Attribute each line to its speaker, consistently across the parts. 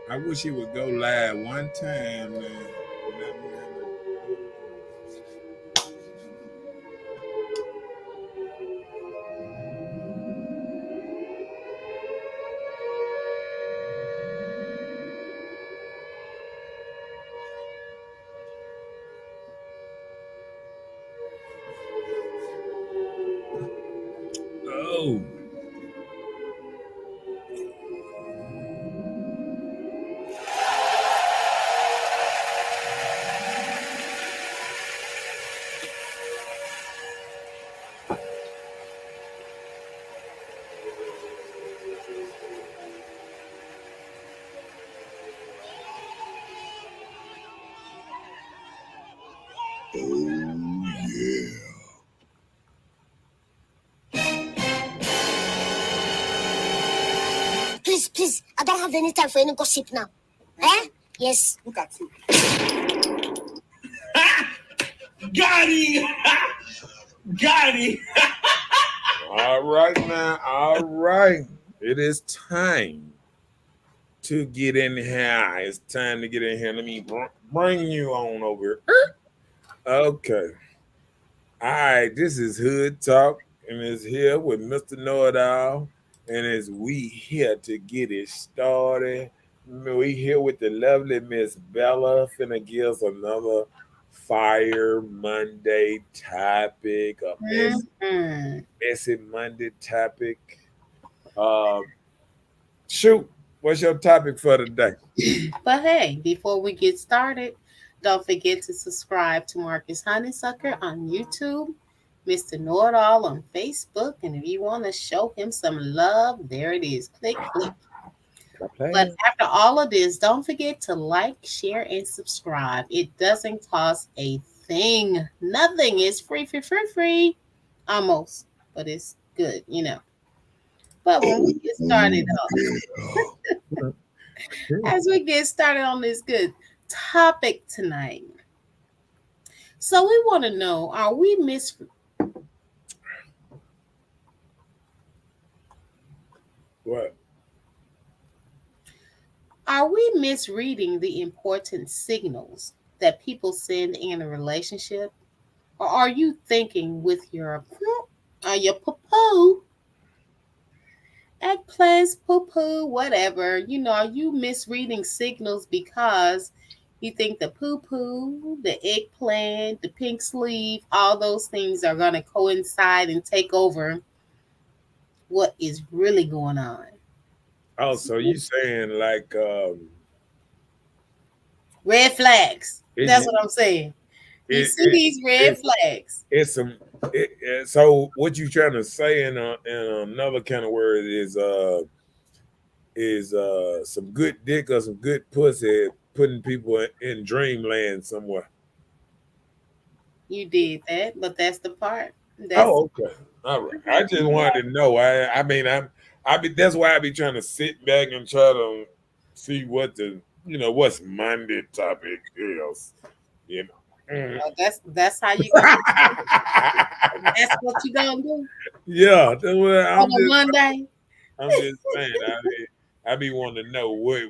Speaker 1: I wish he would go live one time, man. Let me Oh, oh yeah.
Speaker 2: Please, I don't have any time for any gossip now. Eh? Yes. Look at you.
Speaker 1: Got him! Got him! All right now, all right. It is time to get in here. It's time to get in here. Let me bring you on over. Okay. All right, this is Hood Talk, and it's here with Mr. Know It All, and it's we here to get it started. We here with the lovely Miss Bella, finna give us another Fire Monday topic, a messy Monday topic. Uh, shoot, what's your topic for today?
Speaker 3: But hey, before we get started, don't forget to subscribe to Marcus Honeysucker on YouTube, Mr. Know It All on Facebook, and if you want to show him some love, there it is. Click, click. But after all of this, don't forget to like, share, and subscribe. It doesn't cost a thing. Nothing. It's free. Almost. But it's good. But when we get started as we get started on this good topic tonight. So we want to know,
Speaker 1: What?
Speaker 3: are we misreading the important signals that people send in a relationship? Or are you thinking with your poo-poo, eggplants, poo-poo, whatever, are you misreading signals because you think the poo-poo, the eggplant, the pink sleeve, all those things are going to coincide and take over what is really going on?
Speaker 1: Oh, so you saying like
Speaker 3: Red flags. That's
Speaker 1: it,
Speaker 3: what I'm saying. You
Speaker 1: it,
Speaker 3: see
Speaker 1: it,
Speaker 3: these red
Speaker 1: it
Speaker 3: flags.
Speaker 1: it's some so what you trying to say in another kind of word is some good dick or some good pussy putting people in dreamland somewhere.
Speaker 3: You did that, but that's the part. That's
Speaker 1: Oh, okay. All right. I just wanted to know. I mean I be that's why I be trying to sit back and try to see what the what's Monday topic is. You know. Mm.
Speaker 3: that's how you gonna. That's what you gonna do
Speaker 1: Yeah, that's what
Speaker 3: on a Monday.
Speaker 1: I'm just saying. I be wanting to know what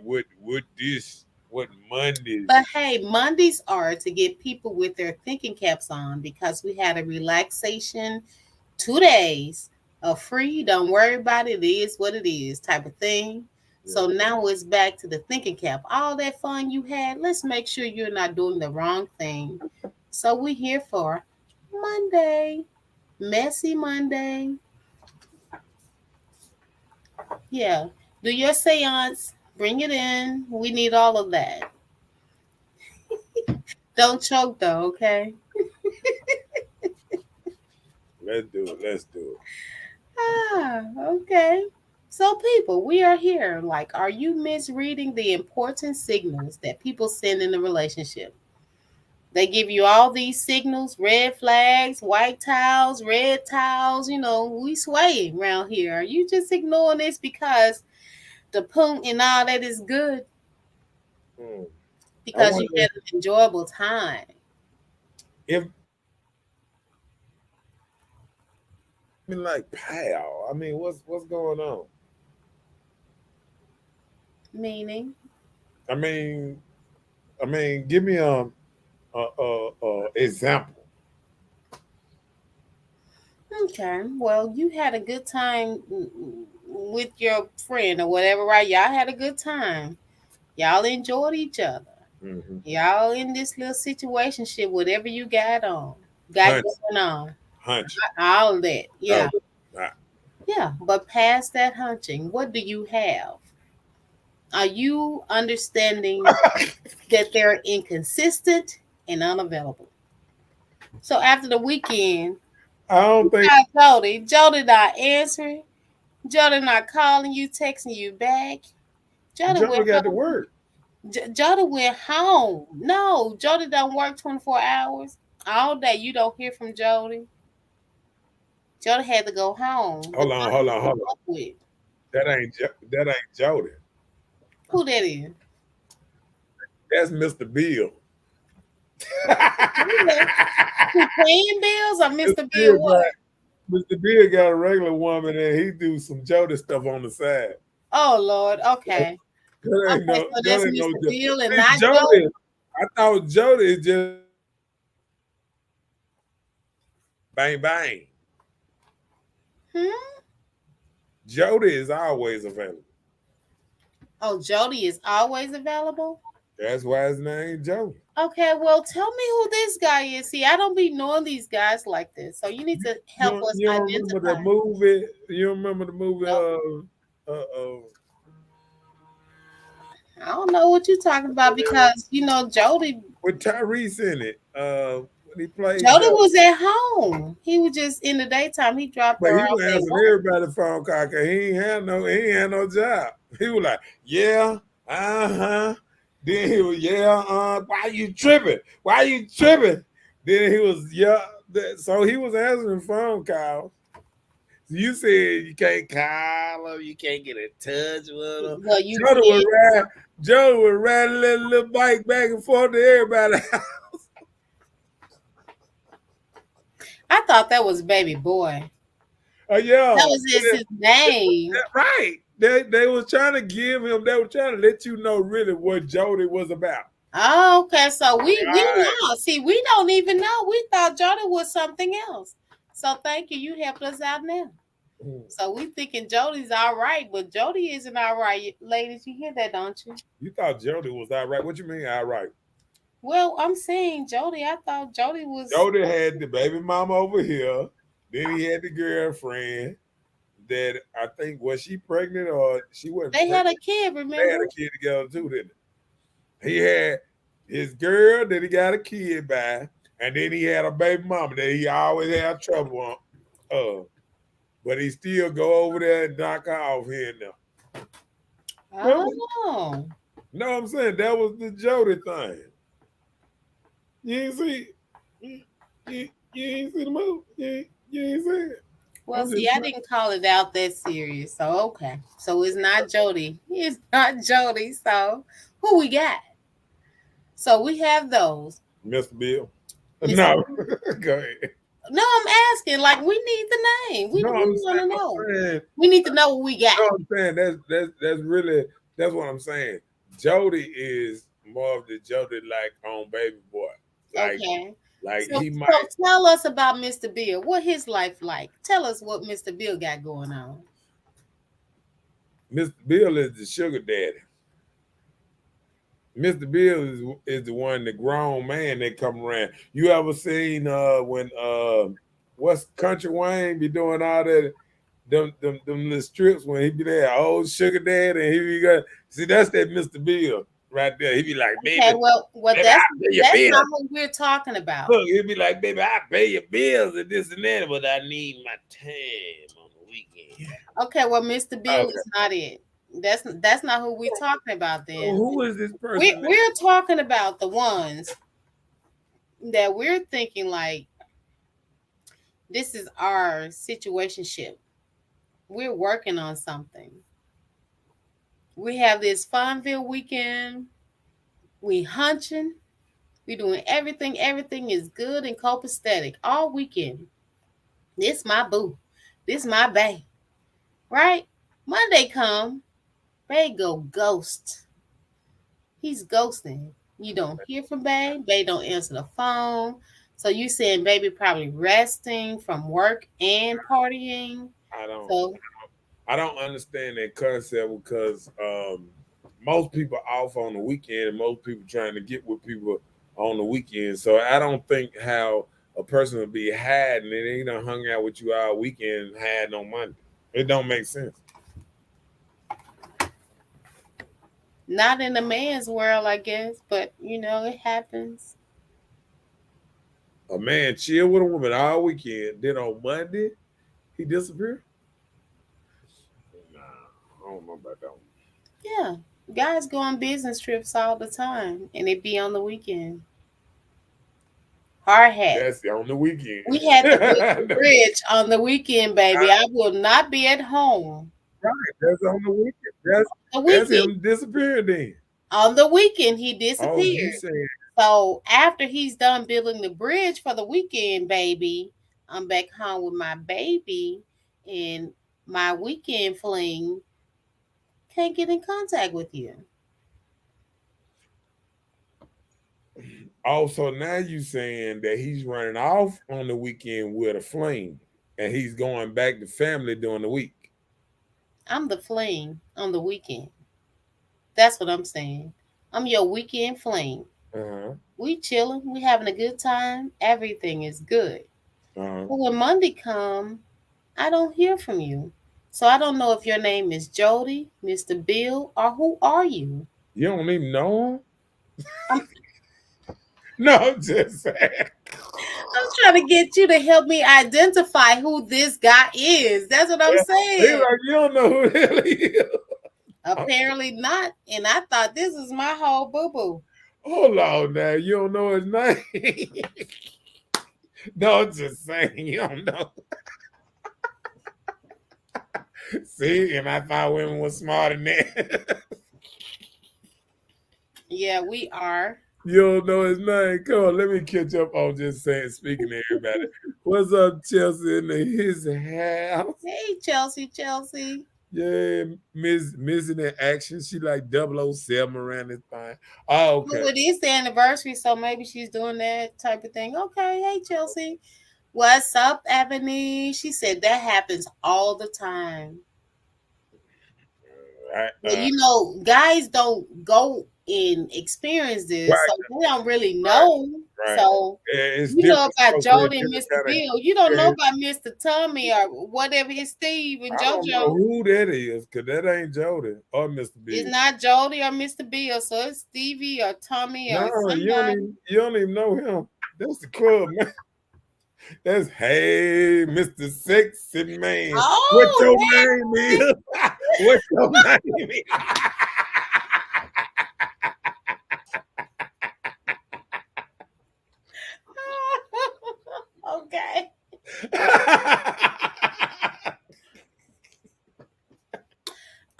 Speaker 1: Mondays.
Speaker 3: But hey, Mondays are to get people with their thinking caps on because we had a relaxation 2 days of free. Don't worry about it. It is what it is type of thing. So now it's back to the thinking cap. All that fun you had, let's make sure you're not doing the wrong thing. So we're here for Monday, messy Monday. Yeah. Do your seance. Bring it in. We need all of that. Don't choke though, okay?
Speaker 1: Let's do it. Let's do it.
Speaker 3: Ah, okay. So, people, we are here. Like, are you misreading the important signals that people send in a relationship? They give you all these signals, red flags, white towels, red towels. We sway around here. Are you just ignoring this because the poon and all that is good?
Speaker 1: Hmm. I
Speaker 3: Because you
Speaker 1: wonder
Speaker 3: had an enjoyable time.
Speaker 1: if I mean like pal. I mean, what's going on?
Speaker 3: Meaning,
Speaker 1: I mean, give me a example.
Speaker 3: Okay. Well, you had a good time with your friend or whatever, right? Y'all had a good time. Y'all enjoyed each other.
Speaker 1: Mm-hmm.
Speaker 3: Y'all in this little situationship, whatever you got
Speaker 1: Hunch,
Speaker 3: going on,
Speaker 1: hunch.
Speaker 3: all of that.
Speaker 1: Oh,
Speaker 3: Yeah.
Speaker 1: right.
Speaker 3: Yeah. But past that hunching, what do you have? Are you understanding that they're inconsistent and unavailable? So after the weekend,
Speaker 1: I don't think
Speaker 3: Jody not answering, Jody not calling you, texting you back. Jody
Speaker 1: Joe
Speaker 3: went
Speaker 1: got to
Speaker 3: home.
Speaker 1: work.
Speaker 3: Jody went home. No, Jody don't work 24 hours. All day you don't hear from Jody. Jody had to go home. The
Speaker 1: Hold
Speaker 3: time
Speaker 1: on,
Speaker 3: was
Speaker 1: hold on.
Speaker 3: up with.
Speaker 1: That ain't Jody.
Speaker 3: Who that is?
Speaker 1: That's Mr. Bill.
Speaker 3: Who that? Who paying bills or
Speaker 1: Mr.
Speaker 3: Mr. Bill
Speaker 1: Bill
Speaker 3: what?
Speaker 1: got Mr. Bill got a regular woman and he do some Jody stuff on the side.
Speaker 3: Oh Lord, okay. Okay, so
Speaker 1: That
Speaker 3: that's
Speaker 1: ain't no
Speaker 3: Mr. Bill and
Speaker 1: See,
Speaker 3: not
Speaker 1: Jody.
Speaker 3: Jody.
Speaker 1: I thought Jody is just bang bang.
Speaker 3: Hmm?
Speaker 1: Jody is always available.
Speaker 3: Oh, Jody is always available.
Speaker 1: That's why his name Jody.
Speaker 3: Okay, well, tell me who this guy is. See, I don't be knowing these guys like this, so you need to help us
Speaker 1: You don't remember
Speaker 3: identify.
Speaker 1: the movie? You don't remember the movie?
Speaker 3: Nope.
Speaker 1: Uh, uh,
Speaker 3: I don't know what you're talking about because
Speaker 1: with Tyrese in it. When he played
Speaker 3: Jody
Speaker 1: Joe.
Speaker 3: was at home. He was just in the daytime. He dropped
Speaker 1: But
Speaker 3: her
Speaker 1: he
Speaker 3: off
Speaker 1: was
Speaker 3: at
Speaker 1: answering
Speaker 3: work.
Speaker 1: everybody's phone call because he ain't had no job. He was like, yeah, uh-huh. Then he was, yeah, why you tripping? Why you tripping? Then he was, yeah. So he was answering phone calls. You said you can't call him, you can't get in touch with him.
Speaker 3: Well, you
Speaker 1: Jody would
Speaker 3: did.
Speaker 1: ride, Jody would ride a little bike back and forth to everybody.
Speaker 3: I thought that was baby boy.
Speaker 1: Yeah,
Speaker 3: That was just his name.
Speaker 1: right. They was trying to give him. They were trying to let you know really what Jody was about.
Speaker 3: Oh, okay. So we
Speaker 1: Right.
Speaker 3: lost. See, we don't even know. We thought Jody was something else. So thank you. You helped us out now. So we thinking Jody's all right, but Jody isn't all right. Ladies, you hear that, don't you?
Speaker 1: You thought Jody was all right. What you mean all right?
Speaker 3: Well, I'm saying Jody. I thought Jody was.
Speaker 1: Jody had the baby mama over here. Then he had the girlfriend that I think was she pregnant or she wasn't
Speaker 3: They had
Speaker 1: pregnant.
Speaker 3: a kid,
Speaker 1: They had
Speaker 3: remember?
Speaker 1: a kid together too, didn't they? He had his girl that he got a kid by, and then he had a baby mama that he always had trouble on. But he still go over there and knock her off here and there. Remember?
Speaker 3: Oh,
Speaker 1: No, I'm saying that was the Jody thing. You ain't see, you, you ain't see the move. You ain't see it.
Speaker 3: well,
Speaker 1: I'm
Speaker 3: see,
Speaker 1: just
Speaker 3: I didn't call it out that serious. So okay, so it's not Jody. It's not Jody. So who we got? So we have those.
Speaker 1: Mr. Bill.
Speaker 3: Mr.
Speaker 1: No, go ahead.
Speaker 3: No, I'm asking. Like we need the name. We
Speaker 1: No,
Speaker 3: we want to know.
Speaker 1: I'm saying,
Speaker 3: We need to know what we got.
Speaker 1: no, I'm saying that's really that's what I'm saying. Jody is more of the Jody like on Baby Boy, like
Speaker 3: Okay.
Speaker 1: like
Speaker 3: So,
Speaker 1: he might.
Speaker 3: so tell us about Mr. Bill. What his life like? Tell us what Mr. Bill got going on.
Speaker 1: Mr. Bill is the sugar daddy. Mr. Bill is the one, the grown man that come around. You ever seen when what's Country Wayne be doing all that them little strips when he be there, old sugar dad, and he be got see that's that Mr. Bill right there. He be like,
Speaker 3: Okay, well,
Speaker 1: baby, I pay your
Speaker 3: that's
Speaker 1: bills.
Speaker 3: not what we're talking about.
Speaker 1: Look, he'd be like, baby, I pay your bills and this and that, but I need my time on the weekend.
Speaker 3: Okay, well, Mr. Bill
Speaker 1: Okay.
Speaker 3: is not it. That's not who we're talking about.
Speaker 1: So
Speaker 3: Then
Speaker 1: who is this
Speaker 3: we
Speaker 1: person?
Speaker 3: we're talking about the ones that we're thinking like this is our situationship. We're working on something. We have this Farmville weekend. We hunching. We doing everything. Everything is good and copacetic all weekend. This my boo. This my bae. Right? Monday come. Bae go ghost. He's ghosting. You don't hear from Babe. Babe don't answer the phone. So you saying baby probably resting from work and partying.
Speaker 1: I don't
Speaker 3: So
Speaker 1: I don't understand that concept because most people off on the weekend and most people trying to get with people on the weekend. So I don't think how a person would be hiding and they done hung out with you all weekend and hiding on Monday. It don't make sense.
Speaker 3: not in a man's world, I guess, but it happens.
Speaker 1: A man chill with a woman all weekend, then on Monday he disappeared. Nah, I don't know about that one.
Speaker 3: Yeah. Guys go on business trips all the time and it be on the weekend. Hard hat.
Speaker 1: That's on the weekend.
Speaker 3: We had to build the
Speaker 1: Right,
Speaker 3: bridge on the weekend, baby. I will not be at home.
Speaker 1: that's on the weekend. That's
Speaker 3: The
Speaker 1: that's
Speaker 3: weekend.
Speaker 1: him disappearing then.
Speaker 3: On the weekend, he
Speaker 1: Oh, you
Speaker 3: disappeared.
Speaker 1: saying
Speaker 3: So after he's done building the bridge for the weekend, baby, I'm back home with my baby, and my weekend fling can't get in contact with you.
Speaker 1: also now you saying that he's running off on the weekend with a flame and he's going back to family during the week.
Speaker 3: I'm the fling on the weekend. That's what I'm saying. I'm your weekend fling.
Speaker 1: Uh-huh.
Speaker 3: We chilling, we having a good time. Everything is good.
Speaker 1: Uh-huh.
Speaker 3: But when Monday come, I don't hear from you. So I don't know if your name is Jody, Mr. Bill, or who are you?
Speaker 1: You don't even know him?
Speaker 3: I'm,
Speaker 1: No, I'm just saying.
Speaker 3: I'm trying to get you to help me identify who this guy is. That's what I'm
Speaker 1: He
Speaker 3: saying.
Speaker 1: like, you don't know who the hell he is.
Speaker 3: Apparently not. And I thought this is my whole boo boo.
Speaker 1: Hold on now. You don't know his name. No, I'm just saying you don't know. See, and I thought women were smarter than that.
Speaker 3: Yeah, we are.
Speaker 1: You don't know his name. Come on, let me catch up on just saying, speaking to everybody. What's up, Chelsea in his house?
Speaker 3: Hey, Chelsea, Chelsea.
Speaker 1: Yeah, missing in action. She like 007 around this thing. Oh, okay.
Speaker 3: Well, it is the anniversary, so maybe she's doing that type of thing. Okay, hey, Chelsea. What's up, Ebony? She said that happens all the time.
Speaker 1: Right,
Speaker 3: Well, guys don't go and experience this,
Speaker 1: right,
Speaker 3: so they don't really
Speaker 1: right,
Speaker 3: know.
Speaker 1: right.
Speaker 3: So
Speaker 1: Yeah, it's
Speaker 3: you know
Speaker 1: different
Speaker 3: about
Speaker 1: strokes for a
Speaker 3: Jody and
Speaker 1: different
Speaker 3: Mr.
Speaker 1: kind of.
Speaker 3: Bill. You don't know
Speaker 1: Yeah,
Speaker 3: about Mr. Tommy or whatever his Steve and
Speaker 1: I don't know
Speaker 3: JoJo.
Speaker 1: who that is, cause that ain't Jody or Mr.
Speaker 3: It's
Speaker 1: Bill.
Speaker 3: not Jody or Mr. Bill, so it's Stevie or Tommy
Speaker 1: No,
Speaker 3: or somebody.
Speaker 1: you don't even know him. That's the club, man. That's hey, Mr. Sexy Man. What
Speaker 3: Oh,
Speaker 1: your name is? What your name is?
Speaker 3: okay.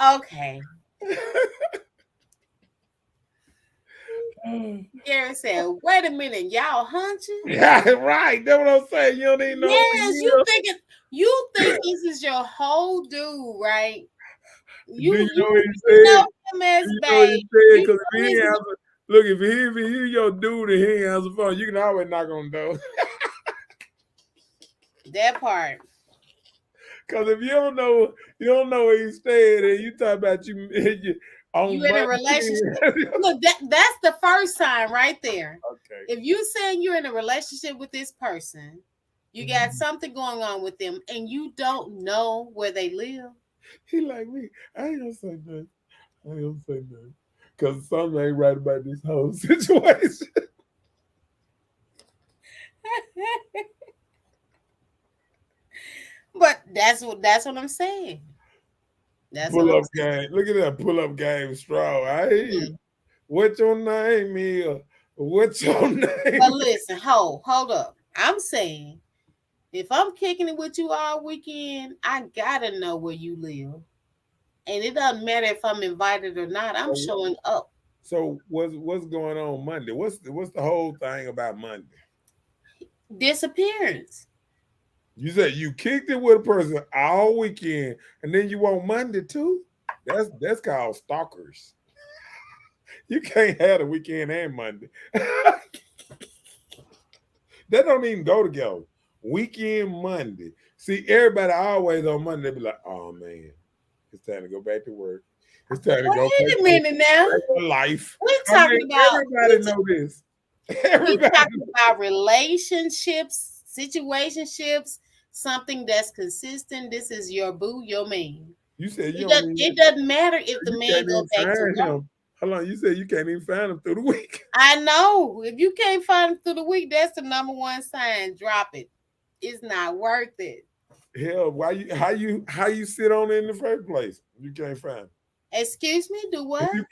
Speaker 3: Okay. Gary said, wait a minute, y'all hunching?
Speaker 1: Yeah, right. That's what I'm saying. You don't even know who
Speaker 3: Yes, you think this is your whole dude, right?
Speaker 1: he is. Do you know what he
Speaker 3: You know
Speaker 1: said?
Speaker 3: him
Speaker 1: Do
Speaker 3: as
Speaker 1: you know what he
Speaker 3: babe.
Speaker 1: said?
Speaker 3: You
Speaker 1: Because
Speaker 3: know
Speaker 1: if he
Speaker 3: his
Speaker 1: ain't answer, look, if he your dude and he ain't answer the phone, you can always knock on the door.
Speaker 3: that part.
Speaker 1: Because if you don't know where he stayed, and you talk about you on
Speaker 3: You in a
Speaker 1: Monday.
Speaker 3: relationship. Look, that's the first time right there.
Speaker 1: Okay.
Speaker 3: If you saying you're in a relationship with this person, you got
Speaker 1: Mhm.
Speaker 3: something going on with them, and you don't know where they live.
Speaker 1: He like me. I ain't gonna say nothing. I ain't gonna say nothing. Because something ain't right about this whole situation.
Speaker 3: But that's what I'm saying. That's what
Speaker 1: Pull
Speaker 3: I'm
Speaker 1: up game. Look at that pull up game strong. I hear you.
Speaker 3: saying.
Speaker 1: What your name is? What's your
Speaker 3: But
Speaker 1: name?
Speaker 3: listen, hold up. I'm saying if I'm kicking it with you all weekend, I gotta know where you live. And it doesn't matter if I'm invited or not. I'm showing up.
Speaker 1: So what's going on Monday? What's the whole thing about Monday?
Speaker 3: Disappearance.
Speaker 1: You said you kicked it with a person all weekend, and then you want Monday too. That's called stalkers. You can't have the weekend and Monday. That don't even go together. Weekend Monday. See, everybody always on Monday be like, oh man, it's time to go back to work. It's time to go
Speaker 3: Wait
Speaker 1: back
Speaker 3: a minute now.
Speaker 1: to life.
Speaker 3: We
Speaker 1: I mean,
Speaker 3: talking about
Speaker 1: everybody know this.
Speaker 3: we
Speaker 1: Everybody.
Speaker 3: talking about relationships, situationships, something that's consistent. This is your boo, your man.
Speaker 1: You said you
Speaker 3: It
Speaker 1: don't
Speaker 3: does.
Speaker 1: even.
Speaker 3: It doesn't matter if the
Speaker 1: You
Speaker 3: man
Speaker 1: can't
Speaker 3: go
Speaker 1: even
Speaker 3: back to
Speaker 1: find
Speaker 3: work.
Speaker 1: him. Hold on, you said you can't even find him through the week.
Speaker 3: I know. If you can't find him through the week, that's the number one sign. Drop it. It's not worth it.
Speaker 1: Hell, why you how you sit on it in the first place? You can't find him.
Speaker 3: Excuse me. Do
Speaker 1: If
Speaker 3: what?
Speaker 1: you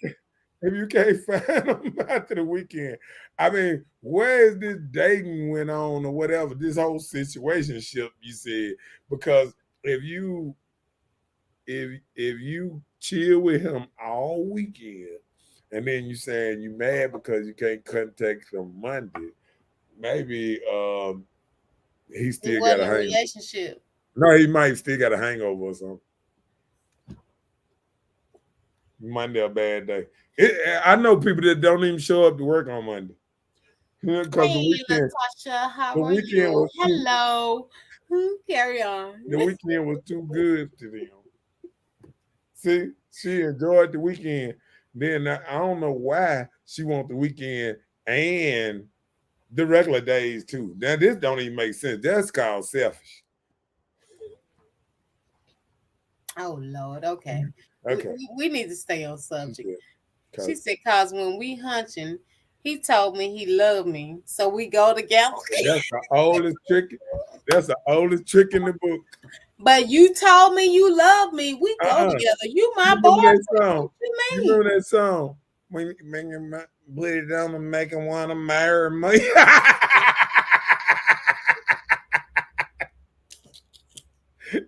Speaker 1: if you can't find him after the weekend, I mean, where is this dating went on or whatever? This whole situationship you said because if you if you chill with him all weekend and then you saying you mad because you can't contact him Monday, maybe he
Speaker 3: It
Speaker 1: still got a
Speaker 3: wasn't a
Speaker 1: hang.
Speaker 3: relationship.
Speaker 1: No, he might still got a hangover or something. Monday a bad day. I know people that don't even show up to work on Monday because
Speaker 3: Hey, Latasha,
Speaker 1: the
Speaker 3: how are
Speaker 1: weekend
Speaker 3: you?
Speaker 1: was too
Speaker 3: Hello. Carry on.
Speaker 1: the weekend was too good to them. See, she enjoyed the weekend. Then I don't know why she want the weekend and the regular days too. Now this don't even make sense. That's called selfish.
Speaker 3: Oh Lord. Okay. We,
Speaker 1: Okay.
Speaker 3: we, we need to stay on
Speaker 1: She
Speaker 3: subject.
Speaker 1: said,
Speaker 3: She
Speaker 1: 'cause
Speaker 3: said, "Cause when we hunching, he told me he loved me, so we go together."
Speaker 1: that's the oldest trick. That's the oldest trick in the book.
Speaker 3: But you told me you love me. We go
Speaker 1: Uh-uh.
Speaker 3: together. You my
Speaker 1: You remember that
Speaker 3: boyfriend. What
Speaker 1: song?
Speaker 3: you
Speaker 1: You
Speaker 3: mean?
Speaker 1: remember that song? When you put it on and make him want to marry me.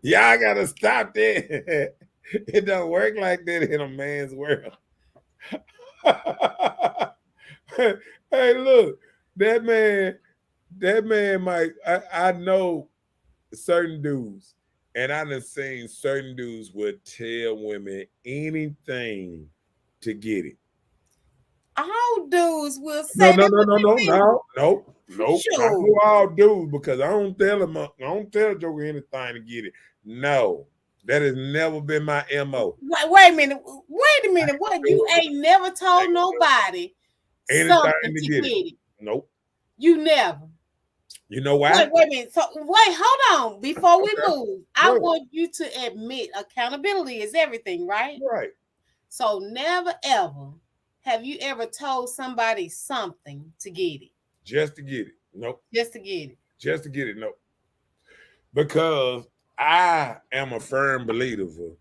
Speaker 1: Y'all gotta stop that. It don't work like that in a man's world. Hey, look, that man, that man might. I know certain dudes, and I done seen certain dudes would tell women anything to get it.
Speaker 3: All dudes will
Speaker 1: No,
Speaker 3: say
Speaker 1: no,
Speaker 3: that.
Speaker 1: no,
Speaker 3: What
Speaker 1: no,
Speaker 3: you
Speaker 1: no,
Speaker 3: mean?
Speaker 1: no, nope, nope. I
Speaker 3: Sure.
Speaker 1: know all dudes because I don't tell them. I don't tell Joker anything to get it. No, that has never been my mo.
Speaker 3: Wait a minute. Wait a minute. What?
Speaker 1: Do
Speaker 3: You ain't never told
Speaker 1: it.
Speaker 3: nobody
Speaker 1: Anything
Speaker 3: something
Speaker 1: to
Speaker 3: to
Speaker 1: get it.
Speaker 3: get it.
Speaker 1: Nope.
Speaker 3: You never.
Speaker 1: You know why?
Speaker 3: Wait a minute. So wait, hold on. Before we
Speaker 1: Okay.
Speaker 3: move, I
Speaker 1: Good.
Speaker 3: want you to admit accountability is everything, right?
Speaker 1: Right.
Speaker 3: So never ever have you ever told somebody something to get it,
Speaker 1: Just to get it. Nope.
Speaker 3: just to get it.
Speaker 1: Just to get it. Nope. Because I am a firm believer.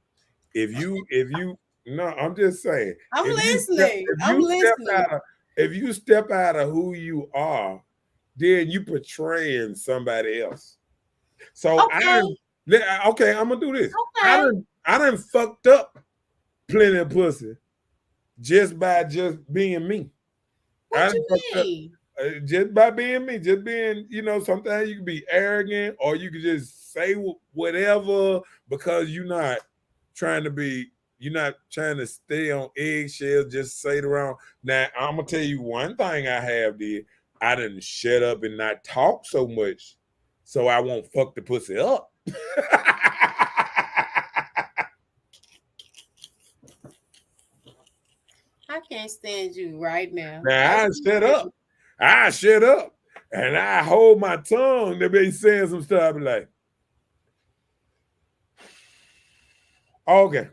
Speaker 1: If you no, I'm just saying,
Speaker 3: I'm
Speaker 1: if you step
Speaker 3: listening.
Speaker 1: if
Speaker 3: I'm
Speaker 1: you step
Speaker 3: listening.
Speaker 1: out of if you step out of who you are, then you portraying somebody else. So
Speaker 3: Okay.
Speaker 1: okay, I'm gonna do this.
Speaker 3: Okay.
Speaker 1: I done fucked up plenty of pussy just by just being me. I
Speaker 3: What
Speaker 1: done
Speaker 3: you
Speaker 1: fucked up
Speaker 3: mean?
Speaker 1: just by being me, just being, sometimes you can be arrogant or you can just say whatever because trying to be, you're not trying to stay on eggshells, just say it around. Now, I'm going to tell you one thing I have did. I didn't shut up and not talk so much so I won't fuck the pussy up.
Speaker 3: I can't stand you right now. I
Speaker 1: Now, I
Speaker 3: really
Speaker 1: shut
Speaker 3: can't.
Speaker 1: up. I shut up. And I hold my tongue. They be saying some stuff. I be like, okay.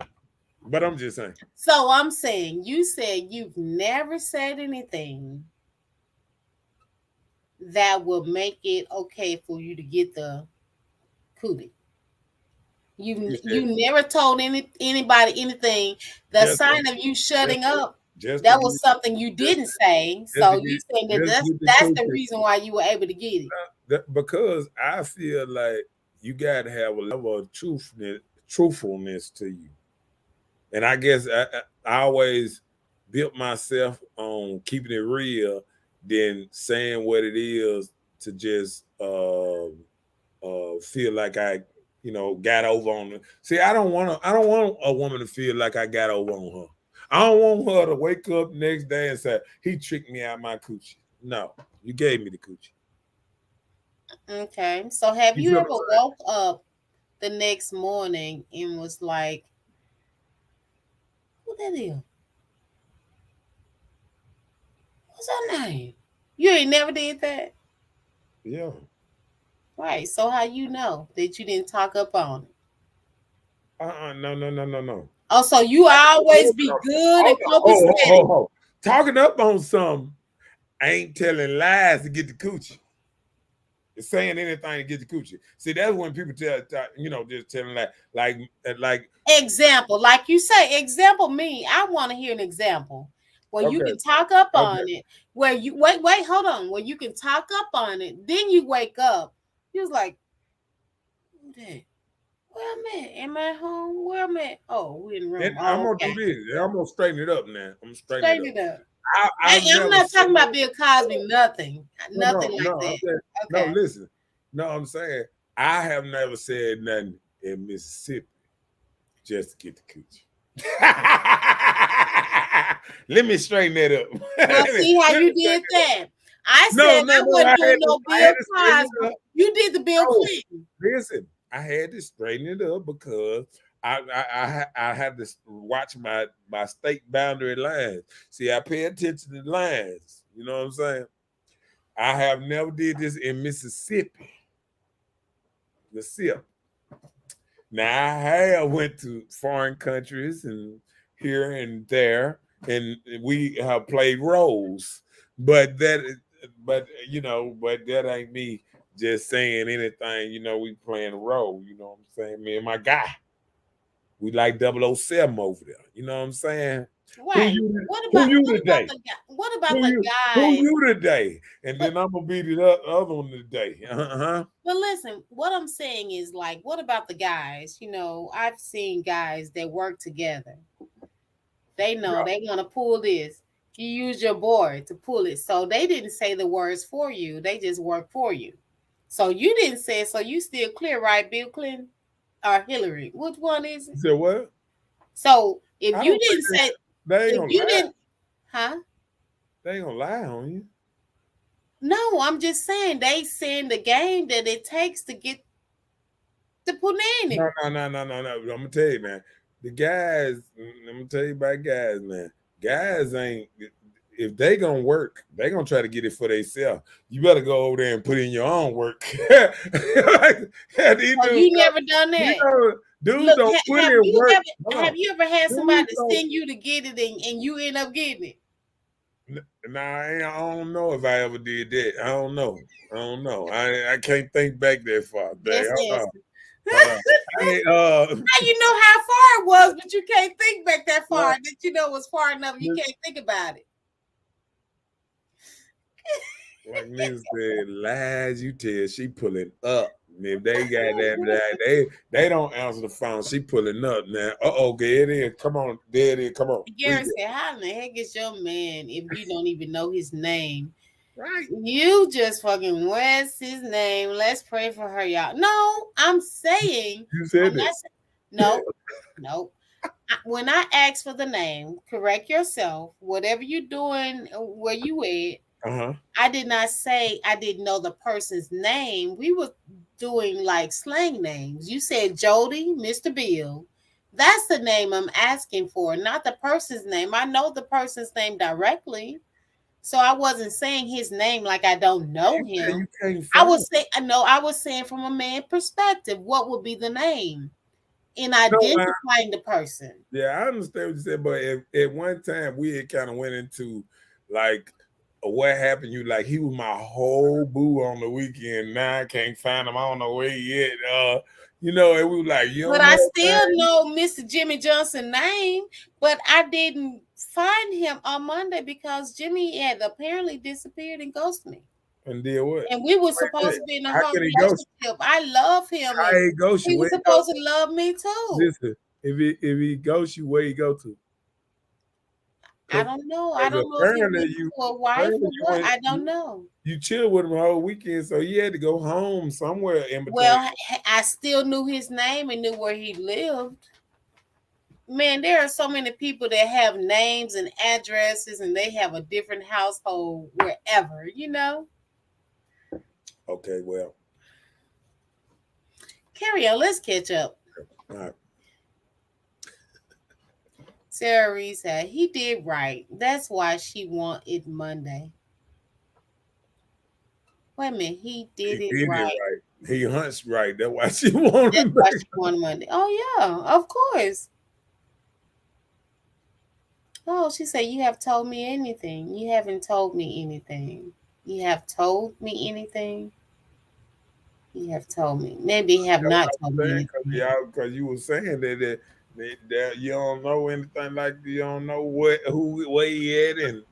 Speaker 1: But I'm just saying.
Speaker 3: So I'm saying, you said you've never said anything that will make it okay for you to get the cootie.
Speaker 1: You
Speaker 3: You
Speaker 1: said
Speaker 3: never told anybody anything. The
Speaker 1: just
Speaker 3: sign of you
Speaker 1: just
Speaker 3: shutting up,
Speaker 1: just to
Speaker 3: that
Speaker 1: get
Speaker 3: was something you
Speaker 1: just
Speaker 3: didn't say.
Speaker 1: just to
Speaker 3: So
Speaker 1: get
Speaker 3: you saying that
Speaker 1: just to
Speaker 3: that's
Speaker 1: get the
Speaker 3: that's the
Speaker 1: coochie.
Speaker 3: reason why you were able to get it.
Speaker 1: Because I feel like you gotta have a level of truthfulness to you. And I guess I always built myself on keeping it real than saying what it is to just feel like I, got over on her. See, I don't want a woman to feel like I got over on her. I don't want her to wake up next day and say he tricked me out my coochie. No, you gave me the coochie.
Speaker 3: Okay. So have
Speaker 1: You
Speaker 3: you
Speaker 1: feel
Speaker 3: ever
Speaker 1: what I'm
Speaker 3: woke up the next morning and was like, who that is? What's her name? You ain't never did that?
Speaker 1: saying? Yeah.
Speaker 3: Right. So how you know that you didn't talk up on it?
Speaker 1: No, no, no, no, no.
Speaker 3: Oh, so you always be good and copacetic.
Speaker 1: Talking up on something ain't telling lies to get the coochie. It's saying anything to get the coochie. See, that's when people just telling like.
Speaker 3: Example, like you say, example me. I want to hear an example where you
Speaker 1: Okay,
Speaker 3: can talk up
Speaker 1: okay.
Speaker 3: on it. Where you wait, hold on. Where you can talk up on it, then you wake up. You was like, who that? Where I'm at? Am I home? Where I'm at? Oh, we in the
Speaker 1: Then
Speaker 3: room.
Speaker 1: I'm
Speaker 3: Oh,
Speaker 1: gonna do
Speaker 3: okay.
Speaker 1: this. I'm gonna straighten it up now. I'm gonna straighten it
Speaker 3: Straighten
Speaker 1: up.
Speaker 3: it up.
Speaker 1: I've
Speaker 3: I'm
Speaker 1: never
Speaker 3: not
Speaker 1: said
Speaker 3: talking about Bill Cosby. Nothing.
Speaker 1: no,
Speaker 3: Nothing
Speaker 1: no,
Speaker 3: like
Speaker 1: no. I'm
Speaker 3: that.
Speaker 1: saying no.
Speaker 3: Okay.
Speaker 1: Listen, no. I'm saying I have never said nothing in Mississippi just to get the coochie. Let me straighten that up.
Speaker 3: Now
Speaker 1: let me
Speaker 3: see how you
Speaker 1: straighten
Speaker 3: did
Speaker 1: it up.
Speaker 3: that. I
Speaker 1: No,
Speaker 3: said
Speaker 1: no,
Speaker 3: I
Speaker 1: no.
Speaker 3: wasn't doing no
Speaker 1: I had
Speaker 3: Bill
Speaker 1: to straighten it
Speaker 3: Cosby.
Speaker 1: up.
Speaker 3: You did the Bill
Speaker 1: No,
Speaker 3: Clinton.
Speaker 1: listen. I had to straighten it up because I had to watch my state boundary lines. See, I pay attention to lines. You know what I'm saying? I have never did this in Mississippi. The SIP. Now I have went to foreign countries and here and there, and we have played roles. But but that ain't me just saying anything. We playing a role. You know what I'm saying? Me and my guy, we like 007 over there. You know what I'm saying? Who
Speaker 3: Right.
Speaker 1: you? Who you
Speaker 3: What about
Speaker 1: today?
Speaker 3: the guy? What about
Speaker 1: Who
Speaker 3: the
Speaker 1: you? Who
Speaker 3: guys?
Speaker 1: you today? And
Speaker 3: But
Speaker 1: then I'm gonna be the other one today. Uh-huh.
Speaker 3: but listen, what I'm saying is like, what about the guys? I've seen guys that work together. They know they want to pull this. You use your board to pull it. So they didn't say the words for you. They just work for you. So you didn't say it. So you still clear, right, Bill Clinton or Hillary? Which one is it?
Speaker 1: You said what?
Speaker 3: So if
Speaker 1: I
Speaker 3: you
Speaker 1: don't
Speaker 3: didn't
Speaker 1: think
Speaker 3: say,
Speaker 1: they ain't
Speaker 3: if
Speaker 1: gonna
Speaker 3: you
Speaker 1: lie.
Speaker 3: didn't, huh?
Speaker 1: They ain't gonna lie on you.
Speaker 3: No, I'm just saying they saying the game that it takes to get the
Speaker 1: No,
Speaker 3: punani.
Speaker 1: no, no, no, no, no. I'm gonna tell you, man. The guys, I'm gonna tell you about guys, man. Guys ain't if they gonna work, they gonna try to get it for themselves. You better go over there and put in your own work. These
Speaker 3: So
Speaker 1: dudes,
Speaker 3: you never done
Speaker 1: you
Speaker 3: that.
Speaker 1: know, dudes
Speaker 3: Look,
Speaker 1: don't put in work. Hold
Speaker 3: have
Speaker 1: on.
Speaker 3: you ever had somebody
Speaker 1: Dudes
Speaker 3: to
Speaker 1: don't.
Speaker 3: send you to get it and you end up getting it?
Speaker 1: Nah, I don't know if I ever did that. I don't know. I don't know. I can't think back that far. Dang,
Speaker 3: Just
Speaker 1: hold on.
Speaker 3: answer.
Speaker 1: Hold on. I ain't,
Speaker 3: How you know how far it was, but you can't think back that far.
Speaker 1: like,
Speaker 3: That was far enough. You can't think about it.
Speaker 1: like Miss said, lies you tell, she pulling up. And if they got they don't answer the phone. She pulling up now. There it is. Come on, there it is. Come on.
Speaker 3: Gary said, "How in the heck is your man if you don't even know his name?
Speaker 1: Right.
Speaker 3: You just fucking what's his name? Let's pray for her, y'all." No, I'm saying
Speaker 1: You said
Speaker 3: I'm
Speaker 1: that.
Speaker 3: not. No, no. When I ask for the name, correct yourself. Whatever you're doing, where you at,
Speaker 1: Uh-huh.
Speaker 3: I did not say I didn't know the person's name. We were doing like slang names. You said Jody, Mr. Bill. That's the name I'm asking for, not the person's name. I know the person's name directly. So I wasn't saying his name like I don't know
Speaker 1: You
Speaker 3: him.
Speaker 1: can't
Speaker 3: I
Speaker 1: find.
Speaker 3: was saying, no, I was saying from a man perspective, what would be the name in
Speaker 1: No,
Speaker 3: identifying the person?
Speaker 1: yeah, I understand what you said, but at one time we had kind of went into like what happened. You like he was my whole boo on the weekend. Now I can't find him. I don't know where he at. And we were like, you
Speaker 3: But
Speaker 1: don't
Speaker 3: I
Speaker 1: know
Speaker 3: still know Mr. Jimmy Johnson name, but I didn't find him on Monday because Jimmy had apparently disappeared and ghosted me.
Speaker 1: and did what?
Speaker 3: And we were
Speaker 1: Like that.
Speaker 3: supposed to be in a
Speaker 1: How
Speaker 3: whole
Speaker 1: can he ghost?
Speaker 3: relationship. I love him
Speaker 1: How
Speaker 3: and
Speaker 1: he ghost
Speaker 3: he
Speaker 1: you?
Speaker 3: was
Speaker 1: Where he go?
Speaker 3: supposed to love me too.
Speaker 1: Listen, if he ghosts you, where he go to?
Speaker 3: I
Speaker 1: Because
Speaker 3: don't know. I don't know if he
Speaker 1: apparently
Speaker 3: went
Speaker 1: you
Speaker 3: to a wife
Speaker 1: apparently
Speaker 3: or
Speaker 1: you
Speaker 3: what.
Speaker 1: went
Speaker 3: I don't know.
Speaker 1: you chilled with him the whole weekend, so he had to go home somewhere in between.
Speaker 3: Well, I still knew his name and knew where he lived. Man, there are so many people that have names and addresses and they have a different household wherever, you know?
Speaker 1: Okay, well,
Speaker 3: Carry on, let's catch up.
Speaker 1: all right.
Speaker 3: Sarah Reed said he did right. That's why she want it Monday. Wait a minute, he
Speaker 1: He
Speaker 3: did it
Speaker 1: did it
Speaker 3: right.
Speaker 1: right. He hunts right. That's why she wanted
Speaker 3: That's
Speaker 1: him
Speaker 3: why
Speaker 1: back.
Speaker 3: she won Monday. Oh yeah, of course. Oh, she said you have told me anything. You haven't told me anything. You have told me anything. You have told me. Maybe you have
Speaker 1: That's what
Speaker 3: not
Speaker 1: I
Speaker 3: told
Speaker 1: was
Speaker 3: me
Speaker 1: saying,
Speaker 3: anything.
Speaker 1: because you were saying that you don't know anything, like you don't know where he at and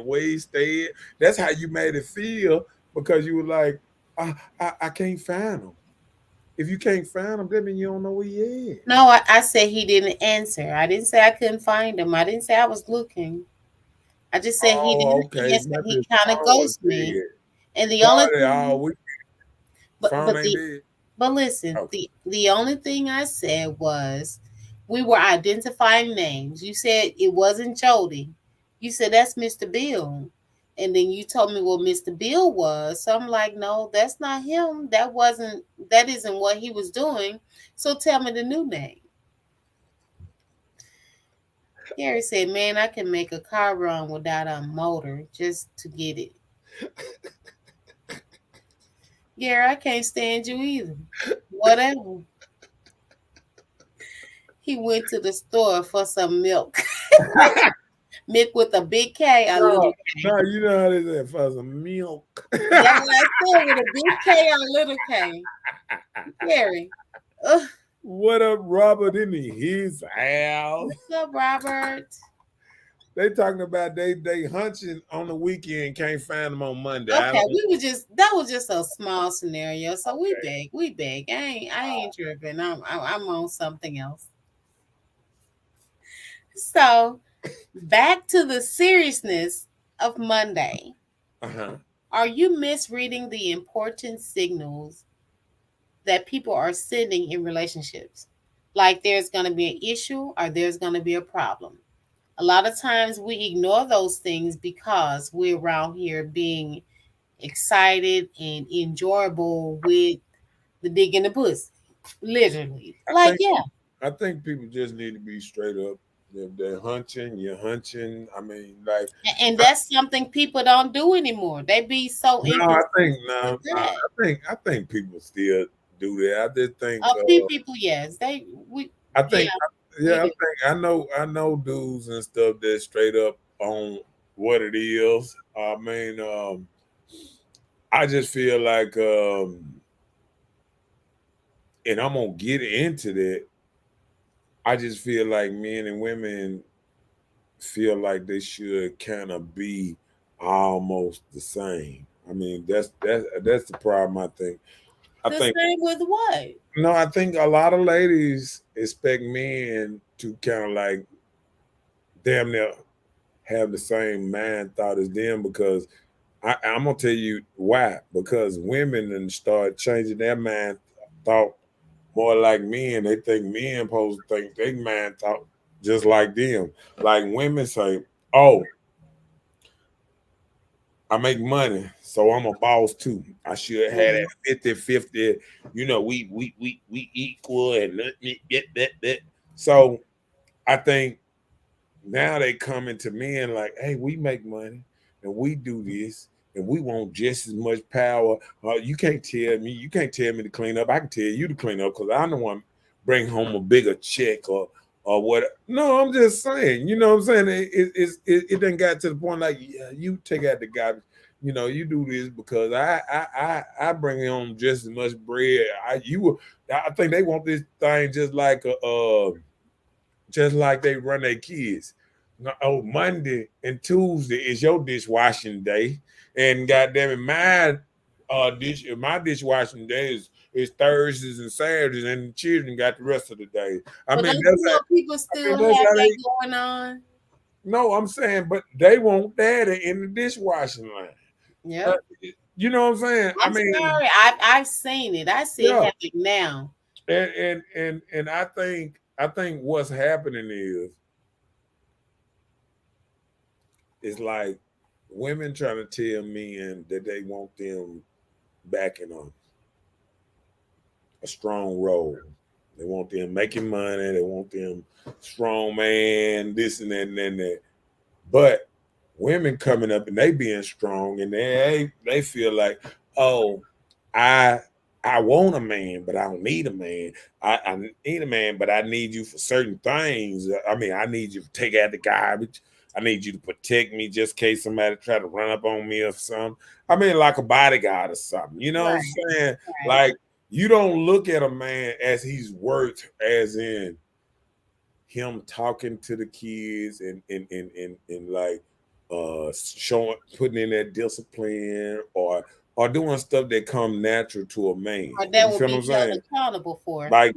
Speaker 1: where he stayed. That's how you made it feel, because you were like, I can't find him. If you can't find him, that means you don't know where he at.
Speaker 3: No, I said he didn't answer. I didn't say I couldn't find him. I didn't say I was looking. I just said he
Speaker 1: Oh,
Speaker 3: didn't
Speaker 1: okay.
Speaker 3: answer.
Speaker 1: Maybe
Speaker 3: He
Speaker 1: his
Speaker 3: kind of
Speaker 1: phone was
Speaker 3: ghosted me.
Speaker 1: dead.
Speaker 3: And the only
Speaker 1: Probably all
Speaker 3: thing,
Speaker 1: week.
Speaker 3: but
Speaker 1: Phone
Speaker 3: but
Speaker 1: ain't
Speaker 3: the
Speaker 1: dead.
Speaker 3: but listen,
Speaker 1: Okay.
Speaker 3: the only thing I said was we were identifying names. You said it wasn't Jody. You said that's Mr. Bill. And then you told me what Mr. Bill was. So I'm like, no, that's not him. That isn't what he was doing. So tell me the new name. Gary said, man, I can make a car run without a motor just to get it. Gary, I can't stand you either. Whatever. He went to the store for some milk. Milk with a big K, a
Speaker 1: No,
Speaker 3: little
Speaker 1: no,
Speaker 3: K.
Speaker 1: you know how they say for some milk.
Speaker 3: That's what I said with a big K or a little K. Gary. Ugh.
Speaker 1: What up, Robert, in his house?
Speaker 3: What's up, Robert?
Speaker 1: They talking about they hunching on the weekend, can't find them on Monday. I
Speaker 3: Okay,
Speaker 1: don't.
Speaker 3: that was just a small scenario. So
Speaker 1: Okay.
Speaker 3: we beg. I ain't tripping. I'm on something else. So back to the seriousness of Monday.
Speaker 1: Uh-huh.
Speaker 3: Are you misreading the important signals that people are sending in relationships? Like there's going to be an issue or there's going to be a problem. A lot of times we ignore those things because we're around here being excited and enjoyable with the dick in the pussy. Literally.
Speaker 1: I
Speaker 3: Like,
Speaker 1: think
Speaker 3: yeah.
Speaker 1: I think people just need to be straight up. If they're hunching, you're hunching. I mean, like,
Speaker 3: And that's something people don't do anymore. They be so
Speaker 1: no, I think
Speaker 3: inconsistent with
Speaker 1: no, no,
Speaker 3: that.
Speaker 1: I think people still do that. I just think
Speaker 3: A few people, yes.
Speaker 1: I
Speaker 3: Yeah,
Speaker 1: think
Speaker 3: we
Speaker 1: yeah, I
Speaker 3: do.
Speaker 1: think I know dudes and stuff that straight up on what it is. I mean, I just feel like and I'm gonna get into that. I just feel like men and women feel like they should kind of be almost the same. I mean, that's the problem. I
Speaker 3: The
Speaker 1: think
Speaker 3: same with what?
Speaker 1: no, I think a lot of ladies expect men to kind of like damn near have the same mind thought as them, because I'm gonna tell you why. Because women and start changing their mind thought more like men. They think men supposed to think they mind thought just like them. Like women say, "Oh, I make money, so I'm a boss too. I should have that
Speaker 3: Mm.
Speaker 1: 50-50. We equal and let me get that." So I think now they coming to men like, "Hey, we make money and we do this and we want just as much power. You can't tell me to clean up. I can tell you to clean up because I'm the one bring home a bigger check or what." No, I'm just saying. You know what I'm saying? It done got to the point like, yeah, you take out the garbage. You do this because I bring home just as much bread. I think they want this thing just like they run their kids. Oh, Monday and Tuesday is your dishwashing day, and goddamn it, my dishwashing day is Thursdays and Saturdays, and the children got the rest of the day. I
Speaker 3: But
Speaker 1: mean,
Speaker 3: don't
Speaker 1: that's
Speaker 3: you
Speaker 1: how,
Speaker 3: know people
Speaker 1: I
Speaker 3: still
Speaker 1: mean, that's
Speaker 3: have
Speaker 1: how
Speaker 3: that
Speaker 1: they.
Speaker 3: going on?
Speaker 1: No, I'm saying, but they want daddy in the dishwashing line. Uh,
Speaker 3: Yep.
Speaker 1: you know what I'm saying? I
Speaker 3: I'm
Speaker 1: mean,
Speaker 3: sorry. I've seen it. I see it
Speaker 1: yeah,
Speaker 3: happening now.
Speaker 1: and I think I think what's happening is like women trying to tell men that they want them back in a strong role. They want them making money. They want them strong man, this and that and that. But women coming up and they being strong and they feel like, oh, I I want a man, but I don't need a man. I need a man, but I need you for certain things. I mean, I need you to take out the garbage. I need you to protect me just in case somebody try to run up on me or something. I mean, like a bodyguard or something. You know what I'm
Speaker 3: Right,
Speaker 1: saying?
Speaker 3: right.
Speaker 1: Like you don't look at a man as he's worth, as in him talking to the kids and like showing putting in that discipline or doing stuff that come natural to a man.
Speaker 3: Or that
Speaker 1: You
Speaker 3: will
Speaker 1: feel what
Speaker 3: be
Speaker 1: I'm
Speaker 3: held
Speaker 1: saying?
Speaker 3: accountable for.
Speaker 1: Like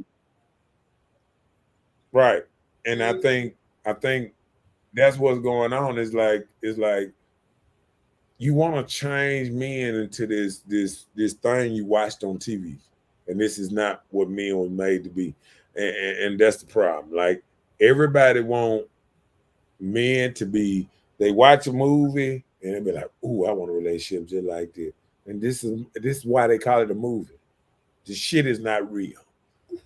Speaker 1: right. And I
Speaker 3: Mm,
Speaker 1: think I think that's what's going on. Is like you want to change men into this thing you watched on TV, and this is not what men was made to be, and that's the problem. Like everybody want men to be. They watch a movie and they be like, "Ooh, I want a relationship just like this," and this is why they call it a movie. The shit is not real.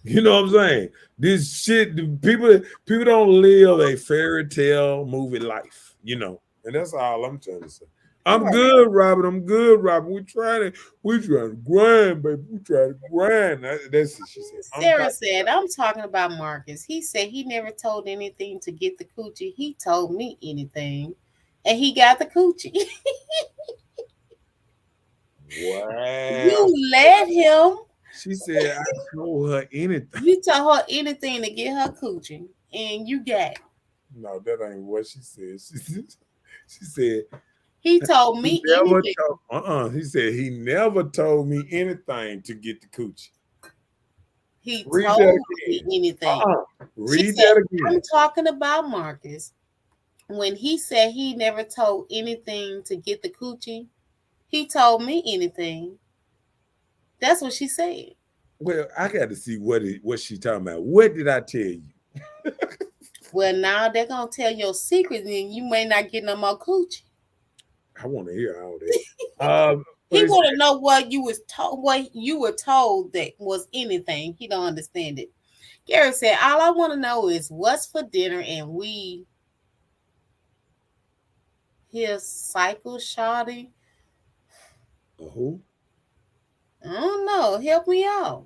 Speaker 1: You know what I'm saying? This shit, people don't live a fairy tale movie life, and that's all I'm trying to say. I'm
Speaker 3: right.
Speaker 1: good, Robert. I'm good, Robert. We trying to grind, baby. We trying to grind. That's what she said. I'm
Speaker 3: Sarah
Speaker 1: talking.
Speaker 3: said, I'm talking about Marcus. He said he never told anything to get the coochie. He told me anything. And he got the coochie.
Speaker 1: Wow.
Speaker 3: You let him.
Speaker 1: She said I told her anything.
Speaker 3: You told her anything to get her coochie. And you got it.
Speaker 1: No, that ain't what she said. She said
Speaker 3: He told
Speaker 1: he
Speaker 3: me
Speaker 1: never
Speaker 3: anything.
Speaker 1: told. He said he never told me anything to get the coochie.
Speaker 3: He
Speaker 1: Read that
Speaker 3: told me
Speaker 1: again.
Speaker 3: anything. She
Speaker 1: Read
Speaker 3: said,
Speaker 1: that
Speaker 3: I'm
Speaker 1: again.
Speaker 3: talking about Marcus. When he said he never told anything to get the coochie, he told me anything. That's what she said.
Speaker 1: Well, I got to see what she talking about. What did I tell you?
Speaker 3: Well, now they're gonna tell your secret, and you may not get no more coochie.
Speaker 1: I want to hear all that. What
Speaker 3: He
Speaker 1: is
Speaker 3: want to know what you was told, what you were told that was anything. He don't understand it. Gary said, "All I want to know is what's for dinner, and we his cycle shoddy.
Speaker 1: who?
Speaker 3: I don't know. Help me out.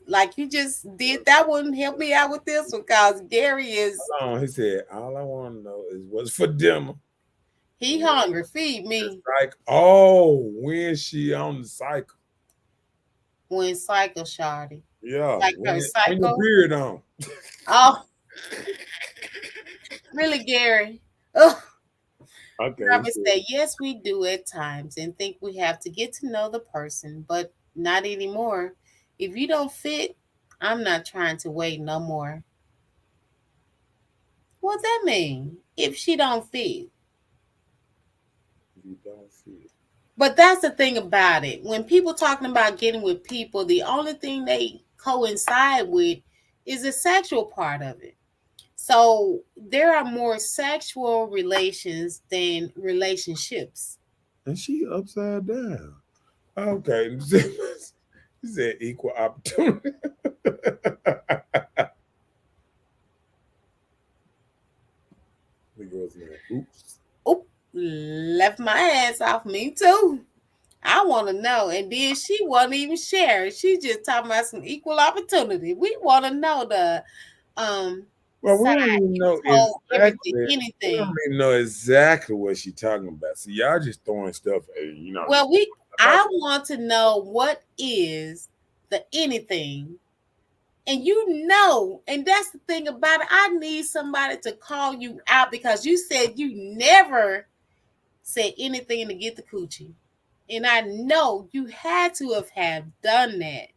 Speaker 3: Like you just did that one. Help me out with this one, cause Gary is
Speaker 1: Hold on. He said all I want to know is what's for dinner.
Speaker 3: he hungry. Feed
Speaker 1: It's
Speaker 3: me
Speaker 1: like, oh, when she on the cycle?
Speaker 3: when cycle shoddy.
Speaker 1: Yeah,
Speaker 3: Like her
Speaker 1: when your
Speaker 3: cycle.
Speaker 1: period on?
Speaker 3: Oh, really, Gary? Ugh.
Speaker 1: Okay, he
Speaker 3: Robert
Speaker 1: said,
Speaker 3: said, yes, we do at times and think we have to get to know the person, but not anymore. If you don't fit, I'm not trying to wait no more. What that mean? If she don't fit.
Speaker 1: you don't fit.
Speaker 3: But that's the thing about it. When people talking about getting with people, the only thing they coincide with is the sexual part of it. So there are more sexual relations than relationships.
Speaker 1: And she upside down. Okay. He said equal opportunity. The girl's like, oops.
Speaker 3: Oop, left my ass off. Me too. I want to know. And then she wasn't even sharing. She just talking about some equal opportunity. We want to know the
Speaker 1: Well, we
Speaker 3: side.
Speaker 1: don't even
Speaker 3: You
Speaker 1: know
Speaker 3: told everything,
Speaker 1: exactly. We don't
Speaker 3: anything.
Speaker 1: even know exactly what she's talking about. See, y'all just throwing stuff at
Speaker 3: Well,
Speaker 1: about
Speaker 3: I want to know what is the anything. And you know, and that's the thing about it. I need somebody to call you out because you said you never said anything to get the coochie. And I know you had to have done that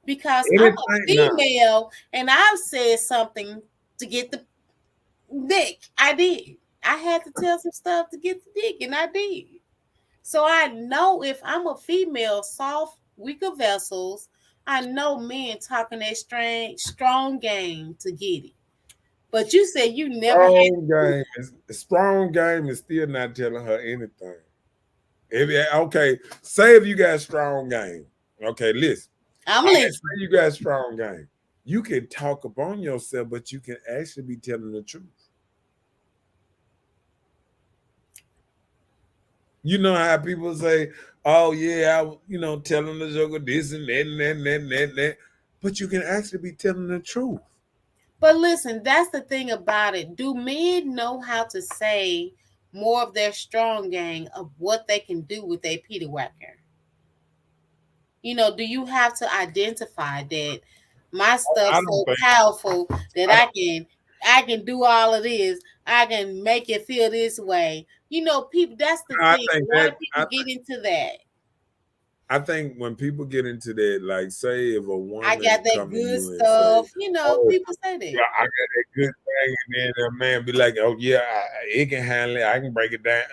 Speaker 3: because I'm a
Speaker 1: anything. No,
Speaker 3: female and I've said something to get the dick. I did. I had to tell some stuff to get the dick, and I did. So I know if I'm a female, soft, weaker vessels, I know men talking that strong game to get it. But you said you never had.
Speaker 1: Strong game is still not telling her anything. Okay, say if you got strong game. Okay, listen.
Speaker 3: I'm
Speaker 1: All right,
Speaker 3: listening.
Speaker 1: say you got strong game. You can talk upon yourself, but you can actually be telling the truth. You know how people say, "Oh yeah, telling the joke of this and that and that and that and that, and that," but you can actually be telling the truth.
Speaker 3: But listen, that's the thing about it. Do men know how to say more of their strong gang of what they can do with a Peter Whacker? Do you have to identify that my
Speaker 1: I
Speaker 3: stuff's
Speaker 1: don't
Speaker 3: so
Speaker 1: think.
Speaker 3: powerful that
Speaker 1: I,
Speaker 3: I can do all of this. I can make it feel this way. People, that's the
Speaker 1: I
Speaker 3: thing.
Speaker 1: think
Speaker 3: A lot
Speaker 1: that
Speaker 3: of people get into that.
Speaker 1: I think when people get into that, like, say if a
Speaker 3: I
Speaker 1: woman
Speaker 3: got that
Speaker 1: come to
Speaker 3: good
Speaker 1: you and say,
Speaker 3: stuff.
Speaker 1: "Oh,
Speaker 3: People say
Speaker 1: yeah,
Speaker 3: that.
Speaker 1: I got that good thing," and then a man be like, "Oh yeah, it can handle it. I can break it down."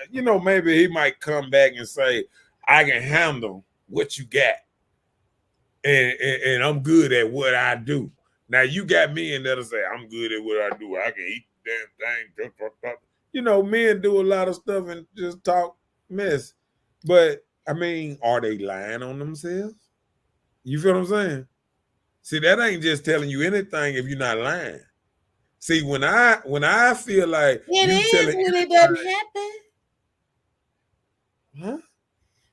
Speaker 1: Maybe he might come back and say, "I can handle what you got, and I'm good at what I do." Now you got men that'll say, "I'm good at what I do. I can eat the damn thing." Men do a lot of stuff and just talk mess. But I mean, are they lying on themselves? You feel what I'm saying? See, that ain't just telling you anything if you're not lying. See, when I feel like
Speaker 3: It
Speaker 1: you
Speaker 3: is
Speaker 1: telling
Speaker 3: when it doesn't happen.
Speaker 1: huh?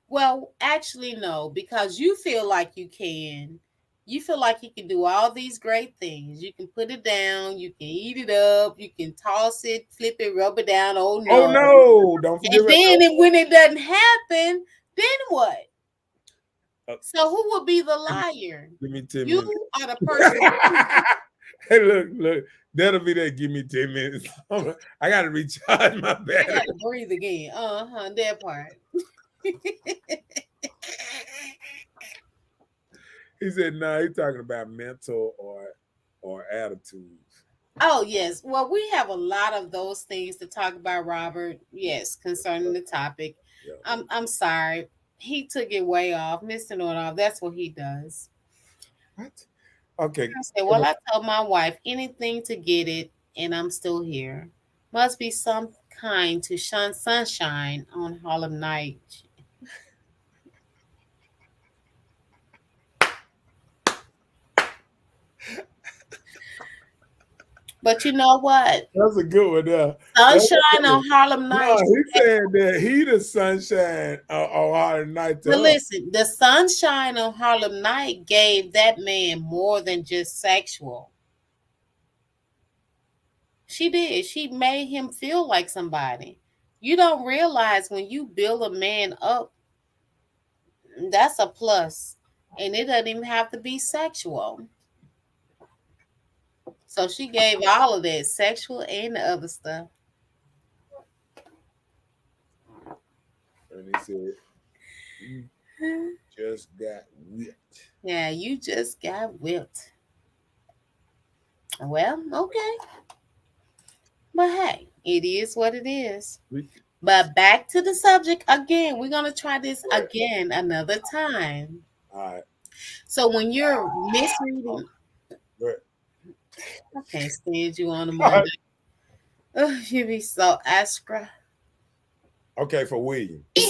Speaker 3: Well, actually, no, because you feel like you can. You feel like you can do all these great things. You can put it down, you can eat it up, you can toss it, flip it, rub it down. Oh
Speaker 1: Oh
Speaker 3: no.
Speaker 1: no, don't forget
Speaker 3: And
Speaker 1: about
Speaker 3: then when it doesn't happen, then what?
Speaker 1: uh,
Speaker 3: So who would be the
Speaker 1: give me,
Speaker 3: liar?
Speaker 1: give me 10
Speaker 3: You
Speaker 1: minutes.
Speaker 3: are the person.
Speaker 1: Hey, look, that'll be that. Give me 10 minutes. I gotta recharge my
Speaker 3: I
Speaker 1: battery.
Speaker 3: gotta breathe again. That part.
Speaker 1: He said, no, he's talking about mental or attitudes.
Speaker 3: Oh yes. Well, we have a lot of those things to talk about, Robert. Yes, concerning the topic.
Speaker 1: Yeah.
Speaker 3: I'm sorry. He took it way off. Mr. Nordoff, that's what he does.
Speaker 1: What? Okay.
Speaker 3: I said, well, I told my wife anything to get it, and I'm still here. Must be some kind to shine sunshine on Harlem night. But you know what?
Speaker 1: That's a good one there.
Speaker 3: Sunshine on Harlem night.
Speaker 1: No, he said that he the sunshine on our night to
Speaker 3: But
Speaker 1: her.
Speaker 3: listen, the sunshine on Harlem night gave that man more than just sexual. She did. She made him feel like somebody. You don't realize when you build a man up, that's a plus. And it doesn't even have to be sexual. So she gave all of that, sexual and the other stuff.
Speaker 1: And he said, you just got whipped.
Speaker 3: Yeah, you just got whipped. Well, okay. But hey, it is what it is. But back to the subject again. We're going to try this again another time.
Speaker 1: All right.
Speaker 3: So when you're misreading,
Speaker 1: Good.
Speaker 3: I can't stand you on a
Speaker 1: All right.
Speaker 3: Monday. Oh, you be so aspera.
Speaker 1: Okay, for William. All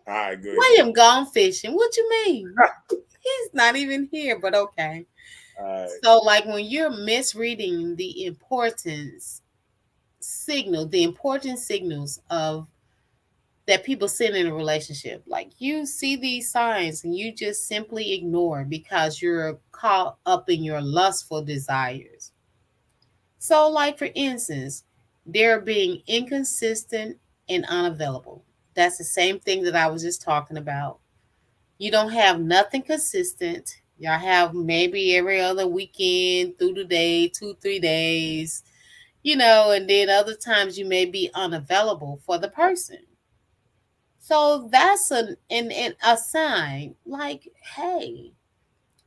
Speaker 1: right, good.
Speaker 3: William gone fishing. What you mean? He's not even here, but okay.
Speaker 1: All right.
Speaker 3: So, like when you're misreading the important signals of that people send in a relationship, like you see these signs and you just simply ignore because you're caught up in your lustful desires. So, like for instance, they're being inconsistent and unavailable. That's the same thing that I was just talking about. You don't have nothing consistent. Y'all have maybe every other weekend through the day, 2, 3 days, and then other times you may be unavailable for the person. So that's a sign like, hey,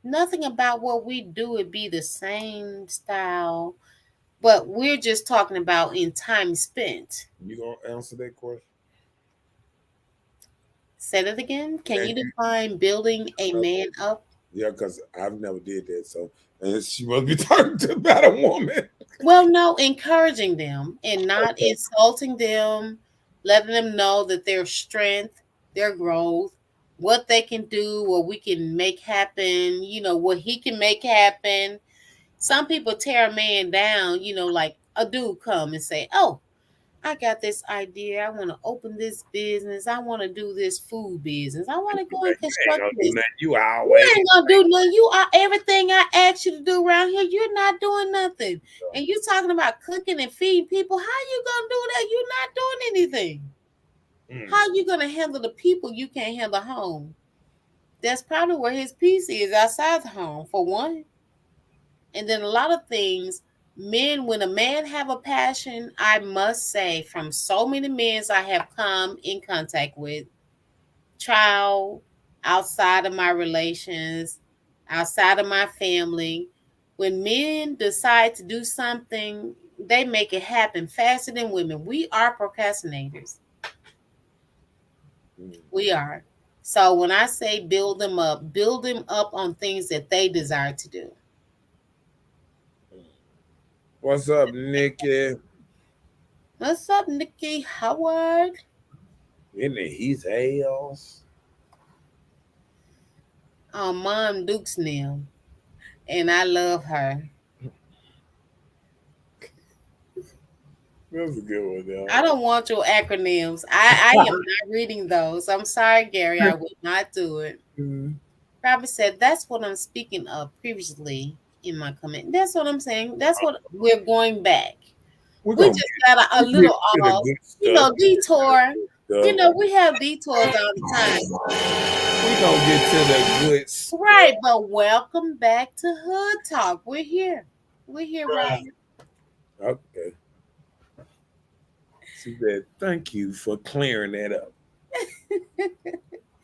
Speaker 3: nothing about what we do would be the same style, but we're just talking about in time spent.
Speaker 1: You gonna answer that question?
Speaker 3: Say it again. Can
Speaker 1: Can
Speaker 3: you
Speaker 1: you?
Speaker 3: define building a man up?
Speaker 1: Yeah, because I've never did that. So, and she must be talking to about a woman.
Speaker 3: Well, no, encouraging them and not
Speaker 1: Okay.
Speaker 3: insulting them, letting them know that their strength, their growth, what they can do, what we can make happen, what he can make happen. Some people tear a man down, like a dude come and say, "Oh, I got this idea. I want to open this business. I want to do this food business. I want to go and
Speaker 1: You ain't
Speaker 3: construct
Speaker 1: gonna do
Speaker 3: this."
Speaker 1: nothing. You
Speaker 3: You
Speaker 1: always.
Speaker 3: ain't gonna do nothing. You are everything I asked you to do around here. You're not doing nothing. And you talking about cooking and feeding people. How you gonna do that? You're not doing anything.
Speaker 1: Mm.
Speaker 3: How you gonna handle the people you can't handle home? That's probably where his peace is, outside the home, for one. And then a lot of things, men, when a man have a passion, I must say, from so many men I have come in contact with, child, outside of my relations, outside of my family. When men decide to do something, they make it happen faster than women. We are procrastinators.
Speaker 1: Mm.
Speaker 3: We are. So when I say build them up on things that they desire to do.
Speaker 1: What's up, Nikki?
Speaker 3: What's up, Nikki Howard?
Speaker 1: In the his house.
Speaker 3: Mom Duke's name, and I love her.
Speaker 1: That's a good one,
Speaker 3: I
Speaker 1: though.
Speaker 3: don't want your acronyms. I am not reading those. I'm sorry, Gary. I would not do it.
Speaker 1: Mm.
Speaker 3: Robert said, that's what I'm speaking of previously in my comment. That's what I'm saying. That's what we're going back.
Speaker 1: We're
Speaker 3: We
Speaker 1: gonna
Speaker 3: just got a
Speaker 1: get
Speaker 3: little
Speaker 1: to the
Speaker 3: off,
Speaker 1: good stuff.
Speaker 3: detour.
Speaker 1: Stuff.
Speaker 3: We have detours all the time.
Speaker 1: We're gonna get to the good stuff.
Speaker 3: Right, but welcome back to Hood Talk. We're here. We're here, Robert.
Speaker 1: Okay. She said, "Thank you for clearing that up."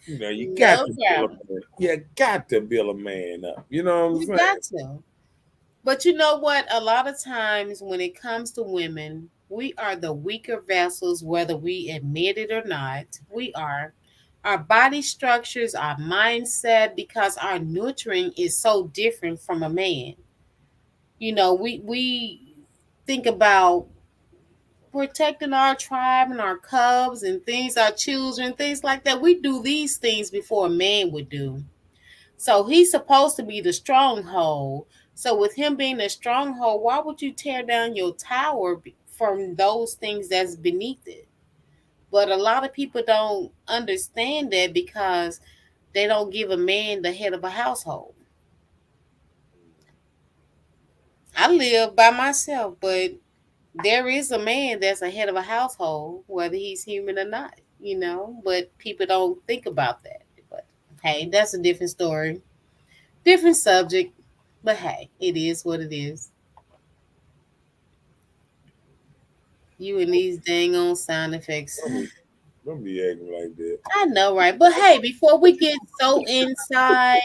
Speaker 1: You know, you got
Speaker 3: No
Speaker 1: to build
Speaker 3: problem.
Speaker 1: a man. You got to build a man up. You know what I'm
Speaker 3: You
Speaker 1: saying?
Speaker 3: got to. But you know what? A lot of times when it comes to women, we are the weaker vessels, whether we admit it or not. We are. Our body structures, our mindset, because our nurturing is so different from a man. We think about protecting our tribe and our cubs and things, our children, things like that. We do these things before a man would do. So he's supposed to be the stronghold. So with him being the stronghold, why would you tear down your tower from those things that's beneath it? But a lot of people don't understand that because they don't give a man the head of a household. I live by myself, but there is a man that's a head of a household, whether he's human or not. But people don't think about that. But hey, that's a different story, different subject. But hey, it is what it is. You and these dang on sound effects.
Speaker 1: Don't be acting like that.
Speaker 3: I know, right? But hey, before we get so inside,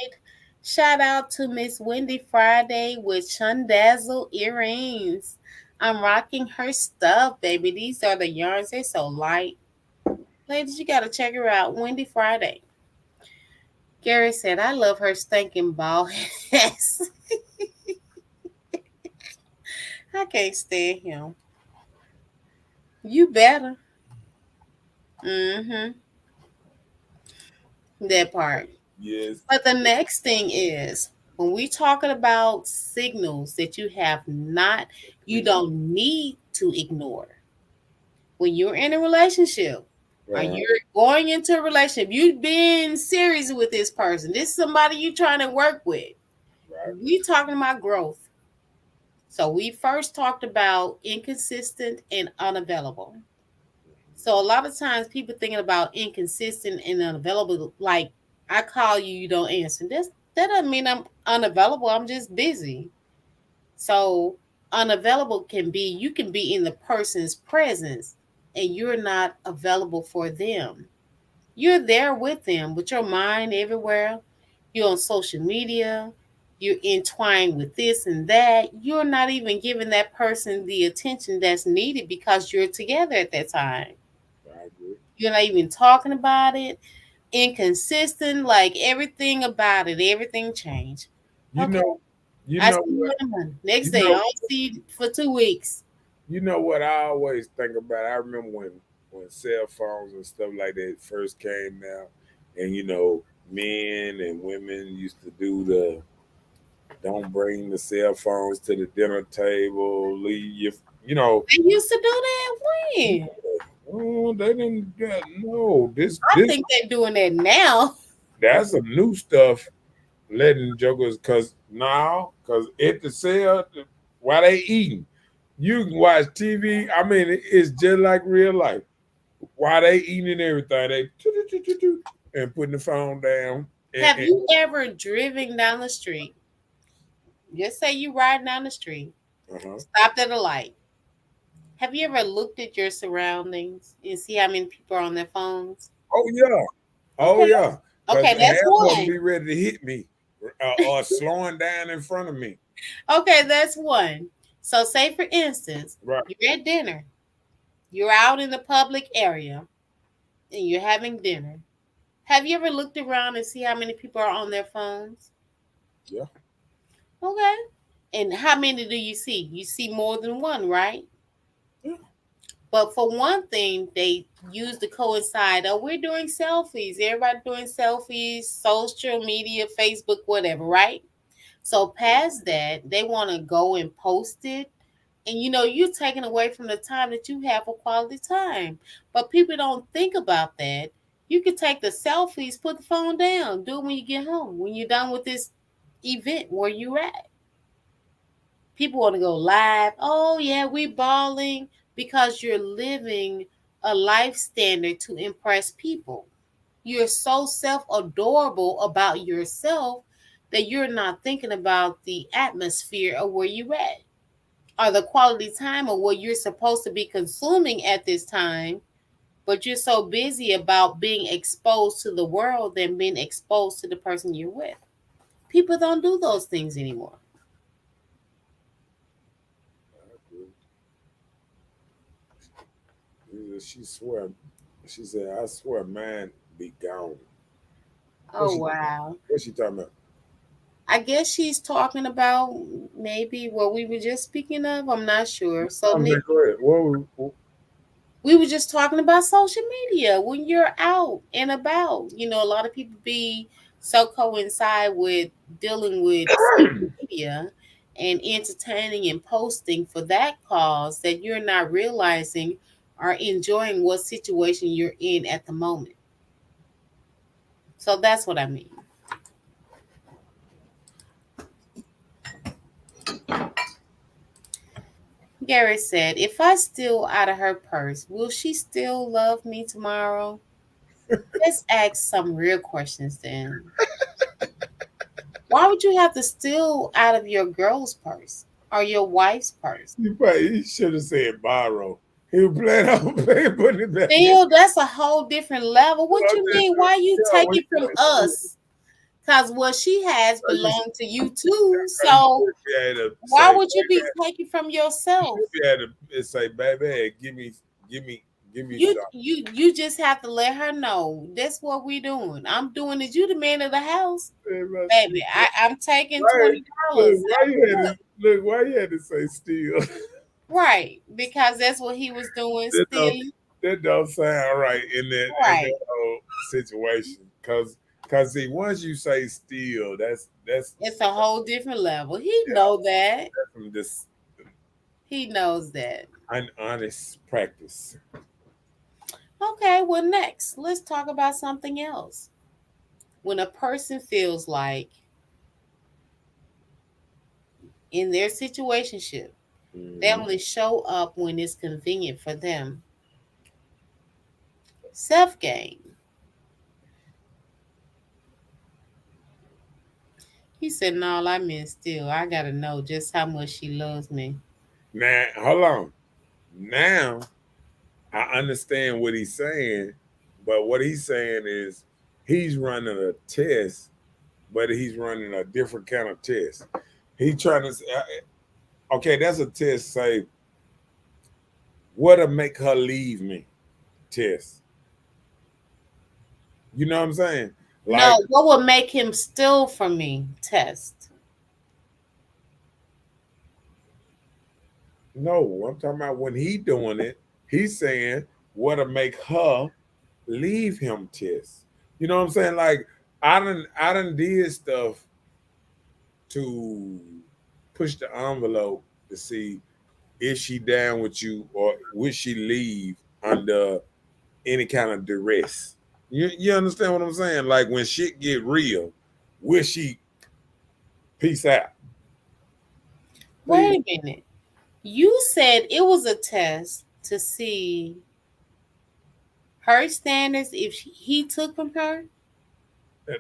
Speaker 3: shout out to Miss Wendy Friday with Chundazzle earrings. I'm rocking her stuff, baby. These are the yarns. They're so light. Ladies, you gotta check her out. Wendy Friday. Gary said, I love her stinking bald head. I can't stand him. You better. Mm-hmm. That part.
Speaker 1: Yes.
Speaker 3: But the next thing is when we talking about signals that you don't need to ignore. When you're in a relationship, or
Speaker 1: Uh-huh.
Speaker 3: you're going into a relationship, you've been serious with this person. This is somebody you're trying to work with.
Speaker 1: Right.
Speaker 3: We talking about growth. So we first talked about inconsistent and unavailable. So a lot of times people thinking about inconsistent and unavailable, like I call you, you don't answer. That doesn't mean I'm unavailable. I'm just busy. So unavailable can be you can be in the person's presence and you're not available for them. You're there with them, with your mind everywhere. You're on social media. You're entwined with this and that. You're not even giving that person the attention that's needed because you're together at that time.
Speaker 1: I agree.
Speaker 3: You're not even talking about it. inconsistent, like everything about it, everything changed.
Speaker 1: You
Speaker 3: Okay,
Speaker 1: know, you
Speaker 3: I
Speaker 1: know
Speaker 3: see you
Speaker 1: what?
Speaker 3: in the money. Next
Speaker 1: You
Speaker 3: day, I
Speaker 1: know,
Speaker 3: don't see you for 2 weeks.
Speaker 1: you know what I always think about. I remember when cell phones and stuff like that first came out, and men and women used to do the don't bring the cell phones to the dinner table. Leave your, you know,
Speaker 3: They used to do that when?
Speaker 1: oh, they didn't get no. This
Speaker 3: I
Speaker 1: this
Speaker 3: think they're doing that now.
Speaker 1: that's some new stuff. Letting jokers, cause at the cell while they eating, you can watch TV. I mean, it's just like real life. While they eating and everything, they and putting the phone down.
Speaker 3: Have you ever driven down the street? Just say you riding down the street,
Speaker 1: Uh-huh.
Speaker 3: stopped at a light. Have you ever looked at your surroundings and see how many people are on their phones?
Speaker 1: Oh yeah, oh
Speaker 3: Okay,
Speaker 1: yeah. Cause
Speaker 3: okay, that's
Speaker 1: half of them
Speaker 3: one.
Speaker 1: be ready to hit me, or slowing down in front of me.
Speaker 3: Okay, that's one. So, say for instance,
Speaker 1: Right.
Speaker 3: you're at dinner, you're out in the public area, and you're having dinner. Have you ever looked around and see how many people are on their phones?
Speaker 1: Yeah.
Speaker 3: Okay. And how many do you see? You see more than one, right?
Speaker 1: Yeah.
Speaker 3: But for one thing, they use to coincide. Oh, we're doing selfies. Everybody doing selfies, social media, Facebook, whatever, right? So past that, they want to go and post it. And you're taking away from the time that you have for quality time. But people don't think about that. You can take the selfies, put the phone down, do it when you get home, when you're done with this event where you're at. People want to go live. Oh, yeah, we balling because you're living a life standard to impress people. You're so self adorable about yourself that you're not thinking about the atmosphere of where you're at or the quality time of what you're supposed to be consuming at this time. But you're so busy about being exposed to the world than being exposed to the person you're with. People don't do those things anymore.
Speaker 1: She swear, she said, "I swear, man, be gone." What
Speaker 3: Oh,
Speaker 1: she
Speaker 3: wow.
Speaker 1: what she talking about?
Speaker 3: I guess she's talking about maybe what we were just speaking of. I'm not sure. So,
Speaker 1: I'm
Speaker 3: Nick,
Speaker 1: saying, go ahead.
Speaker 3: we were just talking about social media when you're out and about. A lot of people be so coincide with dealing with social media and entertaining and posting for that cause that you're not realizing or enjoying what situation you're in at the moment. So that's what I mean. Gary said, if I steal out of her purse, will she still love me tomorrow? Let's ask some real questions then. Why would you have to steal out of your girl's purse or your wife's purse?
Speaker 1: He should have said borrow. He was planning on putting it back in.
Speaker 3: Still, that's a whole different level. What
Speaker 1: I'm
Speaker 3: you
Speaker 1: just
Speaker 3: mean? Why you
Speaker 1: yeah,
Speaker 3: take
Speaker 1: we
Speaker 3: it from us? Because what she has
Speaker 1: you
Speaker 3: belong to you too.
Speaker 1: you
Speaker 3: So
Speaker 1: should be able to
Speaker 3: why
Speaker 1: say,
Speaker 3: would you be
Speaker 1: baby,
Speaker 3: taking from
Speaker 1: you
Speaker 3: yourself?
Speaker 1: should be able to say, baby, give me, give me
Speaker 3: You
Speaker 1: some.
Speaker 3: you you just have to let her know that's what we doing. I'm doing it. You the man of the house, baby. I'm taking
Speaker 1: Right.
Speaker 3: $20.
Speaker 1: Look, why you had to say steal?
Speaker 3: Right, because that's what he was doing,
Speaker 1: that don't
Speaker 3: stealing.
Speaker 1: that don't sound right in
Speaker 3: Right.
Speaker 1: that whole situation. Cause see, once you say steal, that's
Speaker 3: It's a whole different level. He know that.
Speaker 1: from this
Speaker 3: He knows that.
Speaker 1: honest practice.
Speaker 3: Okay, well, next, let's talk about something else. When a person feels like in their situationship, they
Speaker 1: Mhm.
Speaker 3: only show up when it's convenient for them. Self gain. He said, no, I mean, still, I got to know just how much she loves me.
Speaker 1: Now, hold on. Now I understand what he's saying, but what he's saying is he's running a test, but he's running a different kind of test. He trying to say, okay, that's a test. Say, what'll make her leave me? Test. You know what I'm saying? Like,
Speaker 3: No, what would make him steal from me? Test.
Speaker 1: no, I'm talking about when he doing it, he's saying what'll make her leave him test. You know what I'm saying? Like I done did stuff to push the envelope to see is she down with you or would she leave under any kind of duress. You understand what I'm saying? Like when shit get real, will she peace out? See,
Speaker 3: Wait a minute. You said it was a test to see her standards if he took from her.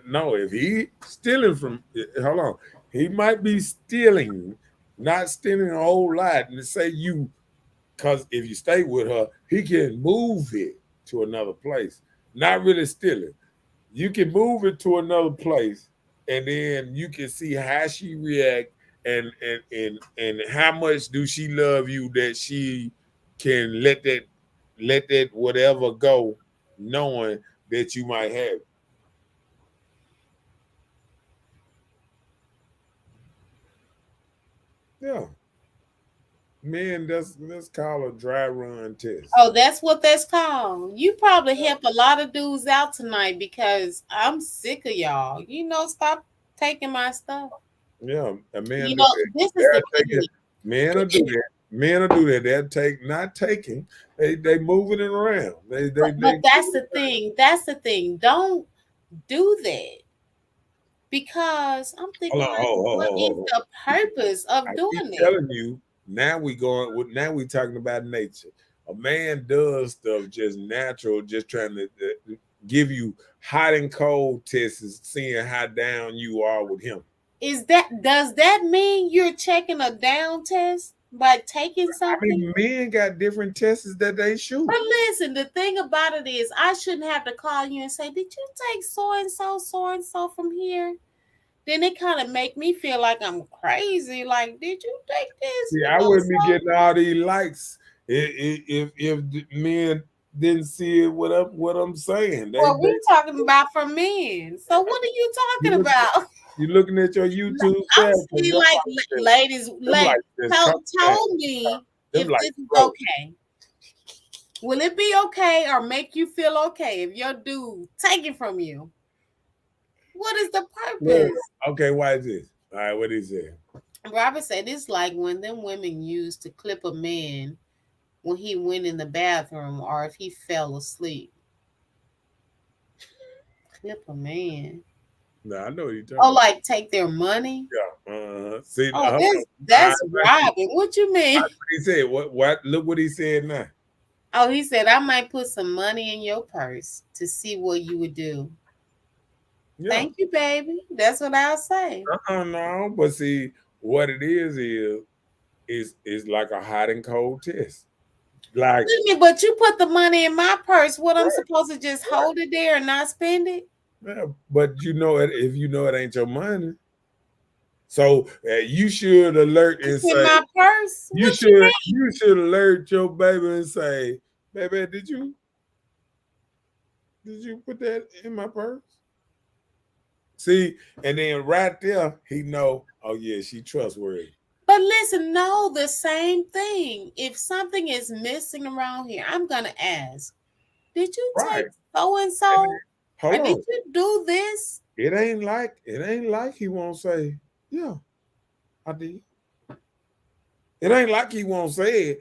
Speaker 1: no, if he stealing from, hold on, he might be stealing, not stealing a whole lot. And say you, because if you stay with her, he can move it to another place. Not really stealing. You can move it to another place, and then you can see how she react, and how much do she love you that she can let that whatever go, knowing that you might have it. Yeah, man, that's called a dry run test.
Speaker 3: Oh, that's what that's called. You probably help a lot of dudes out tonight because I'm sick of y'all. Stop taking my stuff.
Speaker 1: Yeah, a man
Speaker 3: You
Speaker 1: do
Speaker 3: know,
Speaker 1: that.
Speaker 3: this is the
Speaker 1: They'll take it.
Speaker 3: thing.
Speaker 1: Men will do that. Men will do that. They'll take not taking. They moving it around.
Speaker 3: But that's the thing. That's the thing. Don't do that because I'm
Speaker 1: Hold
Speaker 3: thinking
Speaker 1: on.
Speaker 3: like, what is
Speaker 1: Oh.
Speaker 3: the purpose
Speaker 1: I
Speaker 3: of
Speaker 1: keep
Speaker 3: doing it?
Speaker 1: telling you. Now we going. Now we talking about nature. A man does stuff just natural, just trying to give you hot and cold tests, seeing how down you are with him.
Speaker 3: Does that mean you're checking a down test by taking
Speaker 1: I
Speaker 3: something?
Speaker 1: mean, men got different tests that they shoot.
Speaker 3: But listen, the thing about it is, I shouldn't have to call you and say, "Did you take so and so from here?" Then it kind of make me feel like I'm crazy. Like, did you take this?
Speaker 1: See, I wouldn't be getting all these likes if the men didn't see it. What I'm saying,
Speaker 3: Well, we talking about for men. So what are you
Speaker 1: you
Speaker 3: talking
Speaker 1: look,
Speaker 3: about?
Speaker 1: you looking at your YouTube
Speaker 3: I'm
Speaker 1: tab because
Speaker 3: seeing
Speaker 1: your
Speaker 3: like
Speaker 1: life
Speaker 3: ladies,
Speaker 1: them
Speaker 3: like
Speaker 1: like just come down.
Speaker 3: told me
Speaker 1: Them
Speaker 3: if
Speaker 1: like
Speaker 3: this is
Speaker 1: bro.
Speaker 3: okay. Will it be okay or make you feel okay if your dude take it from you? What is the
Speaker 1: Look,
Speaker 3: purpose?
Speaker 1: okay, why is this? All right, what he said.
Speaker 3: Robert said it's like when them women used to clip a man when he went in the bathroom or if he fell asleep. Clip a man.
Speaker 1: No, I know what you're talking
Speaker 3: Oh,
Speaker 1: about.
Speaker 3: like take their money?
Speaker 1: Yeah. See,
Speaker 3: Oh,
Speaker 1: hold on.
Speaker 3: that's robbing. What you mean?
Speaker 1: What he said. What? Look what he said now.
Speaker 3: Oh, he said I might put some money in your purse to see what you would do.
Speaker 1: Yeah.
Speaker 3: Thank you, baby. That's what I'll say.
Speaker 1: No, but see, what it is like a hot and cold test. Like,
Speaker 3: But you put the money in my purse. What I'm
Speaker 1: right,
Speaker 3: supposed to just
Speaker 1: right.
Speaker 3: hold it there and not spend it?
Speaker 1: Yeah, but you know it if you know it ain't your money. So you should alert and
Speaker 3: It's in
Speaker 1: say
Speaker 3: my purse.
Speaker 1: you
Speaker 3: What you
Speaker 1: should
Speaker 3: mean?
Speaker 1: you should alert your baby and say, baby, did you put that in my purse? See, and then right there he know, oh yeah, she trustworthy.
Speaker 3: But listen, no, the same thing. If something is missing around here, I'm gonna ask, did you
Speaker 1: Right.
Speaker 3: take so and
Speaker 1: And
Speaker 3: so?
Speaker 1: then,
Speaker 3: Or
Speaker 1: hold
Speaker 3: did
Speaker 1: on.
Speaker 3: you do this?
Speaker 1: It ain't like he won't say, yeah, I did. It ain't like he won't say it.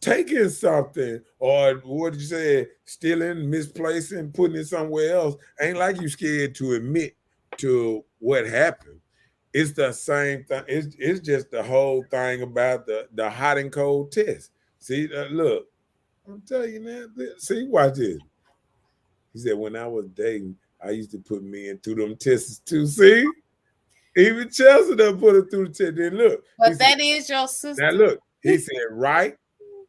Speaker 1: Taking something or what you say, stealing, misplacing, putting it somewhere else. Ain't like you scared to admit to what happened. It's the same thing. It's just the whole thing about the hot and cold test. See, look, I'm telling you now. See, watch this. He said when I was dating, I used to put men through them tests too. See, even Chelsea done put it through the test. Then look, he
Speaker 3: But
Speaker 1: said,
Speaker 3: that is your
Speaker 1: now
Speaker 3: sister.
Speaker 1: look, he said right.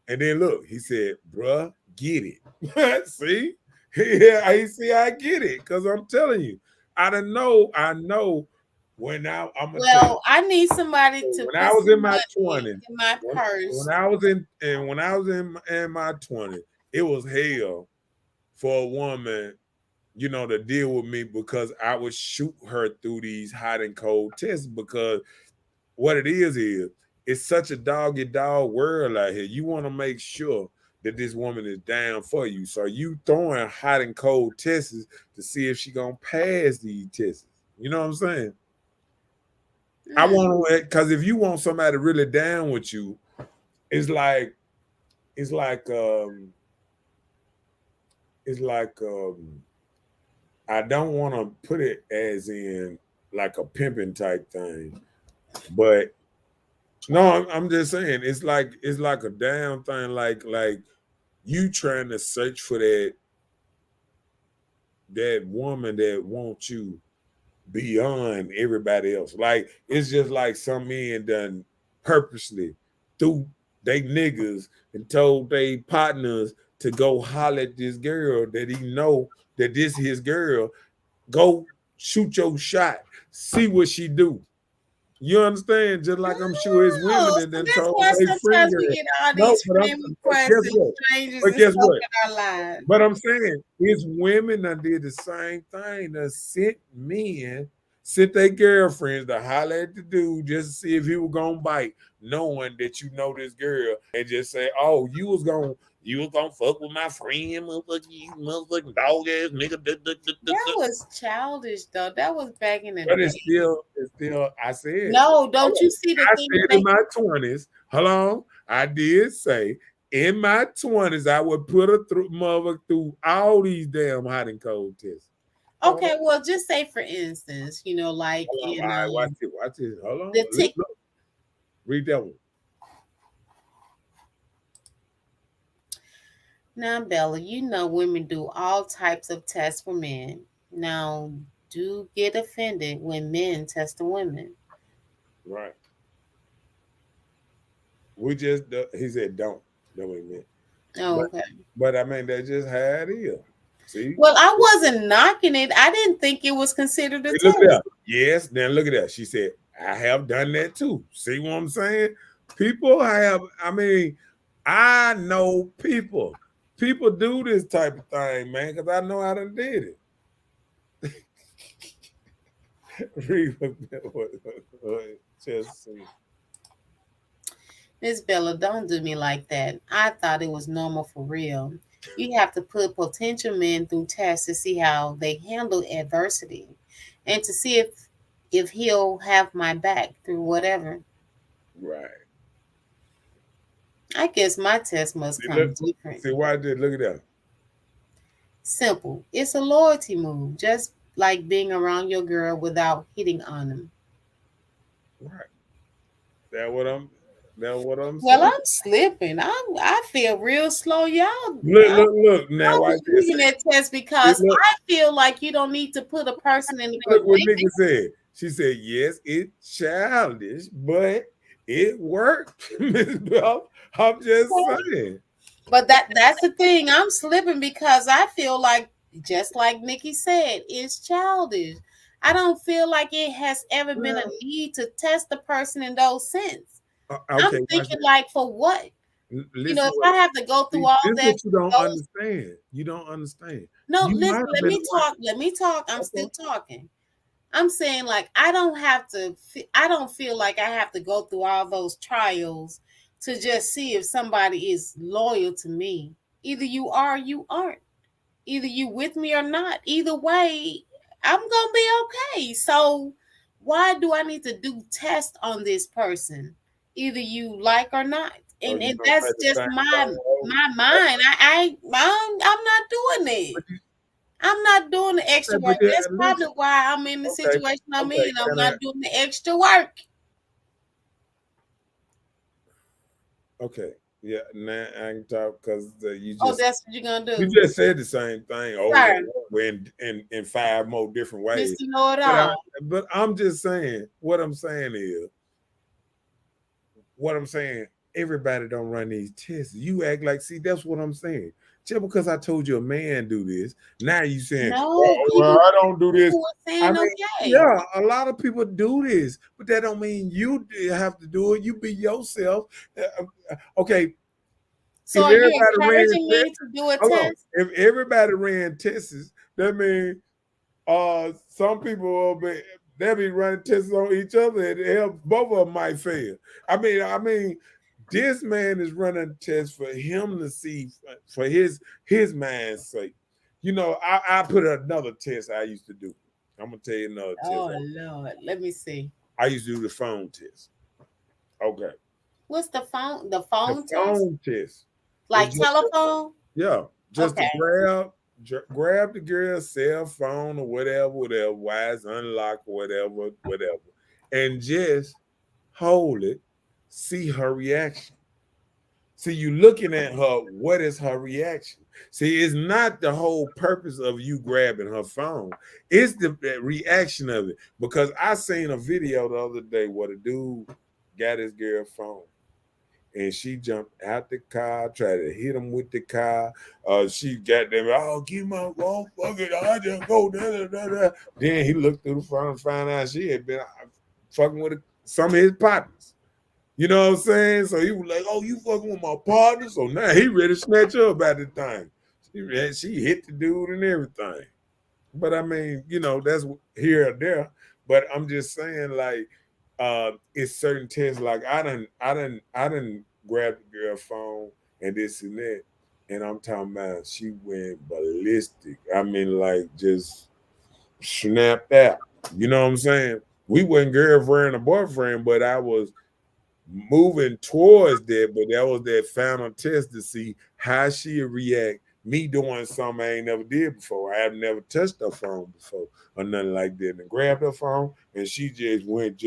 Speaker 1: And then look, he said, bruh, get it. See? Yeah, I see I get it. Cause I'm telling you, I know I'm gonna tell you,
Speaker 3: Well, I need somebody to
Speaker 1: when I
Speaker 3: put
Speaker 1: was
Speaker 3: some
Speaker 1: in my
Speaker 3: money
Speaker 1: 20s,
Speaker 3: in my
Speaker 1: when
Speaker 3: purse.
Speaker 1: I was in my 20s, it was hell for a woman to deal with me because I would shoot her through these hot and cold tests because what it is it's such a dog eat dog world out here. You want to make sure that this woman is down for you. So you throwing hot and cold tests to see if she gonna pass these tests. You know what I'm saying? I want to, because if you want somebody really down with you, it's like it's like um it's like I don't want to put it as in like a pimping type thing, but no, I'm just saying it's like a damn thing, like you trying to search for that woman that wants you beyond everybody else. Like it's just like some men done purposely threw they niggas and told they partners to go holler at this girl that he know that this his girl. Go shoot your shot, see what she do. You understand? Just like I'm sure it's women
Speaker 3: Oh,
Speaker 1: that
Speaker 3: so
Speaker 1: then
Speaker 3: that's
Speaker 1: told
Speaker 3: why
Speaker 1: they friend
Speaker 3: sometimes we
Speaker 1: girl.
Speaker 3: get all
Speaker 1: No,
Speaker 3: these friend
Speaker 1: but
Speaker 3: requests
Speaker 1: guess
Speaker 3: and
Speaker 1: what?
Speaker 3: strangers
Speaker 1: But
Speaker 3: and
Speaker 1: guess
Speaker 3: stuff
Speaker 1: what?
Speaker 3: in our lives.
Speaker 1: But I'm saying it's women that did the same thing that sent men, sent their girlfriends to holler at the dude just to see if he was gonna bite, knowing that you know this girl, and just say, "Oh, you was gonna fuck with my friend, motherfucker, you motherfucking dog ass nigga."
Speaker 3: That was childish, though. That was back in the
Speaker 1: But
Speaker 3: day.
Speaker 1: it's still. I said,
Speaker 3: No,
Speaker 1: hold
Speaker 3: don't you
Speaker 1: on.
Speaker 3: see the
Speaker 1: I
Speaker 3: thing
Speaker 1: said in
Speaker 3: they
Speaker 1: my 20s. Hold on, I did say in my 20s I would put a mother through all these damn hot and cold tests. Hold on,
Speaker 3: Okay, well, just say for instance, like
Speaker 1: hold on.
Speaker 3: in
Speaker 1: All right, watch it, watch it. Hold on,
Speaker 3: the tick.
Speaker 1: look, read that one.
Speaker 3: Now, Bella, women do all types of tests for men. Now, do get offended when men test the women.
Speaker 1: Right. We just he said don't. That what he meant.
Speaker 3: Oh,
Speaker 1: But
Speaker 3: okay.
Speaker 1: but I mean that's just how it is. See.
Speaker 3: Well, I wasn't knocking it. I didn't think it was considered a
Speaker 1: Hey, look at
Speaker 3: test.
Speaker 1: that. Yes, now look at that. She said, I have done that too. See what I'm saying? People have, I mean, I know people. People do this type of thing, man, because I know I done did it. Read just see.
Speaker 3: Miss Bella, don't do me like that. I thought it was normal for real. You have to put potential men through tests to see how they handle adversity and to see if he'll have my back through whatever.
Speaker 1: Right.
Speaker 3: I guess my test must
Speaker 1: See,
Speaker 3: come
Speaker 1: look,
Speaker 3: different.
Speaker 1: see why I did look at that.
Speaker 3: Simple. It's a loyalty move, just like being around your girl without hitting on them.
Speaker 1: Right. That what I'm that what I'm
Speaker 3: Well,
Speaker 1: saying.
Speaker 3: I'm slipping. I feel real slow, y'all.
Speaker 1: Look. Now
Speaker 3: I'm
Speaker 1: I just
Speaker 3: believing
Speaker 1: say,
Speaker 3: that test
Speaker 1: see,
Speaker 3: because
Speaker 1: look,
Speaker 3: I feel like you don't need to put a person in the
Speaker 1: look what
Speaker 3: predicament.
Speaker 1: Nikki said. She said, yes, it's childish, but it worked, Miss Bell. I'm just saying.
Speaker 3: But that's the thing. I'm slipping because I feel like, just like Nikki said, it's childish. I don't feel like it has ever been a
Speaker 1: Well,
Speaker 3: need to test the person in those sense. I'm
Speaker 1: okay, watch
Speaker 3: thinking
Speaker 1: it.
Speaker 3: like, for what?
Speaker 1: Listen
Speaker 3: If
Speaker 1: what
Speaker 3: I have to go through
Speaker 1: see,
Speaker 3: all
Speaker 1: this is
Speaker 3: that,
Speaker 1: what you don't
Speaker 3: those
Speaker 1: understand. You don't understand.
Speaker 3: no,
Speaker 1: You might
Speaker 3: listen,
Speaker 1: have
Speaker 3: let
Speaker 1: been
Speaker 3: me
Speaker 1: around.
Speaker 3: talk. Let me talk. I'm
Speaker 1: Okay.
Speaker 3: still talking. I'm saying like I don't have to. I don't feel like I have to go through all those trials to just see if somebody is loyal to me. Either you are, or you aren't. Either you with me or not. Either way, I'm gonna be okay. So why do I need to do test on this person? Either you like or not.
Speaker 1: So
Speaker 3: And
Speaker 1: you
Speaker 3: and
Speaker 1: gonna say
Speaker 3: that's
Speaker 1: the
Speaker 3: just
Speaker 1: same
Speaker 3: my
Speaker 1: thing over.
Speaker 3: my mind. I'm not doing it.
Speaker 1: But you
Speaker 3: I'm not doing the extra
Speaker 1: okay,
Speaker 3: work.
Speaker 1: but yeah,
Speaker 3: That's probably
Speaker 1: listen.
Speaker 3: why I'm in the
Speaker 1: Okay,
Speaker 3: situation I'm
Speaker 1: okay,
Speaker 3: in. I'm
Speaker 1: can I
Speaker 3: not doing the extra work.
Speaker 1: okay. Yeah, now I can talk because
Speaker 3: Oh, that's what you're gonna
Speaker 1: you
Speaker 3: do,
Speaker 1: just said the same thing over
Speaker 3: sir,
Speaker 1: and over in five more different ways.
Speaker 3: Mr. Know It
Speaker 1: But
Speaker 3: All.
Speaker 1: I'm just saying, what I'm saying, everybody don't run these tests. You act like, see, that's what I'm saying. Just because I told you a man do this, now you saying,
Speaker 3: No,
Speaker 1: well, I don't do this.
Speaker 3: people were
Speaker 1: I
Speaker 3: saying
Speaker 1: mean,
Speaker 3: okay.
Speaker 1: yeah, a lot of people do this, but that don't mean you have to do it. You be yourself. Okay,
Speaker 3: So
Speaker 1: if
Speaker 3: are you
Speaker 1: everybody ran
Speaker 3: encouraging me
Speaker 1: tests,
Speaker 3: to do a
Speaker 1: hold on.
Speaker 3: test?
Speaker 1: If everybody ran tests That means some people will be they'll be running tests on each other and both of them might fail. I mean, this man is running tests for him to see for his mind's sake. I put another test I used to do. I'm gonna tell you another test.
Speaker 3: Oh Lord, let me see.
Speaker 1: I used to do the phone test. Okay.
Speaker 3: What's the phone? The
Speaker 1: The
Speaker 3: phone test?
Speaker 1: phone test.
Speaker 3: Like
Speaker 1: It's just
Speaker 3: telephone?
Speaker 1: yeah, just to
Speaker 3: Okay.
Speaker 1: grab the girl's cell phone or whatever, why it's unlocked, whatever, and just hold it, see her reaction. See, you looking at her, what is her reaction? See, it's not the whole purpose of you grabbing her phone. It's the reaction of it. Because I seen a video the other day where the dude got his girl phone and she jumped out the car, tried to hit him with the car. She got them, oh, give my phone, fuck it, I just go, da, da, da, da. Then he looked through the phone and found out she had been fucking with some of his partners. You know what I'm saying? So he was like, oh, you fucking with my partner? So now he ready to snatch up about the thing. She hit the dude and everything. But I mean, that's here or there. But I'm just saying, like, it's certain tests. Like I didn't grab the girl phone and this and that, and I'm talking about she went ballistic. I mean, like just snapped out. You know what I'm saying? We wasn't girlfriend or boyfriend, but I was moving towards that, but that was that final test to see how she would react. Me doing something I ain't never did before. I have never touched her phone before or nothing like that. And grabbed her phone and she just went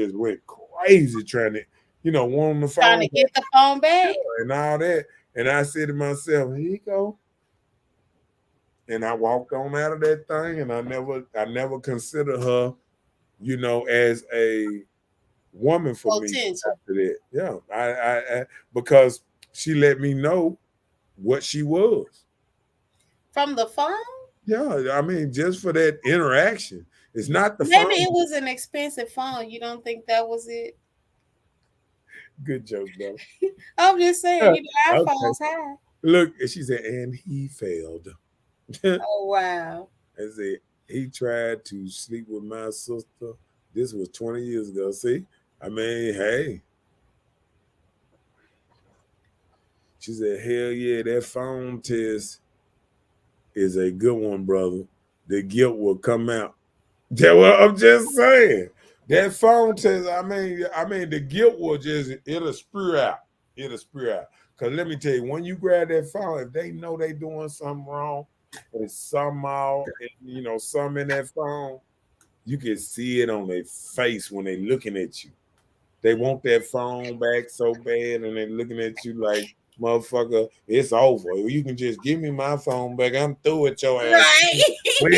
Speaker 1: crazy trying to, want the
Speaker 3: Trying
Speaker 1: phone
Speaker 3: to get the phone back.
Speaker 1: and all that. And I said to myself, here you go. And I walked on out of that thing and I never considered her, as a woman for me
Speaker 3: Potential.
Speaker 1: after that. Yeah, I because she let me know what she was.
Speaker 3: From the phone?
Speaker 1: Yeah, I mean, just for that interaction. It's not the
Speaker 3: Maybe
Speaker 1: phone.
Speaker 3: it was an expensive phone. You don't think that was it?
Speaker 1: Good joke, though.
Speaker 3: I'm just
Speaker 1: Yeah,
Speaker 3: saying, our
Speaker 1: okay.
Speaker 3: phone's high.
Speaker 1: Look, and she said, and he failed. I
Speaker 3: Oh wow.
Speaker 1: said, he tried to sleep with my sister. This was 20 years ago. See? I mean, hey. She said, hell yeah, that phone test is a good one, brother. The guilt will come out. That's what I'm just saying. That phone test, I mean, the guilt will it'll spew out. It'll spew out. Cause let me tell you, when you grab that phone, if they know they doing something wrong, or somehow, something in that phone, you can see it on their face when they looking at you. They want that phone back so bad, and they're looking at you like, motherfucker, it's over. You can just give me my phone back. I'm through with your ass.
Speaker 3: Right.
Speaker 1: We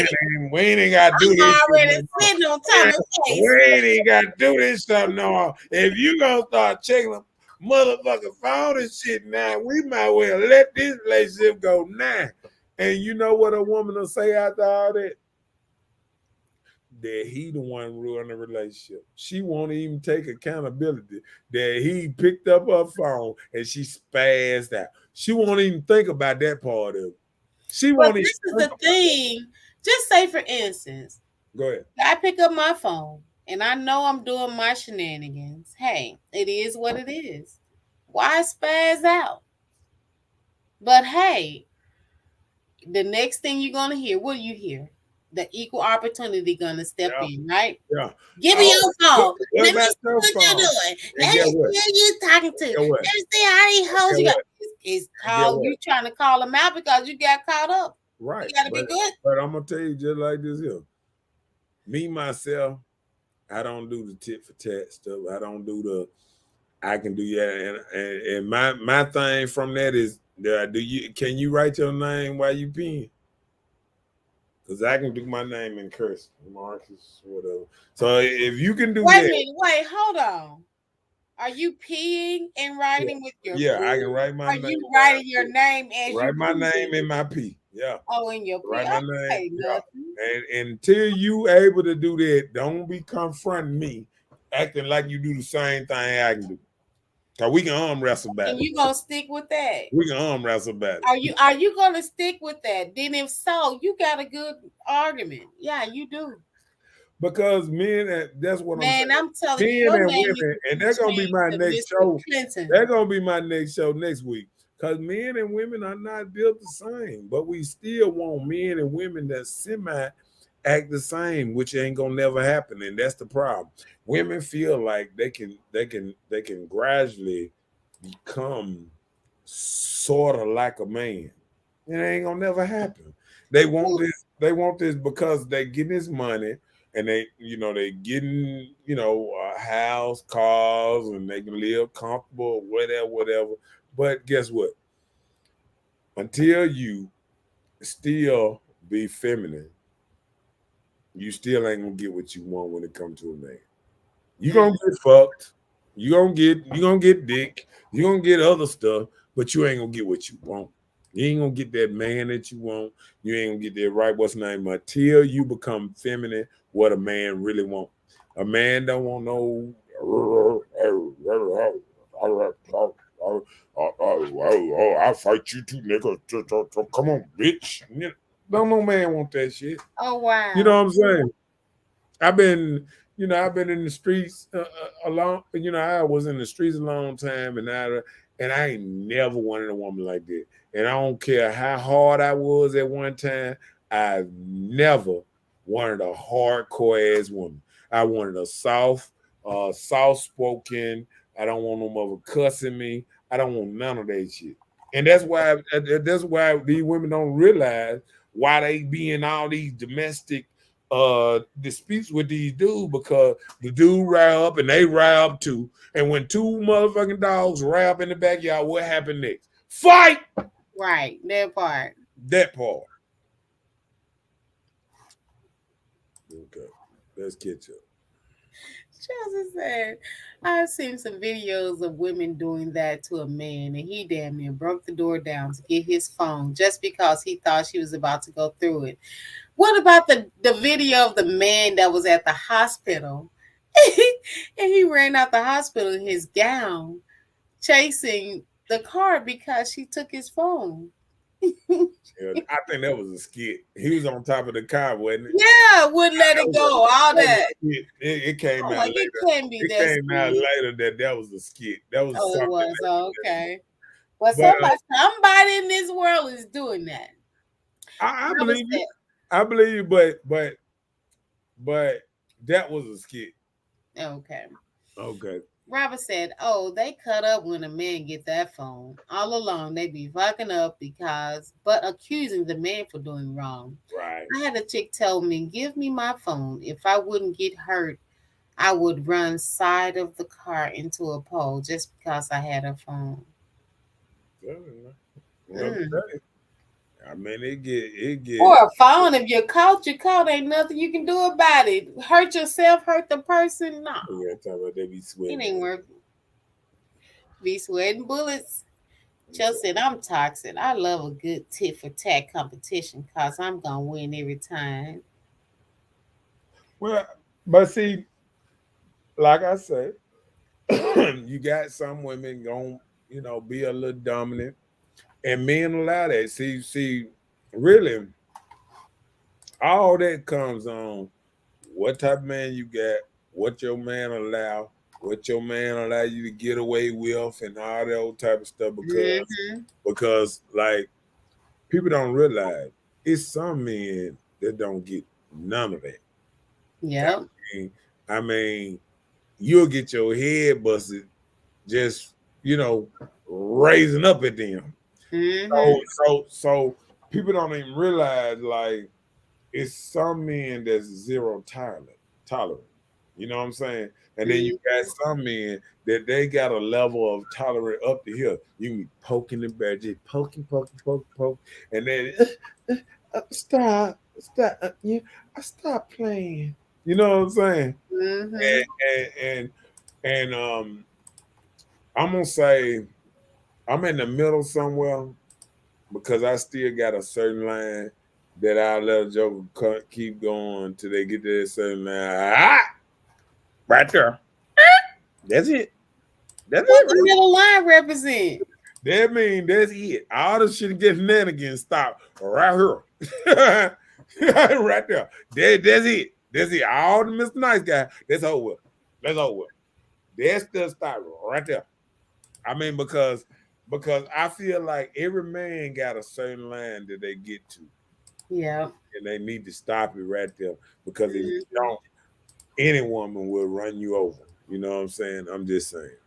Speaker 1: ain't got to do
Speaker 3: I'm
Speaker 1: this shit
Speaker 3: already
Speaker 1: no more.
Speaker 3: sitting on
Speaker 1: Yeah,
Speaker 3: top of the case.
Speaker 1: we ain't got to do this stuff no more. If you going to start checking a motherfucking phone and shit now, we might well let this relationship go now. And you know what a woman will say after all that? That he the one ruining the relationship. She won't even take accountability that he picked up her phone and she spazzed out. She won't even think about that part of it. She
Speaker 3: But
Speaker 1: won't even
Speaker 3: this is
Speaker 1: think
Speaker 3: the
Speaker 1: about that.
Speaker 3: thing. Just say, for instance,
Speaker 1: Go ahead.
Speaker 3: I pick up my phone and I know I'm doing my shenanigans. Hey, it is what it is. Why spaz out? But hey, the next thing you're gonna hear, what do you hear? The equal opportunity gonna step
Speaker 1: Yeah,
Speaker 3: in, right?
Speaker 1: yeah.
Speaker 3: Give me
Speaker 1: Oh,
Speaker 3: your phone.
Speaker 1: what
Speaker 3: Let me
Speaker 1: about
Speaker 3: see
Speaker 1: your
Speaker 3: what you're
Speaker 1: phone?
Speaker 3: doing.
Speaker 1: And
Speaker 3: Let
Speaker 1: get
Speaker 3: me
Speaker 1: what?
Speaker 3: see who you talking to.
Speaker 1: Get what?
Speaker 3: Let me see how these hoes
Speaker 1: Get
Speaker 3: you got.
Speaker 1: what?
Speaker 3: It's
Speaker 1: And get
Speaker 3: called
Speaker 1: what?
Speaker 3: you trying to call them out because you got caught up. You
Speaker 1: Right.
Speaker 3: gotta
Speaker 1: But
Speaker 3: be good.
Speaker 1: but I'm gonna tell you just like this here. Me myself, I don't do the tit for tat stuff. I don't do the I can do that. And my thing from that is do you can you write your name while you peeing? Because I can do my name in cursive, Marcus, whatever. So if you can do
Speaker 3: Wait a
Speaker 1: that,
Speaker 3: minute. Wait, hold on. Are you peeing and
Speaker 1: yeah,
Speaker 3: writing with your
Speaker 1: yeah, I can
Speaker 3: pee?
Speaker 1: write my
Speaker 3: Are
Speaker 1: name
Speaker 3: you
Speaker 1: while I
Speaker 3: writing your
Speaker 1: pee.
Speaker 3: name as you
Speaker 1: Write my name
Speaker 3: pee?
Speaker 1: in my pee. Yeah.
Speaker 3: Oh, in your pee.
Speaker 1: Write my name.
Speaker 3: Okay,
Speaker 1: Yeah.
Speaker 3: nothing.
Speaker 1: And until you able to do that, don't be confronting me, acting like you do the same thing I can do. Cause we can arm wrestle
Speaker 3: And
Speaker 1: about it.
Speaker 3: you gonna stick with that?
Speaker 1: We can arm wrestle about it.
Speaker 3: Are you gonna stick with that? Then if so, you got a good argument. Yeah, you do.
Speaker 1: Because men, that's what I'm saying.
Speaker 3: Man, I'm telling you,
Speaker 1: Men
Speaker 3: your
Speaker 1: and
Speaker 3: name needs
Speaker 1: women,
Speaker 3: to
Speaker 1: and
Speaker 3: be
Speaker 1: they're gonna be
Speaker 3: changed
Speaker 1: my
Speaker 3: to
Speaker 1: next
Speaker 3: Mr.
Speaker 1: show.
Speaker 3: Clinton.
Speaker 1: They're gonna be my next show next week. Because men and women are not built the same, but we still want men and women that semi act the same, which ain't gonna never happen, and that's the problem. Women feel like they can gradually become sort of like a man. It ain't gonna never happen. They want this. They want this because they getting this money, and they getting a house, cars, and they can live comfortable, whatever, whatever. But guess what? Until you still be feminine, you still ain't gonna get what you want when it comes to a man. You gonna get fucked. You gonna get dick. You gonna get other stuff, but you ain't gonna get what you want. You ain't gonna get that man that you want. You ain't gonna get that right. What's the name? Until you become feminine, what a man really want. A man don't want no. I fight you too, nigga. Come on, bitch. Don't no man want that shit.
Speaker 3: Oh wow.
Speaker 1: You know what I'm saying? I've been, I've been in the streets a long. I was in the streets a long time, and I ain't never wanted a woman like that. And I don't care how hard I was at one time. I never wanted a hardcore ass woman. I wanted a soft spoken. I don't want no mother cussing me. I don't want none of that shit. And that's why these women don't realize why they be in all these domestic disputes with these dudes, because the dude rile up and they rile up too. And when two motherfucking dogs rile up in the backyard, what happened next? Fight!
Speaker 3: Right, that part.
Speaker 1: That part. Okay, let's catch up.
Speaker 3: Chelsea said, I've seen some videos of women doing that to a man, and he damn near broke the door down to get his phone just because he thought she was about to go through it. What about the video of the man that was at the hospital and he ran out the hospital in his gown chasing the car because she took his phone?
Speaker 1: Yeah, I think that was a skit. He was on top of the car, wasn't it?
Speaker 3: Yeah, wouldn't let it go. All that.
Speaker 1: It came
Speaker 3: Oh,
Speaker 1: out
Speaker 3: like,
Speaker 1: later.
Speaker 3: it can't be
Speaker 1: It
Speaker 3: that
Speaker 1: came out
Speaker 3: skit.
Speaker 1: later that was a skit. That was
Speaker 3: Oh, it
Speaker 1: something.
Speaker 3: was. Oh, okay. Well,
Speaker 1: But,
Speaker 3: somebody in this world is doing that.
Speaker 1: I believe you. I believe you, but that was a skit.
Speaker 3: Okay.
Speaker 1: Okay.
Speaker 3: Robert said, "Oh, they cut up when a man get that phone. All along, they be fucking up but accusing the man for doing wrong.
Speaker 1: Right.
Speaker 3: I had a chick tell me, give me my phone. If I wouldn't get hurt, I would run side of the car into a pole just because I had a phone."
Speaker 1: I mean, it get.
Speaker 3: Or a phone. If you're caught, ain't nothing you can do about it. Hurt yourself, hurt the person. No.
Speaker 1: Yeah, talking about they be sweating.
Speaker 3: It ain't work. Be sweating bullets. Chelsea said, I'm toxic. I love a good tit for tat competition because I'm going to win every time.
Speaker 1: Well, but see, like I say, you got some women going, be a little dominant, and men allow that. See, really, all that comes on what type of man you got, what your man allow you to get away with, and all that old type of stuff. Because like, people don't realize it's some men that don't get none of that.
Speaker 3: Yeah.
Speaker 1: I mean, you'll get your head busted just, raising up at them. So people don't even realize, like, it's some men that's zero tolerant. You know what I'm saying? And then you got some men that they got a level of tolerant up to here. You be poking the bear, just poking, and then stop, stop playing. You know what I'm saying? And I'm gonna say I'm in the middle somewhere, because I still got a certain line that I let a joker keep going till they get to that certain line. Right there. That's it. That's
Speaker 3: What the
Speaker 1: it.
Speaker 3: middle line represent?
Speaker 1: That means that's it. All the shit get shenanigans stop right here. Right there. That's it. That's it. All the Mr. Nice Guy, that's over. That's over. That stuff stop right there. I mean, because I feel like every man got a certain line that they get to,
Speaker 3: Yeah.
Speaker 1: and they need to stop it right there. Because if you
Speaker 3: Mhm.
Speaker 1: don't, any woman will run you over. You know what I'm saying? I'm just saying.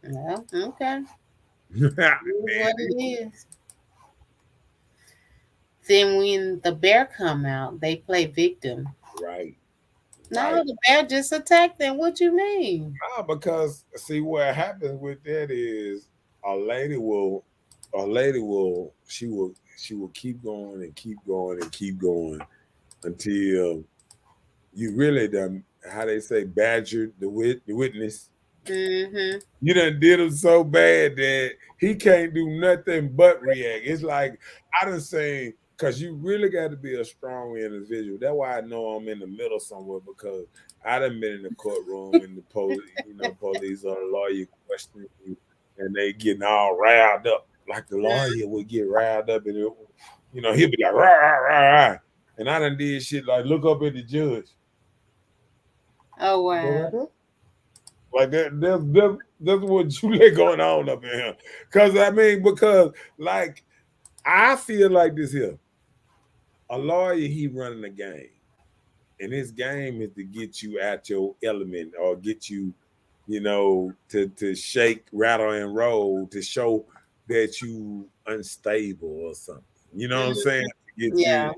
Speaker 3: Well, okay.
Speaker 1: Man,
Speaker 3: It is what it is. Then when the bear come out, they play victim.
Speaker 1: right, right.
Speaker 3: No, the bear just attacked them. What you mean?
Speaker 1: Because see what happens with that is a lady will she will keep going and keep going and keep going until you really done how they say badgered the witness.
Speaker 3: Mm-hmm.
Speaker 1: You done did him so bad that he can't do nothing but react. It's like I done saying because you really got to be a strong individual. That's why I know I'm in the middle somewhere because I done been in the courtroom and the police or the lawyer questioning you and they getting all riled up. Like the lawyer would get riled up and he'll be like rah, rah, rah, rah. And I done did shit like look up at the judge.
Speaker 3: Oh
Speaker 1: Go
Speaker 3: wow.
Speaker 1: right there. Like that's what you let going on up in here. Cause I mean, because like I feel like this here, a lawyer he running a game. And his game is to get you out your element or get you, to shake, rattle, and roll to show that you unstable or something. You know what I'm saying?
Speaker 3: Mhm.
Speaker 1: To get you,
Speaker 3: Yeah.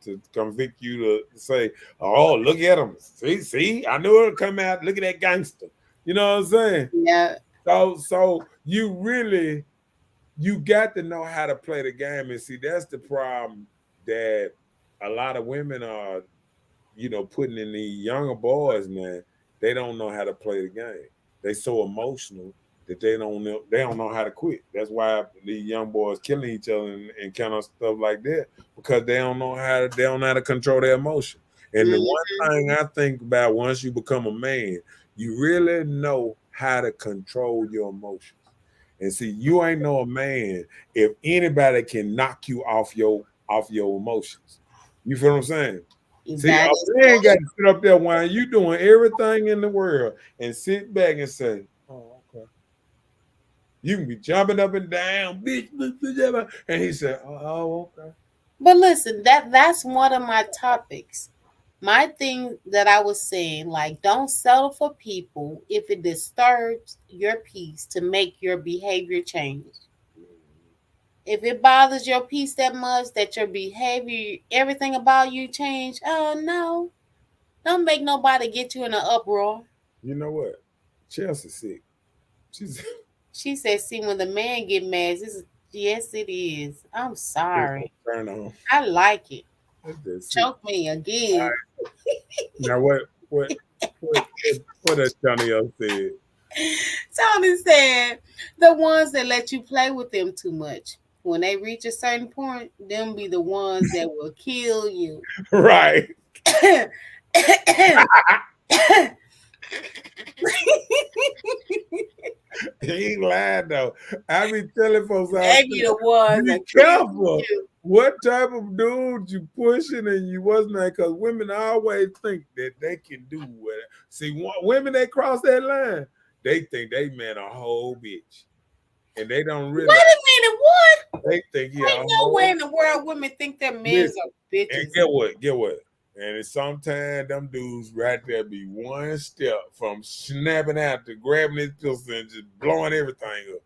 Speaker 1: to convict you to say, oh, look at him. See, I knew it'd come out. Look at that gangster. You know what I'm saying?
Speaker 3: Yeah.
Speaker 1: So you really you got to know how to play the game. And see, that's the problem that a lot of women are putting in these younger boys, man, they don't know how to play the game. They so emotional that they don't know how to quit. That's why these young boys killing each other and kind of stuff like that because they don't know how to control their emotion. And the
Speaker 3: Mhm.
Speaker 1: one thing I think about once you become a man, you really know how to control your emotions. And see, you ain't no a man if anybody can knock you off your emotions. You feel what I'm saying? See,
Speaker 3: That is
Speaker 1: a
Speaker 3: so
Speaker 1: man got to sit up there while you doing everything in the world and sit back and say, "Oh, okay." You can be jumping up and down, bitch, and he said, "Oh, okay."
Speaker 3: But listen, that's one of my topics. My thing that I was saying, like, don't settle for people if it disturbs your peace to make your behavior change. If it bothers your peace that much that your behavior, everything about you change, oh no. Don't make nobody get you in an uproar.
Speaker 1: You know what? Chelsea's sick. She's
Speaker 3: She said, see, when the man get mad, this is yes it is. I'm
Speaker 1: it's
Speaker 3: sorry.
Speaker 1: turn on.
Speaker 3: I like it.
Speaker 1: That's just sick.
Speaker 3: Choke me
Speaker 1: All
Speaker 3: again.
Speaker 1: right. Now what that Johnny else said?
Speaker 3: Tony said, the ones that let you play with them too much. When they reach a certain point, them be the ones that will kill you.
Speaker 1: Right. He ain't lying though. I be telling folks out
Speaker 3: They be the
Speaker 1: there,
Speaker 3: ones
Speaker 1: be
Speaker 3: that kill
Speaker 1: careful
Speaker 3: you.
Speaker 1: what type of dude you pushing and you wasn't that because women always think that they can do what. See, women that cross that line, they think they man a whole bitch, and they don't
Speaker 3: Wait
Speaker 1: realize
Speaker 3: a minute, what?
Speaker 1: they think he a
Speaker 3: Ain't no way
Speaker 1: whole.
Speaker 3: in the world women think their men's
Speaker 1: Listen,
Speaker 3: are
Speaker 1: and
Speaker 3: bitches.
Speaker 1: get what? Get what? And it's sometimes them dudes right there be one step from snapping out to grabbing his pistol and just blowing everything up.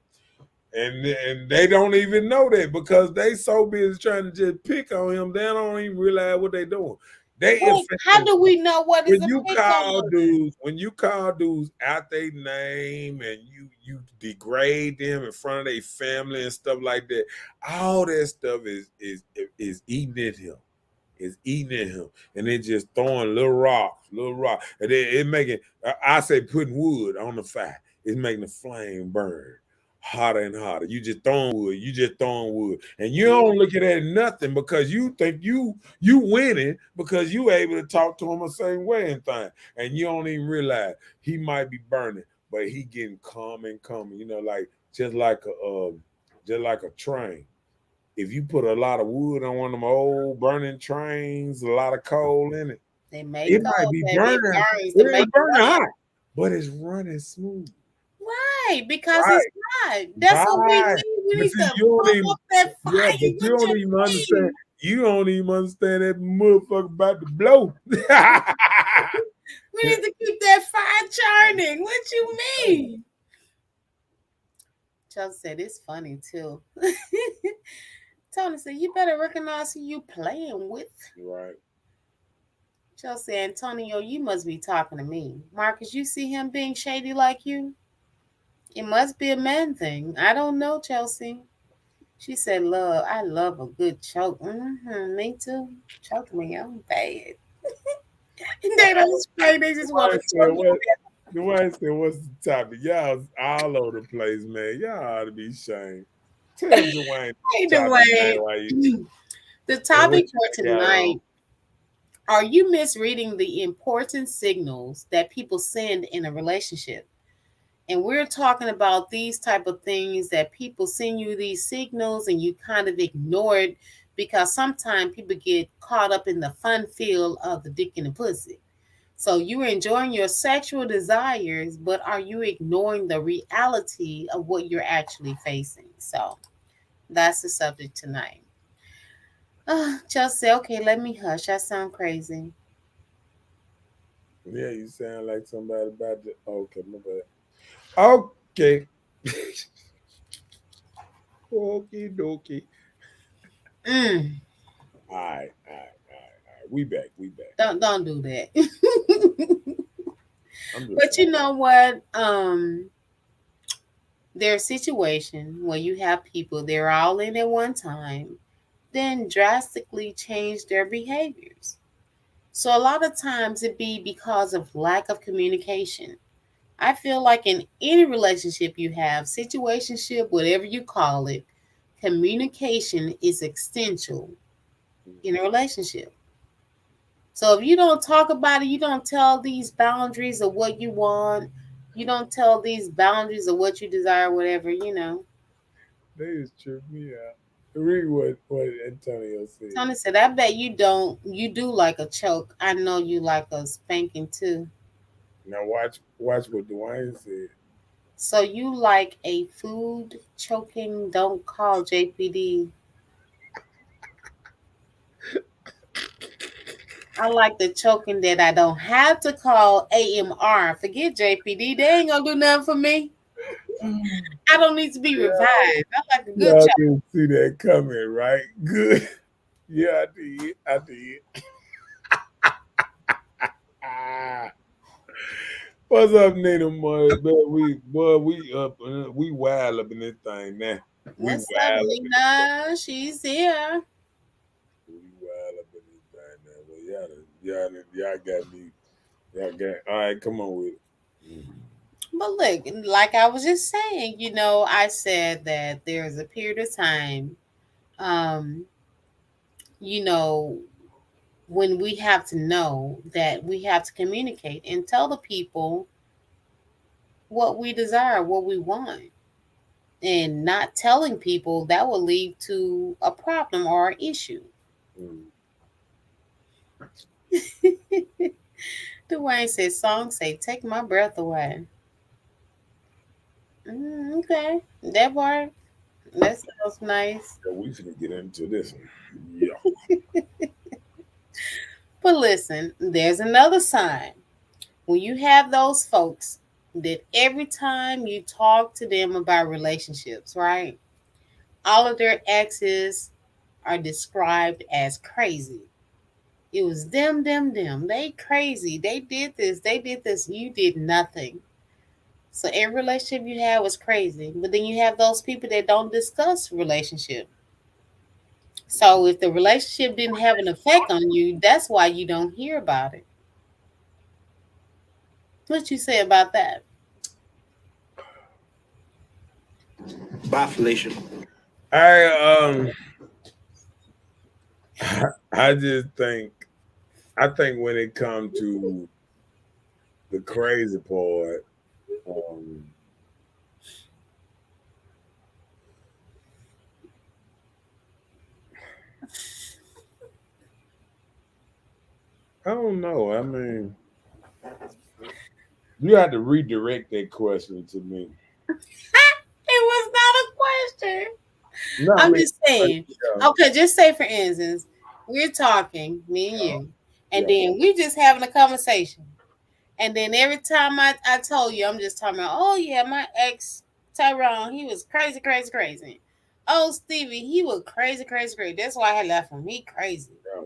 Speaker 1: And they don't even know that because they so busy trying to just pick on him, they don't even realize what they doing. They
Speaker 3: Wait, how
Speaker 1: affecting
Speaker 3: do we know what is
Speaker 1: when
Speaker 3: a
Speaker 1: you
Speaker 3: pick
Speaker 1: call
Speaker 3: on?
Speaker 1: dudes, out their name and you degrade them in front of their family and stuff like that, all that stuff is eating at him. Is eating at him, and they just throwing little rocks, and then it making. I say putting wood on the fire. It's making the flame burn hotter and hotter. You just throwing wood. You just throwing wood, and you don't look at it nothing because you think you winning because you able to talk to him a certain way and thing, and you don't even realize he might be burning but he getting calm and calm. Like just like a train. If you put a lot of wood on one of them old burning trains, a lot of coal in it,
Speaker 3: They may
Speaker 1: it
Speaker 3: go,
Speaker 1: might be
Speaker 3: baby. It
Speaker 1: burning.
Speaker 3: burns to
Speaker 1: It's
Speaker 3: make it
Speaker 1: burning
Speaker 3: run.
Speaker 1: hot, but it's running smooth.
Speaker 3: Right, because it's
Speaker 1: Right,
Speaker 3: hot. That's what we
Speaker 1: right.
Speaker 3: need. We
Speaker 1: But
Speaker 3: need
Speaker 1: see,
Speaker 3: to
Speaker 1: you don't
Speaker 3: pump
Speaker 1: even,
Speaker 3: up that
Speaker 1: yeah,
Speaker 3: fire.
Speaker 1: but you
Speaker 3: What
Speaker 1: don't
Speaker 3: you
Speaker 1: even understand.
Speaker 3: mean?
Speaker 1: You don't even understand that motherfucker about to blow.
Speaker 3: We need to keep that fire churning. What you mean? Chelsea said it's funny too. Tony said you better recognize who you playing with.
Speaker 1: Right.
Speaker 3: Chelsea, Antonio, you must be talking to me. Marcus, you see him being shady like you? It must be a man thing. I don't know, Chelsea. She said, "Love, I love a good choke. Me too. Choke me, I'm bad. They don't spray. They just want to
Speaker 1: Dwayne said,
Speaker 3: choke you.
Speaker 1: what? Dwayne said, what's the topic? Y'all all over the place, man. Y'all ought to be ashamed. Tell Dwayne
Speaker 3: Hey,
Speaker 1: the topic, man.
Speaker 3: Dwayne.
Speaker 1: Why you
Speaker 3: The
Speaker 1: and what
Speaker 3: topic for
Speaker 1: you got on?
Speaker 3: tonight: are you misreading the important signals that people send in a relationship? And we're talking about these type of things that people send you these signals and you kind of ignore it because sometimes people get caught up in the fun feel of the dick and the pussy. So you're enjoying your sexual desires, but are you ignoring the reality of what you're actually facing? So that's the subject tonight. Chelsea, okay, let me hush. I sound crazy.
Speaker 1: Yeah, you sound like somebody about to. Okay, my bad. Okay. Okie dokie.
Speaker 3: Mm,
Speaker 1: All right. We back. We back.
Speaker 3: don't do that.
Speaker 1: I'm just
Speaker 3: But you
Speaker 1: saying.
Speaker 3: know what? There's a situation where you have people, they're all in at one time, then drastically change their behaviors. So a lot of times it be because of lack of communication. I feel like in any relationship you have, situationship, whatever you call it, communication is essential in a relationship. So if you don't talk about it, you don't tell these boundaries of what you want, you don't tell these boundaries of what you desire, whatever.
Speaker 1: They just tripped me out. Read what Antonio said.
Speaker 3: Tony said, I bet you do like a choke. I know you like a spanking too.
Speaker 1: Now watch what Dwayne said.
Speaker 3: So you like a food choking, don't call JPD. I like the choking that I don't have to call AMR. Forget JPD. They ain't gonna do nothing for me. I don't need to be revived. I like a good
Speaker 1: Y'all
Speaker 3: choke.
Speaker 1: didn't see that coming, right? Good. Yeah, I did. I did. Ah. What's up, Nina Boy? We up we wild up in this thing now. We
Speaker 3: What's up,
Speaker 1: wild up in this thing.
Speaker 3: Lena? She's here.
Speaker 1: We wild up in this thing now. But y'all got me. Y'all got all right, come on with it.
Speaker 3: But look, like I was just saying, I said that there's a period of time, um, you know, when we have to know that we have to communicate and tell the people what we desire, what we want. And not telling people that will lead to a problem or an issue.
Speaker 1: Mm.
Speaker 3: Dwayne says, songs say, take my breath away. Okay, that part, that sounds nice.
Speaker 1: Yeah, we finna get into this one. Yeah.
Speaker 3: But listen, there's another sign. When you have those folks that every time you talk to them about relationships, right? All of their exes are described as crazy. It was them, them, them. They crazy. They did this. They did this. You did nothing. So every relationship you had was crazy. But then you have those people that don't discuss relationship. So if the relationship didn't have an effect on you, that's why you don't hear about it. What you say about that?
Speaker 4: Bye, Felicia.
Speaker 1: I I just think when it comes to the crazy part, Um, I don't know. I mean, you had to redirect that question to me.
Speaker 3: It was not a question.
Speaker 1: No, I
Speaker 3: I'm
Speaker 1: mean,
Speaker 3: just saying.
Speaker 1: yeah,
Speaker 3: Okay, just say for instance, we're talking, me and you, and
Speaker 1: yeah.
Speaker 3: then we just having a conversation. And then every time I told you, I'm just talking about, oh yeah, my ex Tyrone, he was crazy, crazy, crazy. Oh Stevie, he was crazy, crazy, crazy. That's why I left him. He crazy.
Speaker 1: Yeah.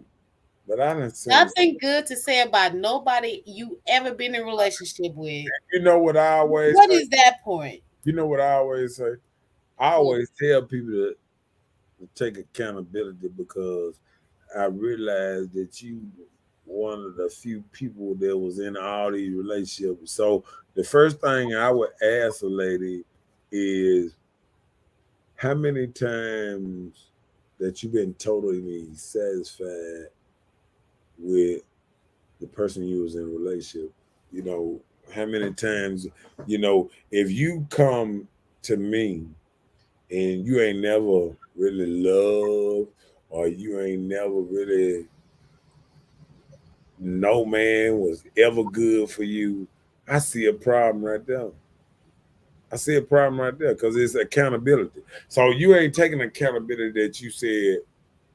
Speaker 1: But I didn't say.
Speaker 3: Nothing good to say about nobody you ever been in a relationship with.
Speaker 1: You know what I always
Speaker 3: What
Speaker 1: say?
Speaker 3: is that point?
Speaker 1: You know what I always say? I always tell people to take accountability because I realized that you one of the few people that was in all these relationships. So the first thing I would ask a lady is how many times that you've been totally satisfied with the person you was in a relationship. You know, how many times, if you come to me and you ain't never really loved or you ain't never really no man was ever good for you, I see a problem right there. I see a problem right there because it's accountability. So you ain't taking accountability that you said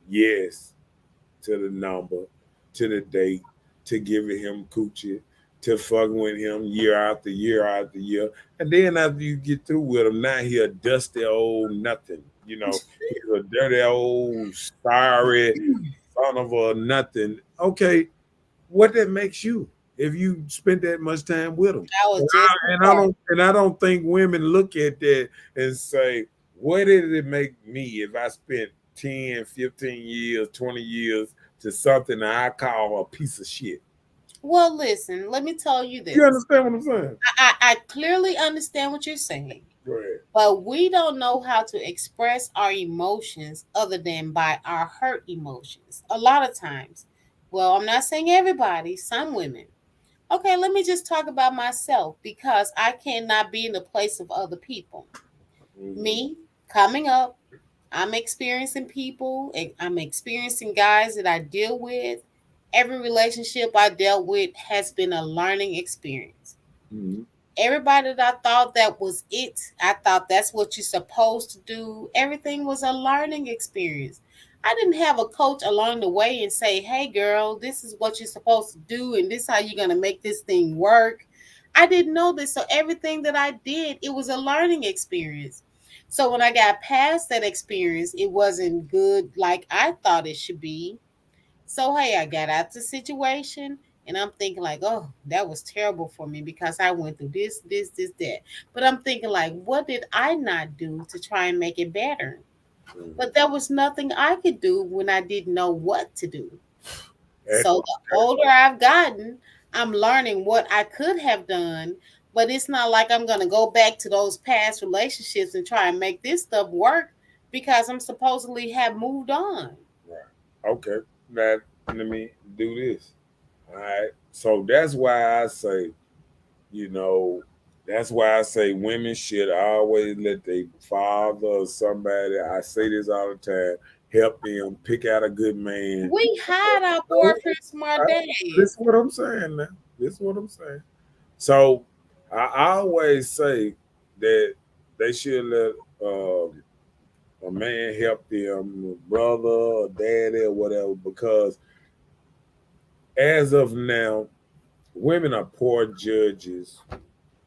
Speaker 1: yes to the number, to the date, to giving him coochie, to fucking with him year after year after year. And then after you get through with him, now he a dusty old nothing. He's a dirty old sorry son of a nothing. Okay, what that makes you if you spent that much time with them.
Speaker 3: I was
Speaker 1: And
Speaker 3: just
Speaker 1: I don't think women look at that and say, what did it make me if I spent 10, 15 years, 20 years to something that I call a piece of shit?
Speaker 3: well. Listen, let me tell you
Speaker 1: You
Speaker 3: this.
Speaker 1: understand what I'm saying?
Speaker 3: I clearly understand what you're saying.
Speaker 1: Go ahead.
Speaker 3: But we don't know how to express our emotions other than by our hurt emotions. A lot of times. Well, I'm not saying everybody, some women. Okay, let me just talk about myself because I cannot be in the place of other people.
Speaker 1: Mm-hmm.
Speaker 3: Me, coming up, I'm experiencing people, I'm experiencing guys that I deal with. Every relationship I dealt with has been a learning experience.
Speaker 1: Mm-hmm.
Speaker 3: Everybody that I thought that was it, I thought that's what you're supposed to do. Everything was a learning experience. I didn't have a coach along the way and say, hey girl, this is what you're supposed to do and this is how you're going to make this thing work. I didn't know this. So everything that I did, it was a learning experience. So when I got past that experience, it wasn't good like I thought it should be. So hey, I got out the situation and I'm thinking like, oh, that was terrible for me because I went through this, that. But I'm thinking like, what did I not do to try and make it better? But there was nothing I could do when I didn't know what to do.
Speaker 1: That-
Speaker 3: So the older I've gotten, I'm learning what I could have done. But it's not like I'm gonna go back to those past relationships and try and make this stuff work because I'm supposedly have moved on.
Speaker 1: right. Okay. Now let me do this. All right. So that's why I say You know, that's why I say women should always let their father or somebody, I say this all the time, help them pick out a good man.
Speaker 3: We hide our boyfriends from our dad.
Speaker 1: This is what I'm saying now. This is what I'm saying. So I always say that they should let a man help them, a brother or daddy or whatever, because as of now, women are poor judges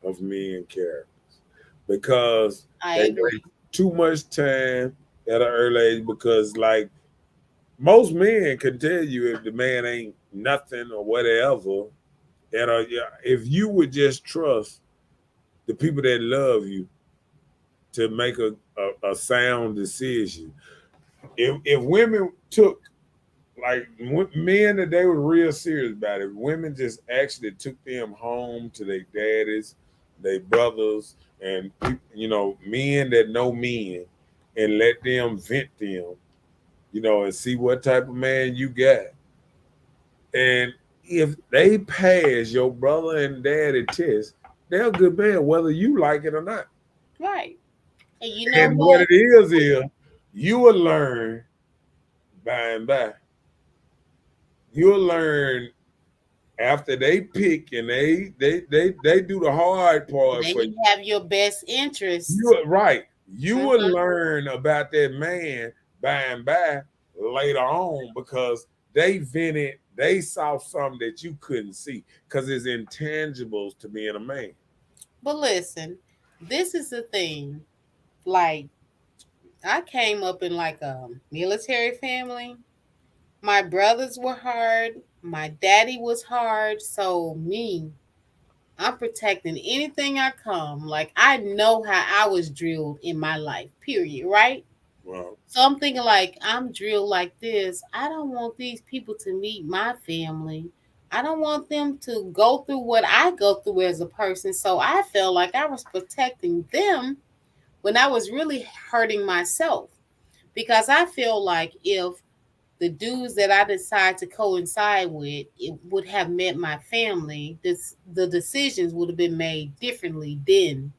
Speaker 1: of men character because
Speaker 3: I
Speaker 1: they
Speaker 3: agree.
Speaker 1: waste too much time at an early age. Because, like, most men can tell you if the man ain't nothing or whatever. If you would just trust the people that love you to make a sound decision, if women took like men that they were real serious about it. Women just actually took them home to their daddies, their brothers, and men that know men, and let them vent them, and see what type of man you got. And if they pass your brother and daddy test, they're a good man, whether you like it or not.
Speaker 3: Right. And you know
Speaker 1: And what
Speaker 3: what?
Speaker 1: it is you will learn by and by. You'll learn after they pick and they do the hard part
Speaker 3: Then
Speaker 1: for you.
Speaker 3: you have your best interest.
Speaker 1: You right. You will
Speaker 3: Mhm.
Speaker 1: learn about that man by and by later on because they vented, they saw something that you couldn't see because it's intangibles to being a man.
Speaker 3: But listen, this is the thing. Like, I came up in like a military family. My brothers were hard. My daddy was hard. So me, I'm protecting anything I come. Like, I know how I was drilled in my life. Period. Right.
Speaker 1: Well,
Speaker 3: So I'm thinking like I'm drilled like this. I don't want these people to meet my family. I don't want them to go through what I go through as a person. So I felt like I was protecting them when I was really hurting myself. Because I feel like if the dudes that I decide to coincide with it would have met my family, the decisions would have been made differently then.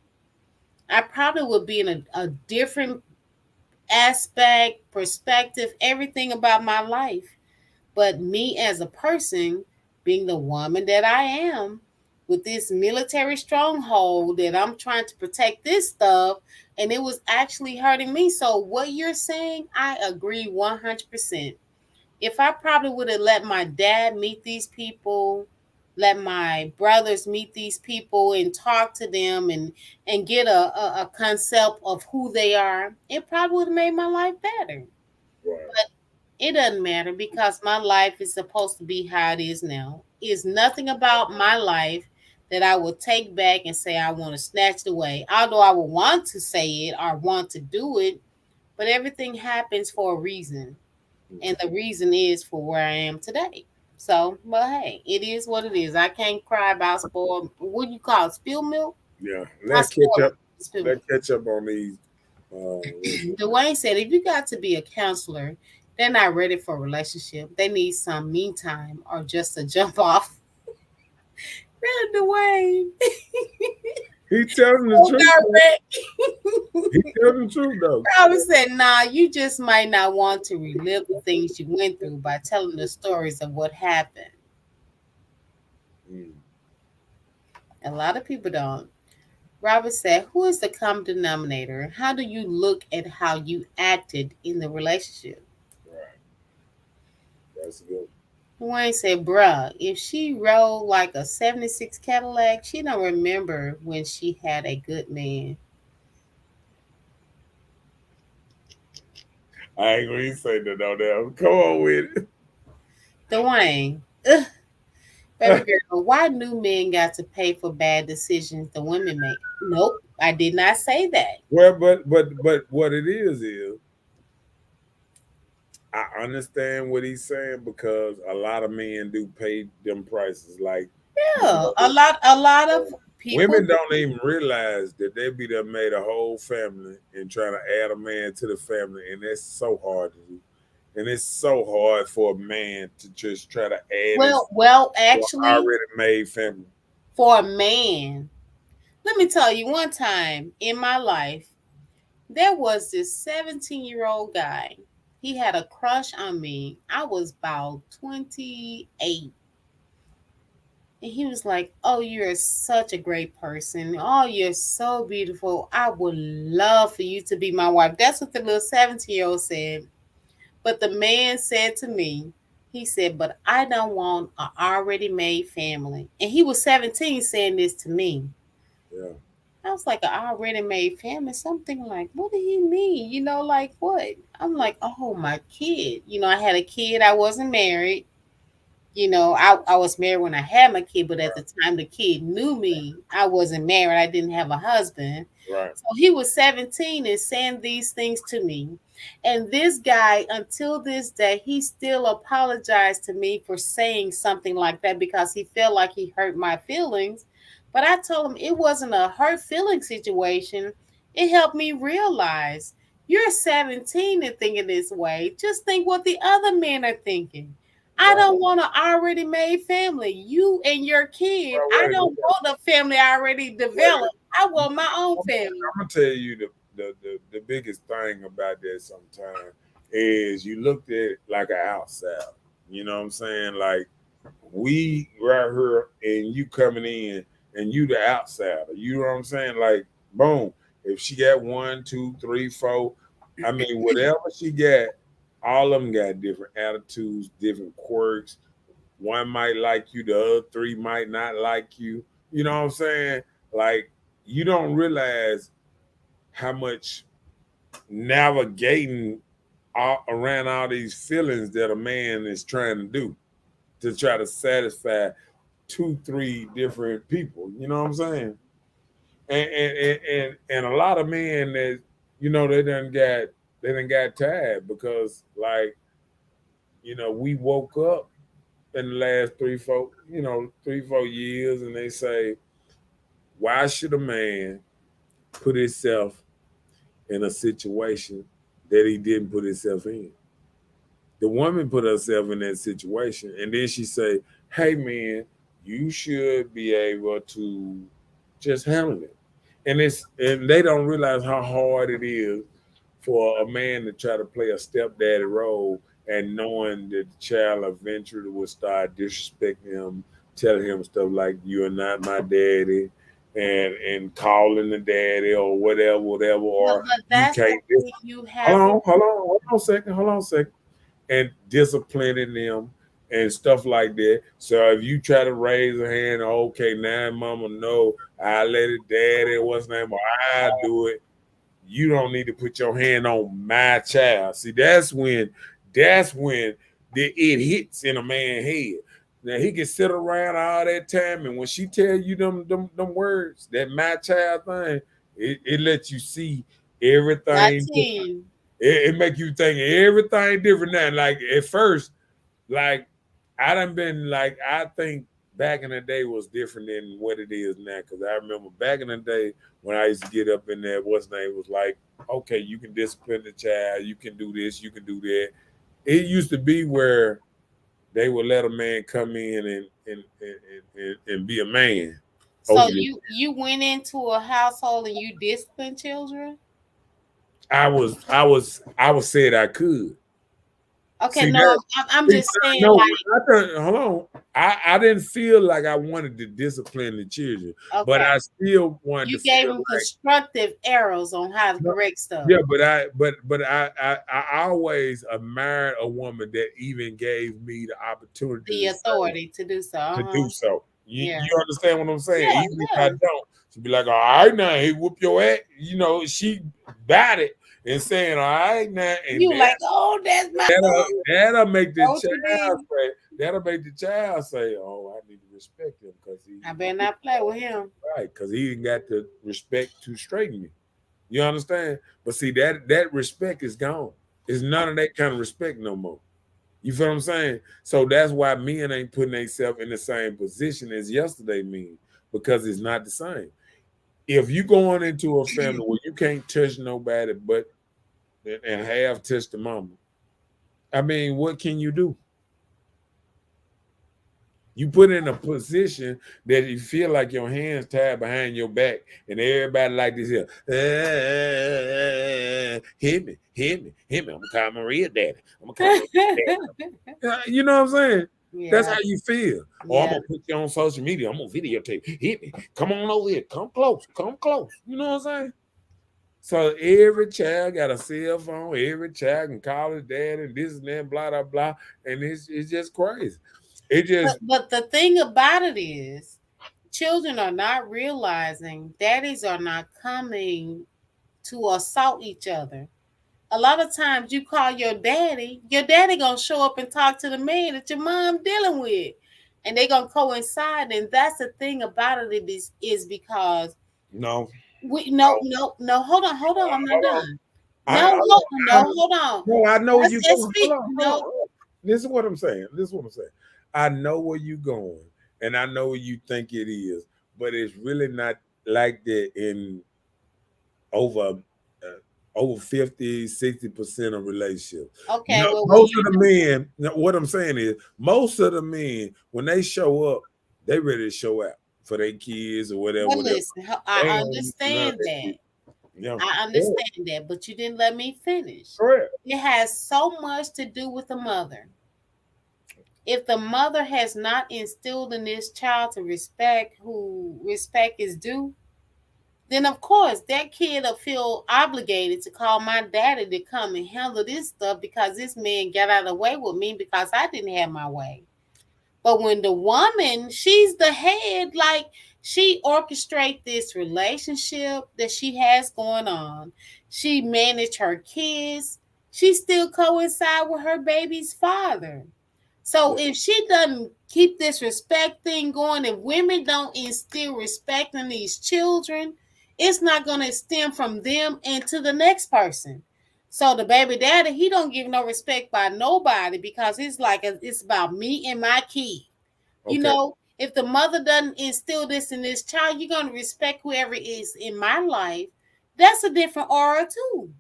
Speaker 3: I probably would be in a different aspect, perspective, everything about my life. But me as a person, being the woman that I am, with this military stronghold that I'm trying to protect this stuff, and it was actually hurting me. So, what you're saying, I agree 100%. If I probably would have let my dad meet these people, let my brothers meet these people and talk to them and get a concept of who they are, it probably would have made my life better.
Speaker 1: right.
Speaker 3: It doesn't matter because my life is supposed to be how it is now. It's nothing about my life that I will take back and say I want to snatch it away. Although I would want to say it or want to do it, but everything happens for a reason. And the reason is for where I am today. So, but hey, it is what it is. I can't cry about spoiled. What do you call it? Spill milk?
Speaker 1: Yeah.
Speaker 3: Not
Speaker 1: Let's catch
Speaker 3: spoiled.
Speaker 1: up.
Speaker 3: Spill milk.
Speaker 1: Let's catch up on these
Speaker 3: Dwayne said, if you got to be a counselor, they're not ready for a relationship. They need some me time or just to jump off. Really, Dwayne?
Speaker 1: he telling the
Speaker 3: So
Speaker 1: truth.
Speaker 3: direct.
Speaker 1: He telling the truth though.
Speaker 3: Robert said, nah, you just might not want to relive the things you went through by telling the stories of what happened.
Speaker 1: Mm,
Speaker 3: A lot of people don't. Robert said, who is the common denominator? How do you look at how you acted in the relationship?
Speaker 1: right. That's good.
Speaker 3: Wayne said, bruh, if she rode like a 76 Cadillac, she don't remember when she had a good man.
Speaker 1: I ain't gonna even say that no damn. Come on with
Speaker 3: Dwayne, baby
Speaker 1: it.
Speaker 3: girl, why new men got to pay for bad decisions the women make? Nope, I did not say that.
Speaker 1: Well, but what it is I understand what he's saying because a lot of men do pay them prices. Like, you
Speaker 3: Yeah,
Speaker 1: know,
Speaker 3: a lot of people
Speaker 1: women don't even realize that they be done made a whole family and trying to add a man to the family, and it's so hard to do. And it's so hard for a man to just try to add his
Speaker 3: well,
Speaker 1: to an
Speaker 3: actually,
Speaker 1: already made family.
Speaker 3: for a man, let me tell you one time in my life, there was this 17-year-old guy. He had a crush on me. I was about 28. And he was like, oh, you're such a great person. Oh, you're so beautiful. I would love for you to be my wife. That's what the little 17-year-old said. But the man said to me, he said, but I don't want an already made family. And he was 17 saying this to me.
Speaker 1: Yeah,
Speaker 3: I was like, an already made family. Something like, what did he mean? Like what? I'm like, oh, my kid. I had a kid. I wasn't married. I was married when I had my kid, but at the time the kid knew me, I wasn't married. I didn't have a husband.
Speaker 1: right.
Speaker 3: So he was 17 and saying these things to me. And this guy, until this day, he still apologized to me for saying something like that because he felt like he hurt my feelings. But I told him it wasn't a hurt feeling situation. It helped me realize you're 17 and thinking this way. Just think what the other men are thinking. I don't want an already made family. You and your kid. I don't want a family already developed. I want my own family.
Speaker 1: I'm gonna tell you the biggest thing about that sometimes is you looked at it like an outsider. You know what I'm saying? Like we right here and you coming in and you the outsider. You know what I'm saying? Like boom. If she got 1, 2, 3, 4, I mean whatever she got, all of them got different attitudes, different quirks. One might like you, the other three might not like you. You know what I'm saying? Like you don't realize how much navigating around all these feelings that a man is trying to do to try to satisfy 2, 3 different people. You know what I'm saying? And a lot of men that they done got tired because like we woke up in the last 3, 4 years, and they say, why should a man put himself in a situation that he didn't put himself in? The woman put herself in that situation, and then she say, hey man, you should be able to just handle it. And they don't realize how hard it is for a man to try to play a stepdaddy role and knowing that the child eventually will start disrespecting him, telling him stuff like "you're not my daddy," and calling the daddy or whatever, or
Speaker 3: But
Speaker 1: you
Speaker 3: that's the
Speaker 1: can't.
Speaker 3: thing you have.
Speaker 1: Hold on a second, and disciplining them and stuff like that. So if you try to raise a hand, okay, now mama, no, I let it daddy, what's name, or I do it. You don't need to put your hand on my child. See, that's when it hits in a man's head. Now he can sit around all that time, and when she tell you them words, that my child thing, it lets you see
Speaker 3: I
Speaker 1: everything.
Speaker 3: tell you,
Speaker 1: It make you think everything different now. Like at first, like I done been like I think back in the day was different than what it is now. Cause I remember back in the day when I used to get up in there, what's name was like, okay, you can discipline the child, you can do this, you can do that. It used to be where they would let a man come in and be a man
Speaker 3: so
Speaker 1: over you.
Speaker 3: you went into a household and you disciplined children.
Speaker 1: I was said I could.
Speaker 3: Okay,
Speaker 1: See
Speaker 3: no,
Speaker 1: that?
Speaker 3: I'm
Speaker 1: See,
Speaker 3: just saying,
Speaker 1: no,
Speaker 3: like,
Speaker 1: hold on. I didn't feel like I wanted to discipline the children, but
Speaker 3: okay,
Speaker 1: I still wanted to
Speaker 3: you gave
Speaker 1: feel
Speaker 3: them
Speaker 1: like
Speaker 3: constructive arrows on how to
Speaker 1: no,
Speaker 3: correct stuff.
Speaker 1: yeah. But I always admired a woman that even gave me the opportunity
Speaker 3: The
Speaker 1: to say
Speaker 3: authority to do so.
Speaker 1: to do so. You
Speaker 3: Yeah,
Speaker 1: you understand what I'm saying?
Speaker 3: yeah,
Speaker 1: Even if I
Speaker 3: yeah.
Speaker 1: don't, she'd be like, all right now, he whoop your ass. She got it and saying, all right now, and
Speaker 3: You like, oh, that's my
Speaker 1: that'll,
Speaker 3: boo.
Speaker 1: that'll make the
Speaker 3: Don't you
Speaker 1: child
Speaker 3: did.
Speaker 1: say, oh, I need to respect him because he
Speaker 3: I better not play with him.
Speaker 1: right, because he didn't got the respect to straighten me. You understand? But see, that respect is gone. It's none of that kind of respect no more. You feel what I'm saying? So that's why men ain't putting themselves in the same position as yesterday men, because it's not the same. If you going into a family where you can't touch nobody but and have touched the mama, I mean, what can you do? You put in a position that you feel like your hands tied behind your back, and everybody like this here. Hit me. I'm gonna call my real daddy. I'm gonna call my real daddy. You know what I'm saying? That's
Speaker 3: Yeah,
Speaker 1: how you feel. Or I'm
Speaker 3: yeah.
Speaker 1: gonna put you on social media. I'm gonna videotape. Hit me. Come on over here. Come close. Come close. You know what I'm saying? So every child got a cell phone. Every child can call his dad and this and that, blah blah blah. And it's just crazy. It just
Speaker 3: But the thing about it is, children are not realizing daddies are not coming to assault each other. A lot of times you call your daddy gonna show up and talk to the man that your mom dealing with. And they gonna coincide. And that's the thing about it is because
Speaker 1: no.
Speaker 3: we no, hold on, I'm not
Speaker 1: Hold on.
Speaker 3: done.
Speaker 1: I,
Speaker 3: No,
Speaker 1: hold on.
Speaker 3: hold on.
Speaker 1: No, I know where you're
Speaker 3: Let's
Speaker 1: going.
Speaker 3: speak.
Speaker 1: Hold
Speaker 3: No,
Speaker 1: on. This is what I'm saying. I know where you're going, and I know where you think it is, but it's really not like that in over. over 50, 60% of relationships.
Speaker 3: Okay,
Speaker 1: No,
Speaker 3: well, when
Speaker 1: most
Speaker 3: you
Speaker 1: of the men, what I'm saying is, most of the men, when they show up, they ready to show out for their kids or whatever,
Speaker 3: well,
Speaker 1: whatever.
Speaker 3: listen,
Speaker 1: They
Speaker 3: I
Speaker 1: don't need none of
Speaker 3: understand
Speaker 1: that
Speaker 3: that.
Speaker 1: shit. Yeah.
Speaker 3: I understand that, but you didn't let me finish.
Speaker 1: Correct.
Speaker 3: It has so much to do with the mother. If the mother has not instilled in this child to respect who respect is due, then of course that kid will feel obligated to call my daddy to come and handle this stuff because this man got out of the way with me because I didn't have my way. But when the woman, she's the head, like she orchestrate this relationship that she has going on. She manage her kids. She still coincide with her baby's father. So
Speaker 1: Yeah.
Speaker 3: if she doesn't keep this respect thing going, if women don't instill respect in these children, it's not going to stem from them into the next person. So the baby daddy, he don't give no respect by nobody because it's like it's about me and my kid. You
Speaker 1: Okay.
Speaker 3: know, if the mother doesn't instill this in this child, you're going to respect whoever is in my life. That's a different aura too.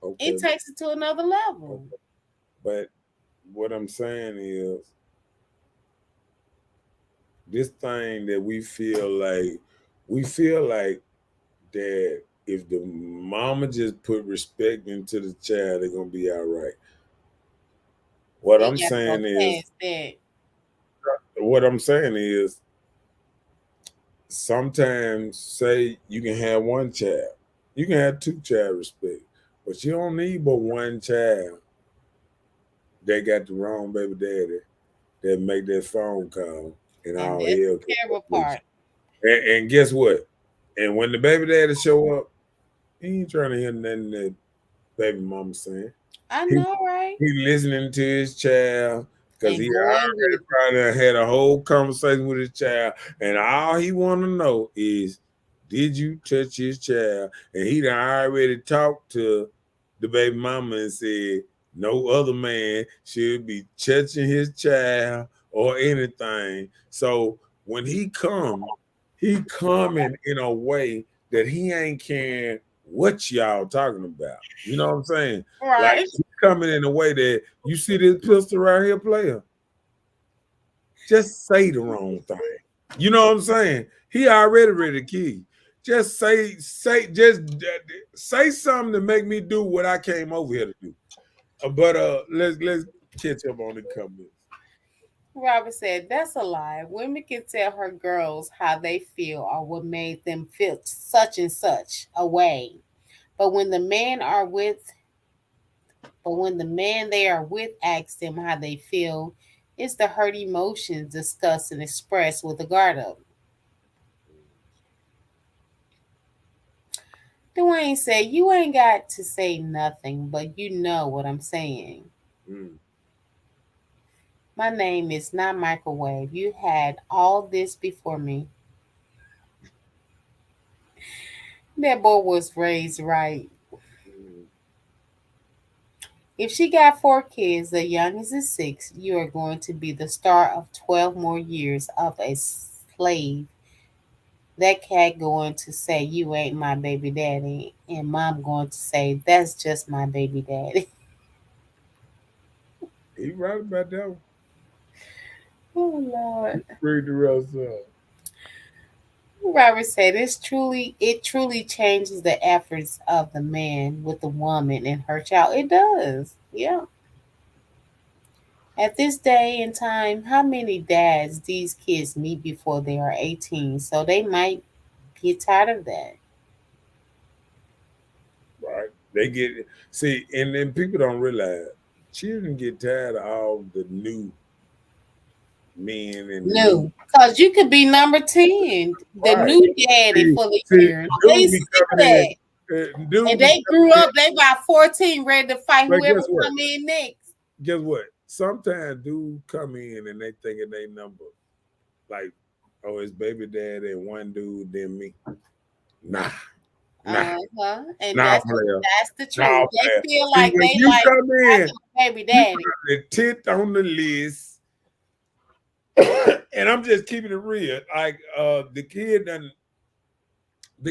Speaker 1: Okay.
Speaker 3: It takes it to another level.
Speaker 1: Okay. But what I'm saying is, this thing that we feel like that if the mama just put respect into the child, they're gonna be all right. What
Speaker 3: You
Speaker 1: I'm
Speaker 3: got to go
Speaker 1: saying is,
Speaker 3: past that.
Speaker 1: what I'm saying is, sometimes say you can have one child, you can have two child respect, but you don't need but one child that got the wrong baby daddy that make that phone call and
Speaker 3: And
Speaker 1: all
Speaker 3: that's
Speaker 1: hell
Speaker 3: the
Speaker 1: can
Speaker 3: terrible
Speaker 1: break loose.
Speaker 3: part.
Speaker 1: And guess what? And when the baby daddy show up, he ain't trying to hear nothing that baby mama saying.
Speaker 3: I
Speaker 1: He
Speaker 3: know, right?
Speaker 1: he listening to his child because
Speaker 3: And
Speaker 1: he
Speaker 3: going
Speaker 1: already
Speaker 3: with it.
Speaker 1: probably had a whole conversation with his child, and all he want to know is, did you touch his child? And he done already talked to the baby mama and said no other man should be touching his child or anything. So when he coming in a way that he ain't caring what y'all talking about. You know what I'm saying? Like,
Speaker 3: Right.
Speaker 1: he coming in a way that you see this pistol right here, player. Just say the wrong thing. You know what I'm saying? He already ready to kill you. Just say something to make me do what I came over here to do. But let's catch up on the comments.
Speaker 3: Robert said, that's a lie. Women can tell her girls how they feel or what made them feel such and such a way. But when the men are with but when the man they are with asks them how they feel, it's the hurt emotions discussed and expressed with a guard up. Dwayne said, you ain't got to say nothing, but you know what I'm saying.
Speaker 1: Mm.
Speaker 3: My name is not microwave. You had all this before me. That boy was raised right.
Speaker 1: Mm.
Speaker 3: If she got 4 kids, the youngest is 6, you are going to be the star of 12 more years of a slave. That cat going to say, you ain't my baby daddy. And mom going to say, that's just my baby daddy.
Speaker 1: He right about that one.
Speaker 3: Oh, Lord.
Speaker 1: Read the rest up.
Speaker 3: Robert said, it truly changes the efforts of the man with the woman and her child. It does. Yeah. At this day and time, how many dads these kids meet before they are 18? So they might get tired of that.
Speaker 1: Right? They get see, and then people don't realize children get tired of all the new men and the new
Speaker 3: No, because you could be number 10, the
Speaker 1: right.
Speaker 3: new daddy
Speaker 1: See,
Speaker 3: for the
Speaker 1: see,
Speaker 3: year. They
Speaker 1: dude be
Speaker 3: sick of
Speaker 1: coming
Speaker 3: that.
Speaker 1: dude
Speaker 3: And
Speaker 1: be
Speaker 3: they grew
Speaker 1: coming in.
Speaker 3: up, they about 14, ready to fight
Speaker 1: But
Speaker 3: whoever
Speaker 1: guess what?
Speaker 3: come in next.
Speaker 1: Guess what? Sometimes dude come in and they thinking they number like, oh, it's baby dad and one dude, then me. Nah, nah,
Speaker 3: Uh-huh. And
Speaker 1: nah,
Speaker 3: that's
Speaker 1: player.
Speaker 3: that's the
Speaker 1: Nah,
Speaker 3: truth. They
Speaker 1: player.
Speaker 3: feel
Speaker 1: See,
Speaker 3: like
Speaker 1: when
Speaker 3: they
Speaker 1: you
Speaker 3: like
Speaker 1: come in,
Speaker 3: after the baby
Speaker 1: you
Speaker 3: daddy.
Speaker 1: got the 10th on the list. And I'm just keeping it real. Like the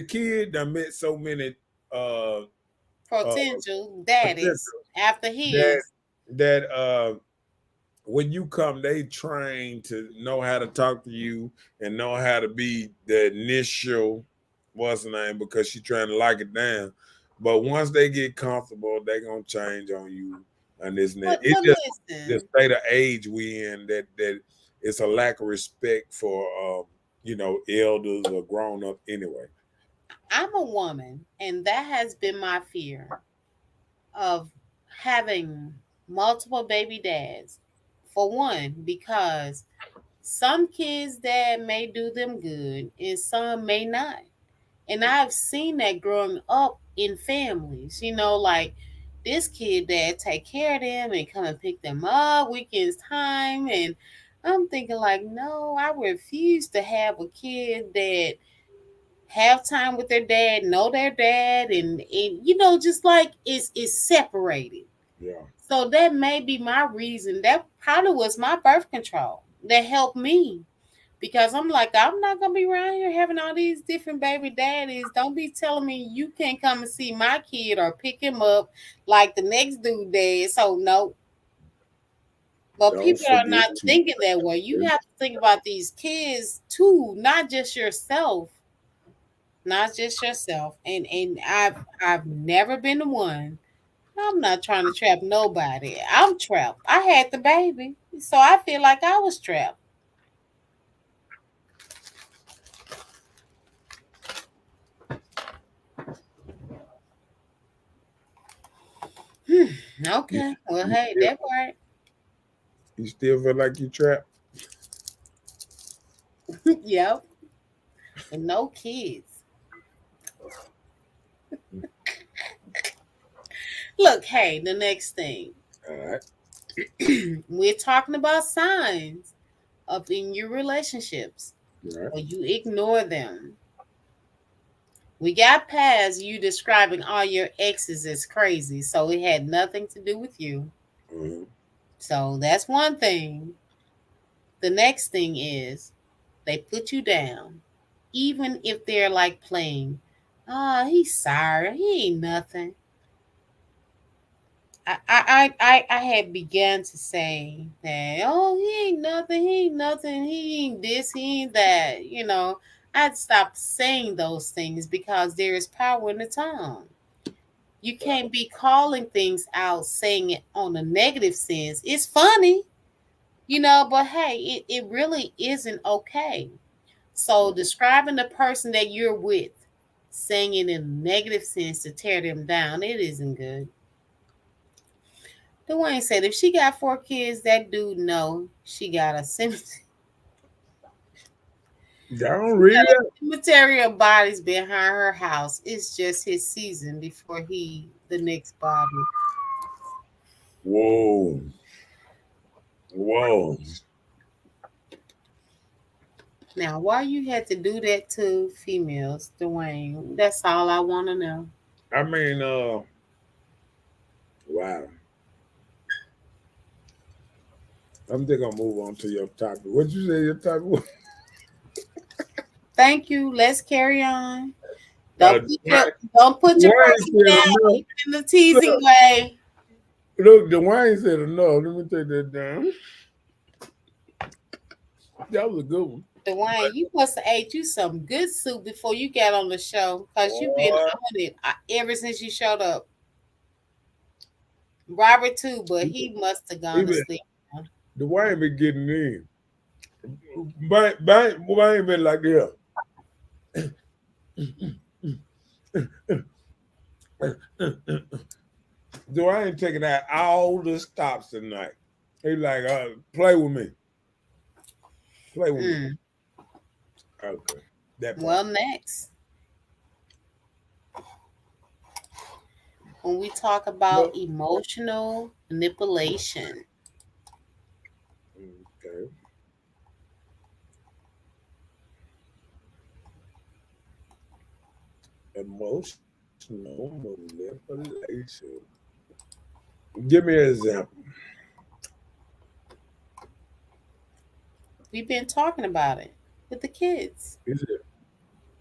Speaker 1: kid done met so many uh
Speaker 3: potential daddies
Speaker 1: potential
Speaker 3: after
Speaker 1: that
Speaker 3: his.
Speaker 1: when you come, they train to know how to talk to you and know how to be the initial what's the name because she trying to lock it down. But once they get comfortable, they gonna change on you and this and that. It's
Speaker 3: But
Speaker 1: just the
Speaker 3: listen,
Speaker 1: state of age we in that it's a lack of respect for elders or grown up anyway.
Speaker 3: I'm a woman, and that has been my fear of having multiple baby dads. For one, because some kids dad may do them good and some may not. And I've seen that growing up in families, like this kid dad take care of them and come and pick them up weekends time. And I'm thinking like, no, I refuse to have a kid that have time with their dad, know their dad, and just like is separated.
Speaker 1: Yeah.
Speaker 3: So that may be my reason. That probably was my birth control that helped me because I'm like, I'm not gonna be around here having all these different baby daddies. Don't be telling me you can't come and see my kid or pick him up like the next dude did. So no. But
Speaker 1: Don't
Speaker 3: people are
Speaker 1: forget
Speaker 3: not
Speaker 1: to
Speaker 3: thinking that way. You have to think about these kids too, not just yourself. Not just yourself. And I've never been the one. I'm not trying to trap nobody. I'm trapped. I had the baby, so I feel like I was trapped.
Speaker 1: you,
Speaker 3: Okay. Well,
Speaker 1: you
Speaker 3: hey,
Speaker 1: still
Speaker 3: that part.
Speaker 1: you still feel like you trapped.
Speaker 3: Yep. And no kids. Look, hey, the next thing.
Speaker 1: All right.
Speaker 3: We're talking about signs of in your relationships
Speaker 1: All right.
Speaker 3: or you ignore them. We got past you describing all your exes as crazy, so it had nothing to do with you.
Speaker 1: Mhm.
Speaker 3: So that's one thing. The next thing is they put you down, even if they're like playing. Oh, he's sorry. He ain't nothing. I had began to say that, oh, he ain't nothing, he ain't nothing, he ain't this, he ain't that. I'd stop saying those things because there is power in the tongue. You can't be calling things out, saying it on a negative sense. It's funny, but hey, it really isn't okay. So describing the person that you're with, saying it in a negative sense to tear them down, it isn't good. Dwayne said if she got 4 kids, that dude know she got a cemetery.
Speaker 1: Don't
Speaker 3: She
Speaker 1: read
Speaker 3: got a
Speaker 1: it.
Speaker 3: cemetery of bodies behind her house. It's just his season before the next Bobby.
Speaker 1: Whoa. Whoa.
Speaker 3: Now, why you had to do that to females, Dwayne? That's all I want to know.
Speaker 1: I mean, wow. I'm just gonna move on to your topic. What you say your topic was?
Speaker 3: Thank you. Let's carry on.
Speaker 1: Uh,
Speaker 3: Don't put your
Speaker 1: Dwayne,
Speaker 3: don't put your
Speaker 1: Dwayne
Speaker 3: person
Speaker 1: said
Speaker 3: down,
Speaker 1: enough.
Speaker 3: even in the teasing
Speaker 1: Look,
Speaker 3: way.
Speaker 1: look, Dwayne said enough. Let me take that down. That was a good one.
Speaker 3: Dwayne, you must have ate you some good soup before you got on the show because you've been
Speaker 1: Boy,
Speaker 3: on it ever since you showed up. Robert too, but he must have
Speaker 1: he
Speaker 3: gone to
Speaker 1: been,
Speaker 3: sleep.
Speaker 1: Dwayne been getting in. Dwayne been like, yeah. Dwayne taking out all the stops tonight. He like, play with me. Play with me.
Speaker 3: Mm.
Speaker 1: Okay. That part.
Speaker 3: Well, next, when we talk about
Speaker 1: Look.
Speaker 3: emotional manipulation,
Speaker 1: Okay. Emotional manipulation. Give me an example.
Speaker 3: we've been talking about it with the kids.
Speaker 1: He said,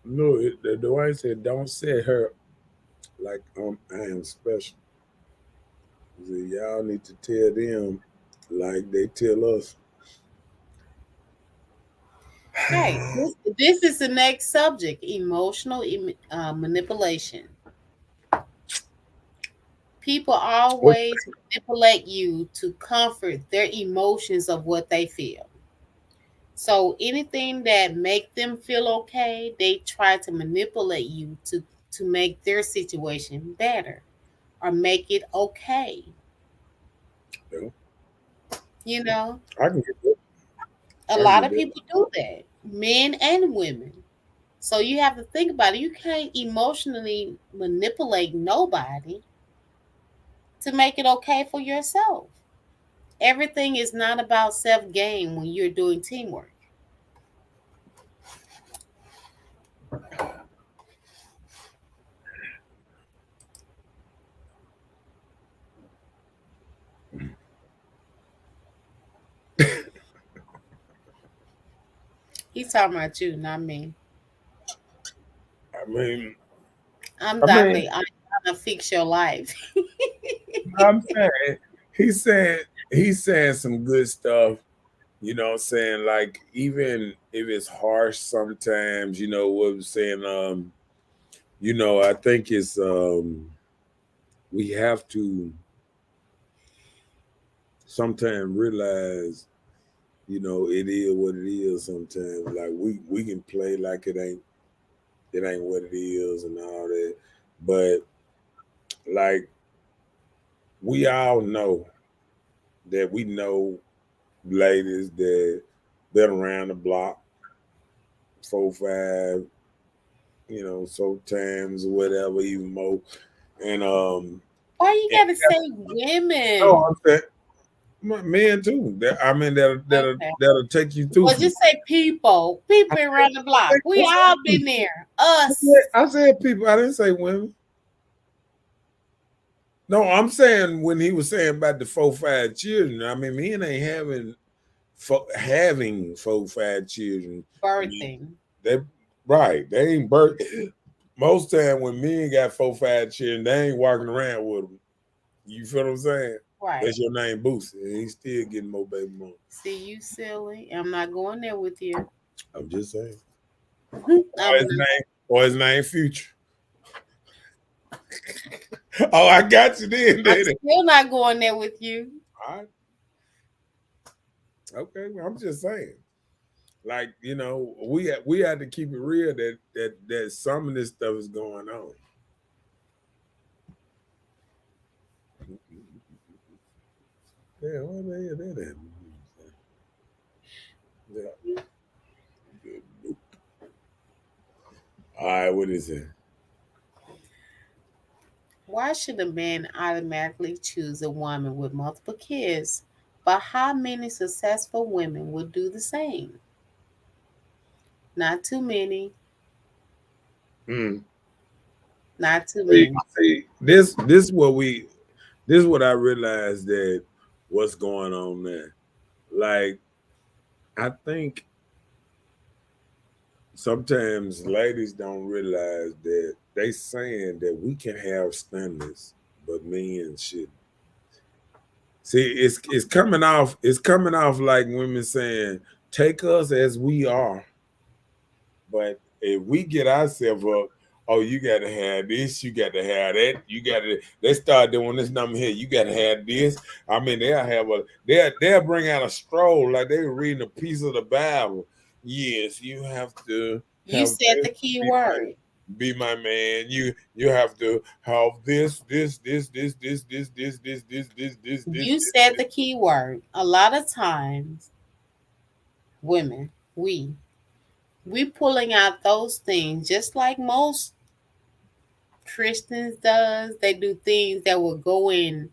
Speaker 1: no, the Dwayne said, don't set her like I am special. See, y'all need to tell them like they tell us.
Speaker 3: Hey, this is the next subject: emotional manipulation. People
Speaker 1: What?
Speaker 3: always manipulate you to comfort their emotions of what they feel. So anything that make them feel okay, they try to manipulate you to make their situation better or make it okay.
Speaker 1: You know,
Speaker 3: You know,
Speaker 1: I can get that.
Speaker 3: a
Speaker 1: I can
Speaker 3: lot
Speaker 1: get
Speaker 3: of
Speaker 1: that.
Speaker 3: people do that, men and women. So you have to think about it. You can't emotionally manipulate nobody to make it okay for yourself. Everything is not about self gain when you're doing teamwork. He's talking about you, not me.
Speaker 1: I mean,
Speaker 3: I'm
Speaker 1: I mean,
Speaker 3: Dante. I'm trying to fix your life.
Speaker 1: I'm saying he's saying he's saying some good stuff. You know what I'm saying? Like even if it's harsh sometimes, what I'm saying, I think it's we have to sometimes realize, it is what it is sometimes. Like we can play like it ain't what it is and all that. But like we all know that we know ladies that been around the block 4, 5, so times or whatever, even more. And
Speaker 3: Why you
Speaker 1: and
Speaker 3: gotta say
Speaker 1: no,
Speaker 3: women?
Speaker 1: I'm saying men too. That I mean
Speaker 3: Okay.
Speaker 1: that'll take you through
Speaker 3: Well,
Speaker 1: some.
Speaker 3: just say people. People around the block. We
Speaker 1: I
Speaker 3: all
Speaker 1: said,
Speaker 3: been there. Us.
Speaker 1: I said people. I didn't say women. No, I'm saying when he was saying about the 4, 5 children. I mean, men ain't having 4, 5 children. I mean,
Speaker 3: Birthing.
Speaker 1: they right. They ain't birth. Most time when men got 4, 5 children, they ain't walking around with them. You feel what I'm saying?
Speaker 3: Right.
Speaker 1: That's your name, Boosie, and he's still getting more baby mama.
Speaker 3: See, you silly. I'm not going there with you.
Speaker 1: I'm just saying. Or
Speaker 3: I'm
Speaker 1: his
Speaker 3: not.
Speaker 1: name, or his name, Future. Oh, I got you then,
Speaker 3: I'm
Speaker 1: did it?
Speaker 3: still not going there with you.
Speaker 1: All right, okay. Well, I'm just saying. Like we had to keep it real that some of this stuff is going on. Yeah, what the hell that happened? Yeah. All right, what is it?
Speaker 3: Why should a man automatically choose a woman with multiple kids? But how many successful women would do the same? Not too many.
Speaker 1: Mm.
Speaker 3: Not too
Speaker 1: See,
Speaker 3: many.
Speaker 1: this what I realized that what's going on there. Like I think sometimes ladies don't realize that they saying that we can have standards, but men shouldn't. See, it's coming off like women saying, take us as we are. But if we get ourselves up, oh, you gotta have this, you gotta have that, you gotta let's start doing this number here, you gotta have this. I mean, they'll bring out a scroll like they were reading a piece of the Bible. Yes, you have to
Speaker 3: You
Speaker 1: have
Speaker 3: said
Speaker 1: this,
Speaker 3: the key
Speaker 1: be my
Speaker 3: word.
Speaker 1: be my man. You have to have this.
Speaker 3: You said the key word. A lot of times, women, we pulling out those things just like most Christians does. They do things that will go in.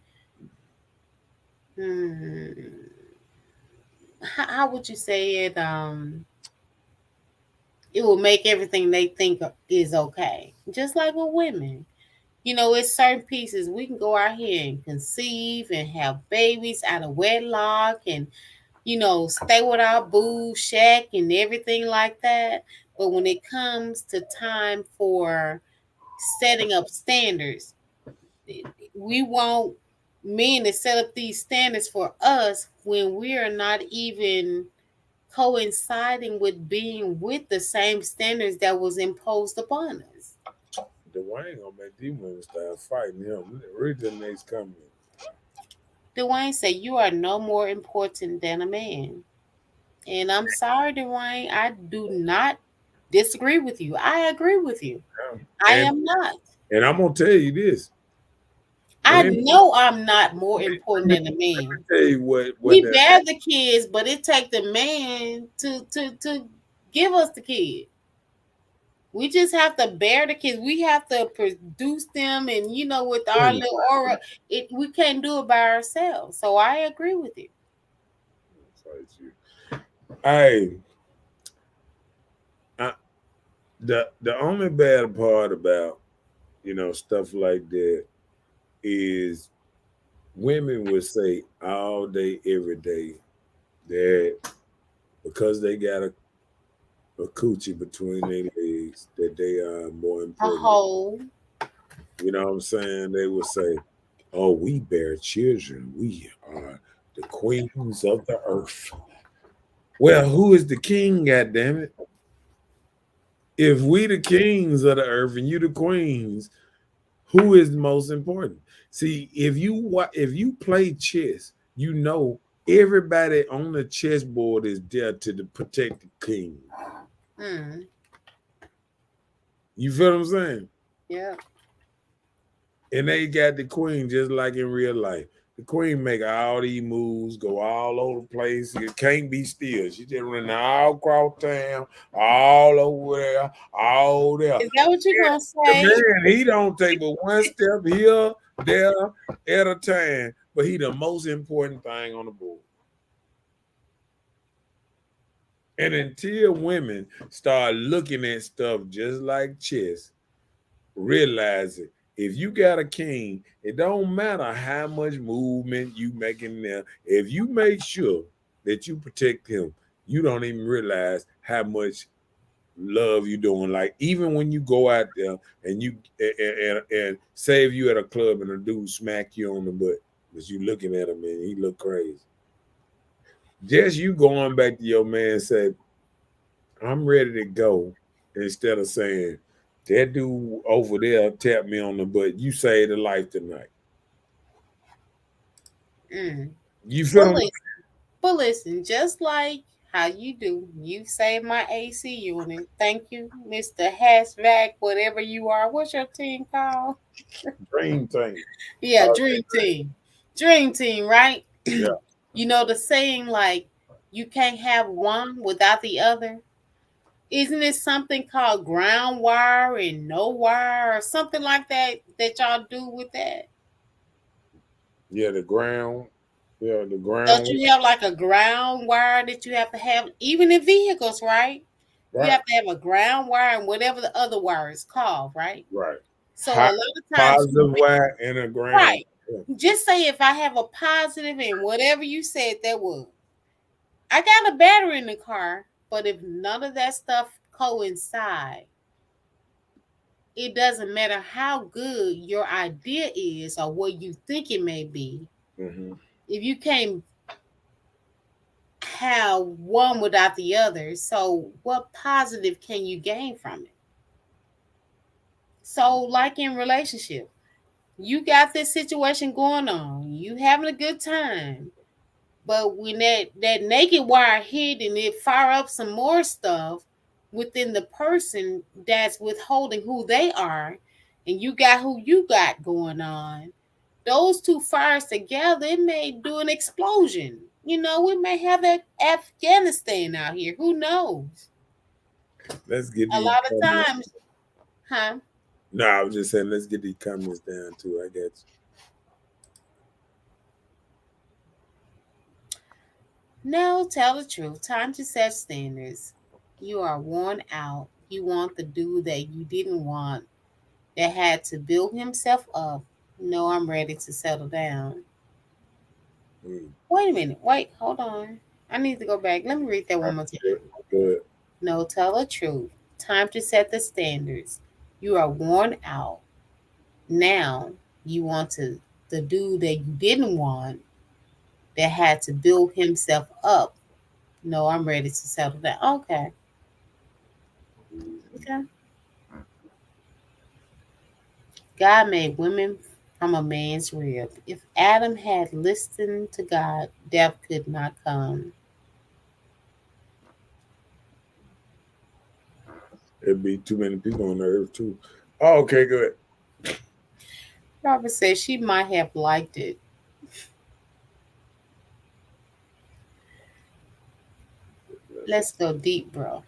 Speaker 3: Hmm, how would you say it? It will make everything they think is okay. Just like with women. You know, it's certain pieces we can go out here and conceive and have babies out of wedlock and stay with our boo shack and everything like that. But when it comes to time for setting up standards. We want men to set up these standards for us when we are not even coinciding with being with the same standards that was imposed upon us.
Speaker 1: Dwayne gonna make these women start fighting him. Read the next comment.
Speaker 3: Dwayne said, "You are no more important than a man." And I'm sorry, Dwayne, I do not disagree with you. I agree with you. I
Speaker 1: And
Speaker 3: am not.
Speaker 1: and I'm gonna tell you this.
Speaker 3: I
Speaker 1: Women,
Speaker 3: know I'm not more important
Speaker 1: let
Speaker 3: than a
Speaker 1: me
Speaker 3: man.
Speaker 1: tell you what
Speaker 3: We
Speaker 1: that
Speaker 3: bear the kids, but it takes the man to give us the kid. We just have to bear the kids. We have to produce them, and with our little aura, we can't do it by ourselves. So I agree with you.
Speaker 1: Hey, I, the only bad part about stuff like that is women would say all day, every day that because they got a coochie between their legs, that they are more
Speaker 3: A
Speaker 1: important.
Speaker 3: whole.
Speaker 1: You know what I'm saying? They would say, "Oh, we bear children. We are the queens of the earth." Well, who is the king? God damn it! If we the kings of the earth and you the queens, who is the most important? See, if you play chess, everybody on the chessboard is there to protect the king.
Speaker 3: Mm,
Speaker 1: You feel what I'm saying?
Speaker 3: yeah.
Speaker 1: And they got the queen just like in real life. The queen make all these moves, go all over the place. It can't be still. She just running all across town, all over there, all there.
Speaker 3: Is that what you're gonna
Speaker 1: The
Speaker 3: say?
Speaker 1: man, he don't take but one step here, there, at a time. But he the most important thing on the board. And until women start looking at stuff just like chess, realize it. If you got a king, it don't matter how much movement you making there. If you make sure that you protect him, you don't even realize how much love you doing. Like even when you go out there and you and say if you at a club and a dude smack you on the butt, but you looking at him and he look crazy. Just you going back to your man and say, I'm ready to go, instead of saying that dude over there tapped me on the butt. You saved a life tonight.
Speaker 3: Mm.
Speaker 1: You
Speaker 3: But
Speaker 1: feel me?
Speaker 3: listen, but listen, just like how you do, you saved my AC unit. Thank you, Mr. Hashvac, whatever you are. What's your team called?
Speaker 1: Dream thing.
Speaker 3: Yeah, Dream Team. Dream Team, right?
Speaker 1: Yeah.
Speaker 3: You know the saying like you can't have one without the other? Isn't it something called ground wire and no wire or something like that y'all do with that?
Speaker 1: Yeah, the ground. Yeah, the
Speaker 3: Don't
Speaker 1: ground.
Speaker 3: you have like a ground wire that you have to have even in vehicles, right? You
Speaker 1: Right.
Speaker 3: have to have a ground wire and whatever the other wire is called, right?
Speaker 1: Right.
Speaker 3: So a
Speaker 1: Hot,
Speaker 3: lot of times,
Speaker 1: positive wire and a ground.
Speaker 3: right? Just say if I have a positive and whatever you said that was, I got a battery in the car, but if none of that stuff coincide, it doesn't matter how good your idea is or what you think it may be.
Speaker 1: Mm-hmm.
Speaker 3: If you can't have one without the other, so what positive can you gain from it? So, like in relationship, you got this situation going on, you having a good time, but when that naked wire hit and it fire up some more stuff within the person that's withholding who they are, and you got who you got going on, those two fires together, it may do an explosion. We may have Afghanistan out here. Who knows?
Speaker 1: Let's get
Speaker 3: A
Speaker 1: these
Speaker 3: lot of
Speaker 1: comments.
Speaker 3: times, huh?
Speaker 1: No, I was just saying, let's get these comments down too. I got you.
Speaker 3: No, tell the truth. Time to set standards. You are worn out. You want the dude that you didn't want, that had to build himself up. No, I'm ready to settle down.
Speaker 1: Mm.
Speaker 3: Wait a minute. Wait, hold on. I need to go back. Let me read that one more time.
Speaker 1: Good.
Speaker 3: No, tell the truth. Time to set the standards. You are worn out. Now you want to the dude that you didn't want that had to build himself up. No, I'm ready to settle down. Okay. Okay. God made women from a man's rib. If Adam had listened to God, death could not come.
Speaker 1: It'd be too many people on the earth too. Oh, okay, good.
Speaker 3: Robert said she might have liked it. Let's go deep, bro.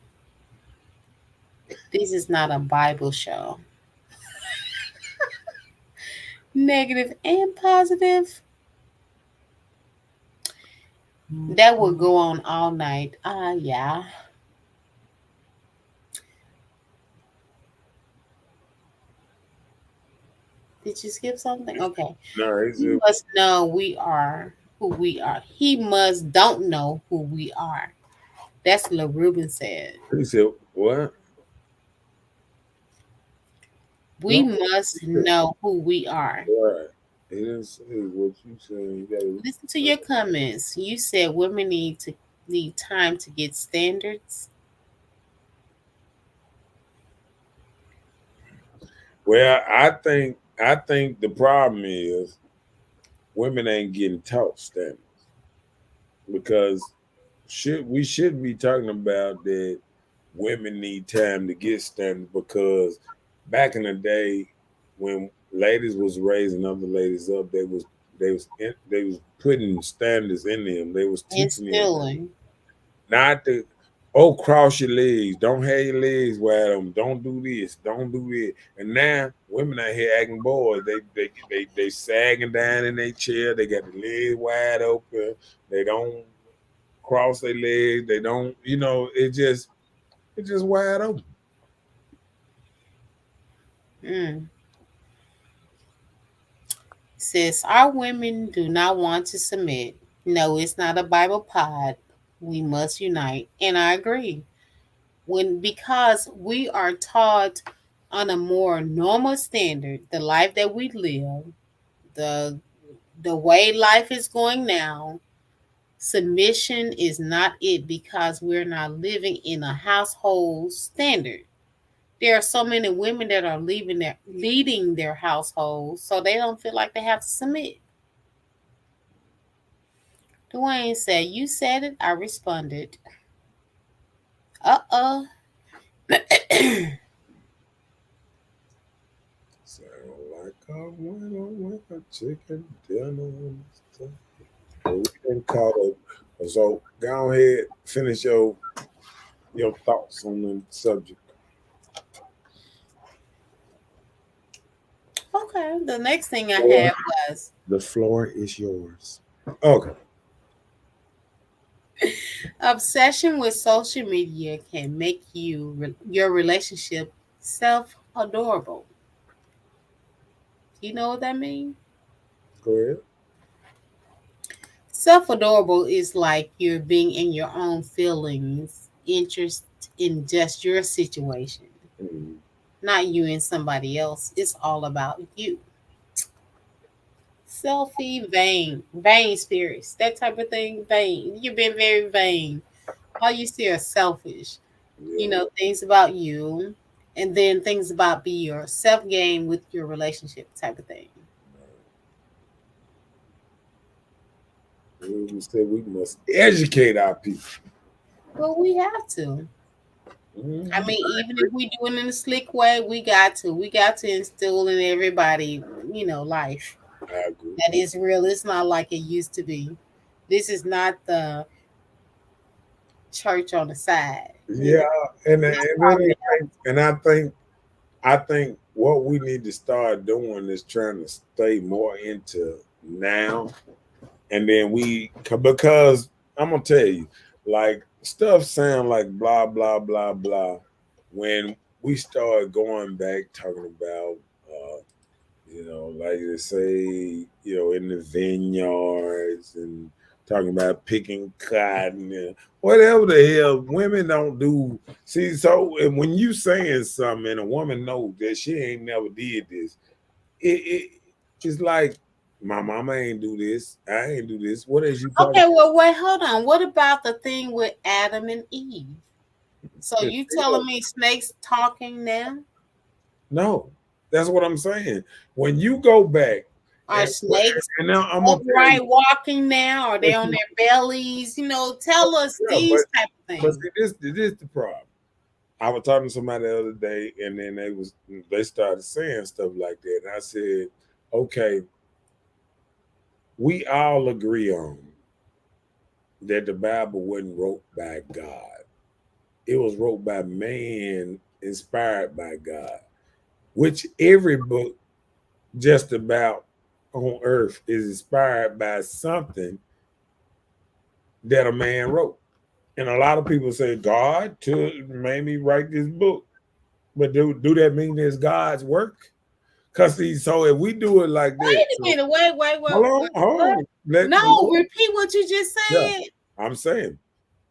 Speaker 3: This is not a Bible show. Negative and positive. That would go on all night. Yeah. Did you skip something? Okay.
Speaker 1: No,
Speaker 3: He must know we are who we are. He must don't know who we are. That's what Reuben said.
Speaker 1: he said what?
Speaker 3: We
Speaker 1: No,
Speaker 3: must
Speaker 1: he said,
Speaker 3: know who we are.
Speaker 1: right. He didn't say what you said. You gotta.
Speaker 3: Listen to your comments. You said women need time to get standards.
Speaker 1: Well, I think the problem is women ain't getting taught standards because we should be talking about that women need time to get standards because back in the day when ladies was raising other ladies up, they was putting standards in them. They was teaching them
Speaker 3: Instilling.
Speaker 1: not to cross your legs, don't have your legs wide open, don't do this, don't do it. And now women out here acting boys. They sagging down in their chair, they got the legs wide open, they don't cross their legs, they don't, it's just wide open.
Speaker 3: Mm. Says our women do not want to submit. No, it's not a Bible pod. We must unite. And I agree. Because we are taught on a more normal standard, the life that we live, the the way life is going now, submission is not it because we're not living in a household standard. There are so many women that are leading their households, so they don't feel like they have to submit. Dwayne said, "You said it." I responded, "Uh."
Speaker 1: Sound like a winner with a chicken dinner and stuff. But we been caught up. So go ahead, finish your thoughts on the subject.
Speaker 3: Okay. The next thing I
Speaker 1: Floor-
Speaker 3: had was
Speaker 1: The floor is yours. Okay.
Speaker 3: obsession with social media can make your relationship self adorable. You know what that means?
Speaker 1: Go ahead.
Speaker 3: Self adorable is like you're being in your own feelings, interest in just your situation,
Speaker 1: Mm.
Speaker 3: not you and somebody else. It's all about you. Selfie, vain spirits, that type of thing. Vain. You've been very vain. All you see are selfish.
Speaker 1: Yeah.
Speaker 3: Things about you, and then things about be your self gain with your relationship type of thing.
Speaker 1: We said we must educate our people.
Speaker 3: Well, we have to. I
Speaker 1: Mhm.
Speaker 3: mean, even if we do it in a slick way, we got to. We got to instill in everybody, life
Speaker 1: I agree.
Speaker 3: that is real. It's not like it used to be. This is not the church on the side.
Speaker 1: Yeah,
Speaker 3: That's probably
Speaker 1: and I think what we need to start doing is trying to stay more into now, and then because I'm gonna tell you, like stuff sound like blah blah blah blah when we start going back talking about like they say, in the vineyards and talking about picking cotton and whatever the hell. Women don't do. See, so and when you saying something and a woman knows that she ain't never did this, it's like my mama ain't do this. I ain't do this. What is you talking?
Speaker 3: Okay, well, wait, hold on. What about the thing with Adam and Eve? So
Speaker 1: The
Speaker 3: you
Speaker 1: hell?
Speaker 3: telling me snakes talking now?
Speaker 1: No, that's what I'm saying. When you go back
Speaker 3: Are snakes
Speaker 1: and now I'm gonna tell
Speaker 3: upright
Speaker 1: you,
Speaker 3: walking now? Are they on their bellies? You know, tell us
Speaker 1: yeah,
Speaker 3: these type of
Speaker 1: but
Speaker 3: things.
Speaker 1: see, this the problem. I was talking to somebody the other day, and then they started saying stuff like that, and I said, okay, we all agree on that the Bible wasn't wrote by God. It was wrote by man, inspired by God, which every book just about on earth is inspired by something that a man wrote. And a lot of people say God made me write this book. But do that mean it's God's work? Because so if we do it like
Speaker 3: Wait
Speaker 1: that,
Speaker 3: a
Speaker 1: so,
Speaker 3: minute. Wait.
Speaker 1: hold on, hold
Speaker 3: What?
Speaker 1: on.
Speaker 3: No, repeat what you just
Speaker 1: Yeah,
Speaker 3: said.
Speaker 1: I'm saying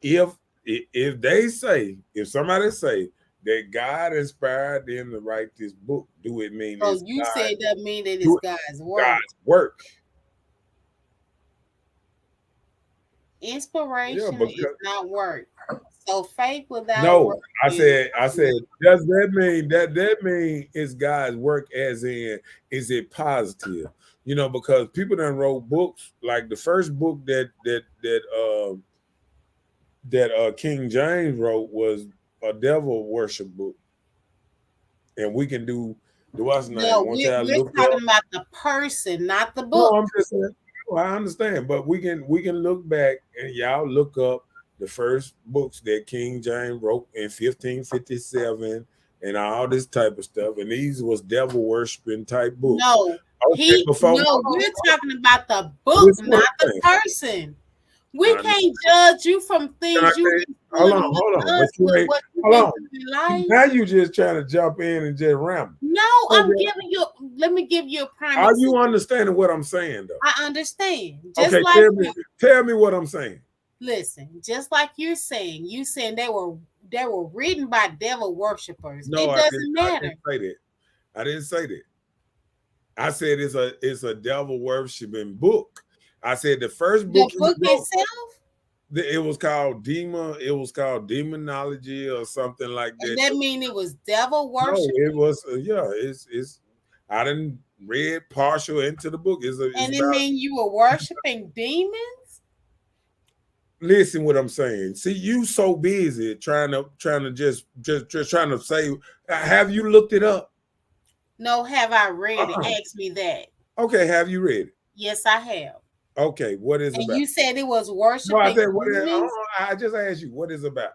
Speaker 1: if they say, if somebody say that God inspired them to write this book, do it mean
Speaker 3: So
Speaker 1: it's
Speaker 3: you said that mean that it's
Speaker 1: do it
Speaker 3: God's work.
Speaker 1: God's work? Yeah,
Speaker 3: Inspiration is
Speaker 1: because
Speaker 3: not work. So faith without work
Speaker 1: no, I
Speaker 3: is
Speaker 1: said, does that mean it's God's work as in is it positive? You know, because people done wrote books like the first book that King James wrote was a devil worship book. And we can do the what's the name?
Speaker 3: no.
Speaker 1: Once I
Speaker 3: We're
Speaker 1: look up.
Speaker 3: talking about the person, not the
Speaker 1: No,
Speaker 3: book.
Speaker 1: I'm just saying, no, I understand, but we can look back and y'all look up the first books that King James wrote in 1557 and all this type of stuff. And these was devil worshiping type books.
Speaker 3: No,
Speaker 1: Okay, before hold on,
Speaker 3: we're talking about the book,
Speaker 1: listen what
Speaker 3: not
Speaker 1: I'm
Speaker 3: the
Speaker 1: saying.
Speaker 3: person. We
Speaker 1: I know.
Speaker 3: can't judge you from
Speaker 1: Can I
Speaker 3: things you
Speaker 1: say,
Speaker 3: pulling with
Speaker 1: but
Speaker 3: us
Speaker 1: you
Speaker 3: with
Speaker 1: ain't
Speaker 3: what you've
Speaker 1: hold
Speaker 3: been
Speaker 1: on.
Speaker 3: through in life.
Speaker 1: Now you just trying to jump in and just ramble.
Speaker 3: No, I'm giving you. Let me give you a prime
Speaker 1: Are
Speaker 3: example.
Speaker 1: you understanding what I'm saying though?
Speaker 3: I understand. Just
Speaker 1: Okay,
Speaker 3: like
Speaker 1: tell me what I'm saying.
Speaker 3: listen, just like you saying they were written by devil worshippers.
Speaker 1: No,
Speaker 3: It
Speaker 1: I
Speaker 3: doesn't matter.
Speaker 1: didn't say that. I didn't say that. I said it's a devil worshiping book. I said the first book
Speaker 3: The
Speaker 1: he
Speaker 3: book
Speaker 1: wrote,
Speaker 3: itself,
Speaker 1: it was called demonology or something like that.
Speaker 3: that mean it was devil
Speaker 1: No,
Speaker 3: worship,
Speaker 1: it was yeah, it's I didn't read partial into the book. It's
Speaker 3: and it
Speaker 1: about
Speaker 3: mean you were worshiping demons.
Speaker 1: listen what I'm saying. See, you so busy trying to just trying to say, have you looked it up?
Speaker 3: No, have I read it?
Speaker 1: Uh-uh.
Speaker 3: Ask me that.
Speaker 1: Okay, have you read it?
Speaker 3: Yes, I have.
Speaker 1: Okay, what is
Speaker 3: And
Speaker 1: about?
Speaker 3: you said it was
Speaker 1: No, I
Speaker 3: worshiping
Speaker 1: said what is,
Speaker 3: demons.
Speaker 1: I just asked you what is about.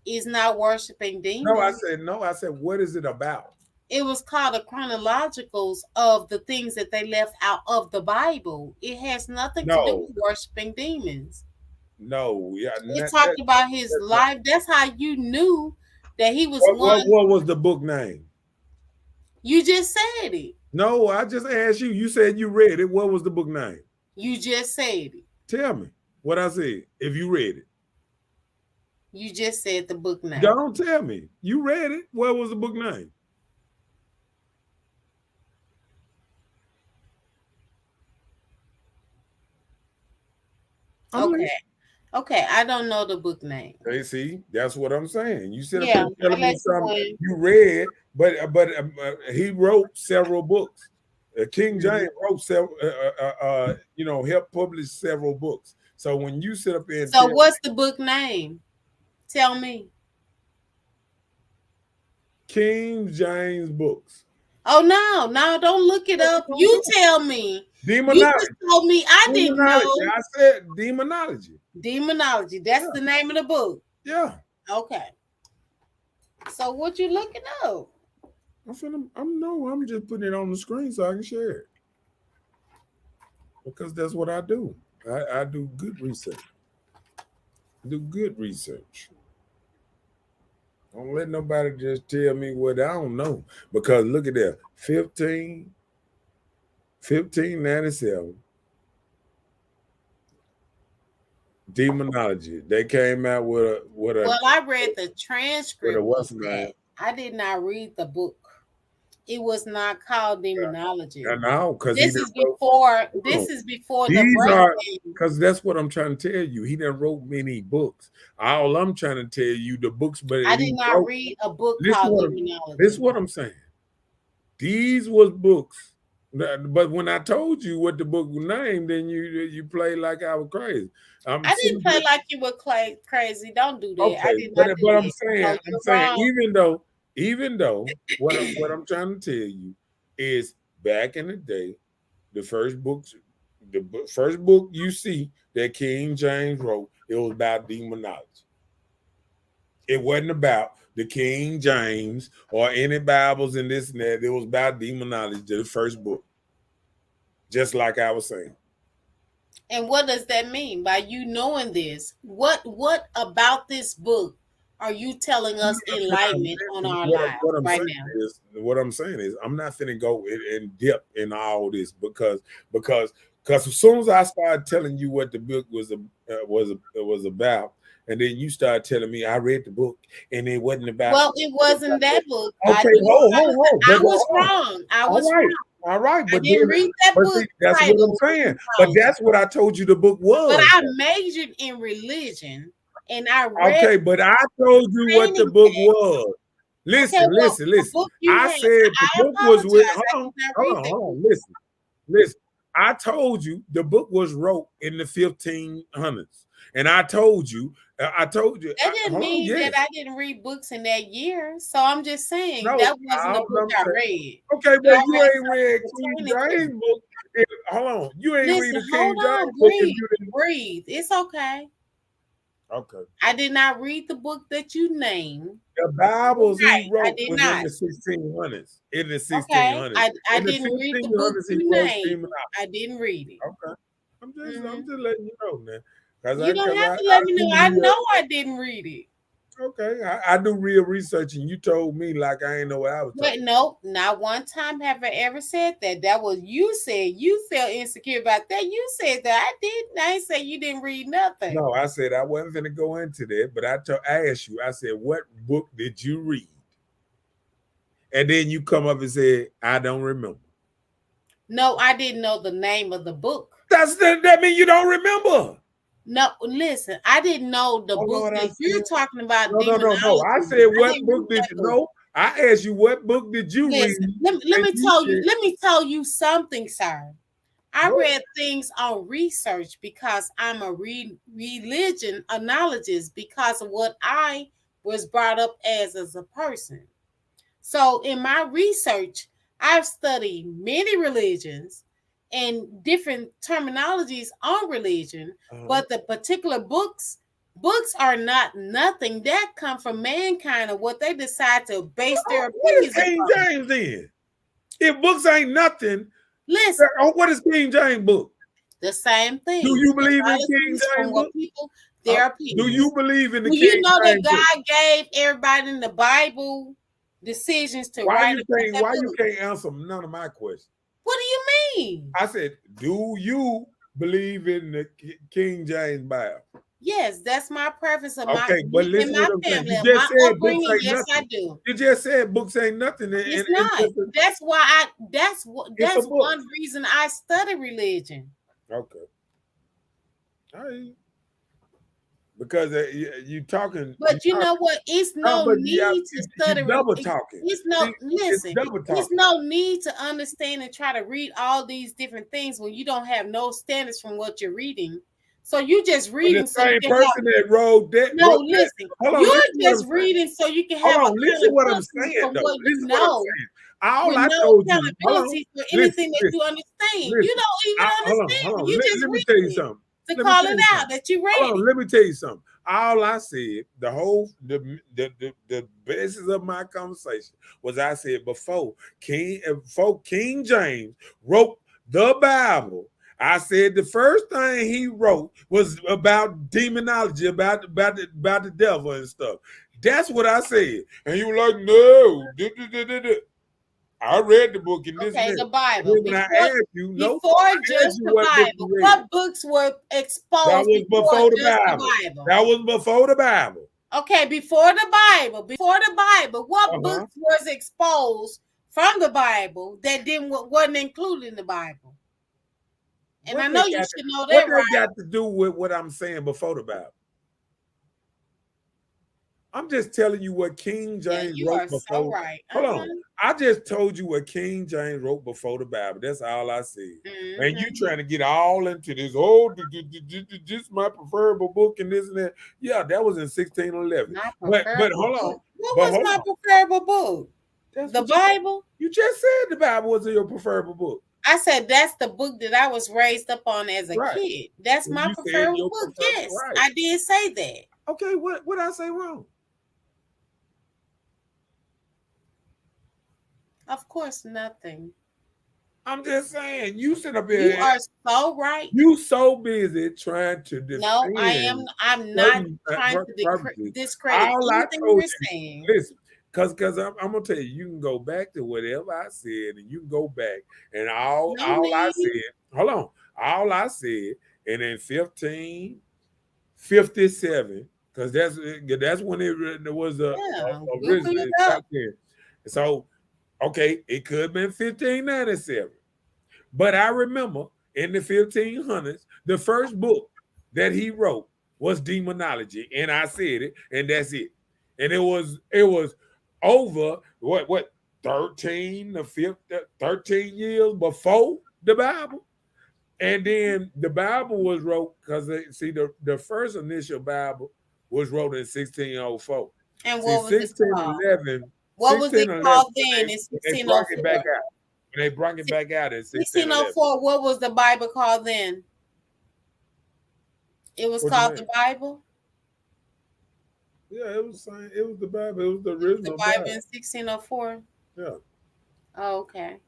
Speaker 3: Is not worshiping
Speaker 1: No,
Speaker 3: demons.
Speaker 1: I said what is it about?
Speaker 3: It was called a chronologicals of the things that they left out of the Bible. It has nothing to do
Speaker 1: No,
Speaker 3: with worshiping demons.
Speaker 1: no, yeah,
Speaker 3: It talked about his
Speaker 1: that's not.
Speaker 3: life. That's how you knew that he was one.
Speaker 1: What was the book name?
Speaker 3: You just said it.
Speaker 1: No, I just asked you. You said you read it. What was the book name?
Speaker 3: You just said it.
Speaker 1: Tell me what I said. If you read it,
Speaker 3: You just said the book name.
Speaker 1: don't tell me you read it. What was the book name?
Speaker 3: Okay. Okay. I don't know the book name.
Speaker 1: Hey, see, that's what I'm saying. You sit up
Speaker 3: Yeah.
Speaker 1: here telling me
Speaker 3: Unless you
Speaker 1: something
Speaker 3: want.
Speaker 1: you read, but he wrote several books. King James wrote several, helped publish several books. So when you sit up here and
Speaker 3: So
Speaker 1: tell
Speaker 3: what's the book name? Tell me.
Speaker 1: King James books,
Speaker 3: Oh no, don't look it up. You tell me. You
Speaker 1: demonology,
Speaker 3: just told me I didn't know.
Speaker 1: I said demonology.
Speaker 3: Demonology. That's
Speaker 1: Yeah.
Speaker 3: the name of the book.
Speaker 1: Yeah,
Speaker 3: Okay. So what you looking up?
Speaker 1: I'm just putting it on the screen so I can share it because that's what I do. I do good research. Do good research. Don't let nobody just tell me what I don't know. Because look at that. 1597. Demonology. They came out with a
Speaker 3: Well, I read the transcript
Speaker 1: what's
Speaker 3: of
Speaker 1: the
Speaker 3: that.
Speaker 1: name?
Speaker 3: I did not read the book. It was not called Demonology.
Speaker 1: And now because he
Speaker 3: This
Speaker 1: didn't
Speaker 3: is
Speaker 1: wrote.
Speaker 3: before.
Speaker 1: No,
Speaker 3: This is before the
Speaker 1: these are
Speaker 3: breakdown.
Speaker 1: because that's what I'm trying to tell you. He didn't wrote many books. All I'm trying to tell you, the books, but
Speaker 3: I did
Speaker 1: he
Speaker 3: not
Speaker 1: wrote.
Speaker 3: read a book
Speaker 1: Listen
Speaker 3: called
Speaker 1: what I'm. This is
Speaker 3: Demonology.
Speaker 1: what I'm saying. These was books. But when I told you what the book name, then you played like I was crazy. I'm
Speaker 3: I didn't
Speaker 1: sitting
Speaker 3: play
Speaker 1: here-
Speaker 3: like you were crazy. Don't do that. I
Speaker 1: okay,
Speaker 3: did not do
Speaker 1: but
Speaker 3: that. No,
Speaker 1: I'm
Speaker 3: you're
Speaker 1: saying
Speaker 3: wrong.
Speaker 1: even though what I'm trying to tell you is back in the day, the first books, first book you see that King James wrote, it was about demonology. It wasn't about the King James or any Bibles and this and that. It was about demonology, the first book. Just like I was saying.
Speaker 3: And what does that mean by you knowing this? What about this book are you telling us enlightenment on our lives right now?
Speaker 1: What I'm saying is I'm not finna go in depth in all this because as soon as I started telling you what the book was about, and then you started telling me I read the book and it wasn't about.
Speaker 3: Well, it wasn't that book.
Speaker 1: Okay,
Speaker 3: I was wrong. I was wrong.
Speaker 1: All right,
Speaker 3: I didn't read that book.
Speaker 1: See, that's what I'm saying. But that's what I told you the book was.
Speaker 3: But I majored in religion, and I read.
Speaker 1: Okay, but I told you what the book was. Listen. I said the book was with. Hold on. Listen. I told you the book was wrote in the 1500s, and I told you.
Speaker 3: That didn't mean that I didn't read books in that year. So I'm just saying that wasn't the book I read.
Speaker 1: Okay, but you ain't read King James book. Hold on, you ain't read the King James book.
Speaker 3: Breathe. It's okay.
Speaker 1: Okay.
Speaker 3: I did not read the book that you named.
Speaker 1: The Bibles he wrote was in the 1600s. In the 1600s.
Speaker 3: Okay. I didn't read the book you named. I didn't read it.
Speaker 1: Okay. I'm just letting you know, man.
Speaker 3: You don't have to let me know. I know I didn't read it.
Speaker 1: Okay. I do real research, and you told me like I ain't know what I was talking.
Speaker 3: But nope, not one time have I ever said that. That was you said. You felt insecure about that. You said that. I didn't. I ain't say you didn't read nothing.
Speaker 1: No, I said I wasn't going to go into that, but I asked you, I said, what book did you read? And then you come up and say, I don't remember.
Speaker 3: No, I didn't know the name of the book.
Speaker 1: That means you don't remember.
Speaker 3: No, listen, I didn't know the book that you're talking about.
Speaker 1: No. I said, what book did you know? I asked you, what book did you read?
Speaker 3: Let me tell you something, sir. I read things on research because I'm a religion analogist because of what I was brought up as a person. So in my research, I've studied many religions and different terminologies on religion, but the particular books are not nothing that come from mankind and what they decide to base their opinions
Speaker 1: on. What is King James then? If books ain't nothing,
Speaker 3: listen.
Speaker 1: What is King James book?
Speaker 3: The same thing.
Speaker 1: Do you believe in King James book?
Speaker 3: Their opinions.
Speaker 1: Do you believe in the King
Speaker 3: James book?
Speaker 1: James
Speaker 3: that God gave everybody in the Bible decisions to write?
Speaker 1: Why you can't answer none of my questions?
Speaker 3: What do you mean?
Speaker 1: I said, do you believe in the King James Bible?
Speaker 3: Yes, that's my preference of my
Speaker 1: but listen
Speaker 3: my family. You just said upbringing, books ain't nothing. I do.
Speaker 1: You just said books ain't nothing.
Speaker 3: It's not. That's why that's one reason I study religion.
Speaker 1: Okay. All right. Because you talking.
Speaker 3: But you know what? It's no need to study.
Speaker 1: Double talking.
Speaker 3: It's no listen. It's no need to understand and try to read all these different things when you don't have no standards from what you're reading. So you just reading.
Speaker 1: The same person that wrote that.
Speaker 3: No, listen. You're just reading so you can have.
Speaker 1: Listen what I'm saying though. Listen what I'm saying. All I told you.
Speaker 3: For anything that you understand, you don't even understand. You just
Speaker 1: let me tell you something.
Speaker 3: To call it out that you read.
Speaker 1: Let me tell you something. All I said, the basis of my conversation was I said before King James wrote the Bible, I said the first thing he wrote was about demonology, about the devil and stuff. That's what I said. And you were like, no. I read the book in this
Speaker 3: Okay,
Speaker 1: minute.
Speaker 3: the Bible.
Speaker 1: Then when I asked you, no,
Speaker 3: Before
Speaker 1: I asked
Speaker 3: just
Speaker 1: you
Speaker 3: the
Speaker 1: what book
Speaker 3: Bible,
Speaker 1: you read.
Speaker 3: what books were
Speaker 1: That
Speaker 3: exposed
Speaker 1: was
Speaker 3: before
Speaker 1: before the
Speaker 3: just
Speaker 1: Bible.
Speaker 3: the Bible?
Speaker 1: That was before the Bible.
Speaker 3: Okay, before the Bible, what books was exposed from the Bible that wasn't included in the Bible? And
Speaker 1: What
Speaker 3: I know
Speaker 1: they
Speaker 3: you
Speaker 1: got
Speaker 3: should know
Speaker 1: What
Speaker 3: that,
Speaker 1: they
Speaker 3: right?
Speaker 1: got to do with what I'm saying before the Bible? I'm just telling you what King
Speaker 3: Yeah,
Speaker 1: James
Speaker 3: you
Speaker 1: wrote
Speaker 3: are
Speaker 1: before.
Speaker 3: so right.
Speaker 1: Hold on. I just told you what King James wrote before the Bible. That's all I said. And you trying to get all into this, this is my preferable book and this and that. Yeah, that was in 1611. But hold on.
Speaker 3: What was my preferable book?
Speaker 1: That's
Speaker 3: the Bible?
Speaker 1: You just said the Bible was your preferable book.
Speaker 3: I said that's the book that I was raised up on as a kid. That's my preferable book. Yes, right. I did say that.
Speaker 1: Okay, what I say wrong?
Speaker 3: Of course, nothing.
Speaker 1: I'm just saying, you sit up here.
Speaker 3: You are so right.
Speaker 1: You so busy trying to defend.
Speaker 3: No, I am. I'm not trying to discredit
Speaker 1: all I
Speaker 3: anything
Speaker 1: told
Speaker 3: you're
Speaker 1: you.
Speaker 3: saying.
Speaker 1: Listen, because I'm gonna tell you, you can go back to whatever I said, and you can go back and all I said. Hold on, all I said, and in 1557, because that's when it was originally back then. So, okay, it could have been 1597. But I remember in the 1500s, the first book that he wrote was Demonology, and I said it, and that's it. And it was over what 13 years before the Bible, and then the Bible was wrote because see the first initial Bible was wrote in 1604.
Speaker 3: And what was
Speaker 1: 1611?
Speaker 3: What was it called then in 1604?
Speaker 1: They brought it back out. When they brought it back out in
Speaker 3: 1604, what was the Bible called then? It was called the Bible?
Speaker 1: Yeah, it was the Bible. It was the original
Speaker 3: Bible in 1604?
Speaker 1: Yeah.
Speaker 3: Oh, okay.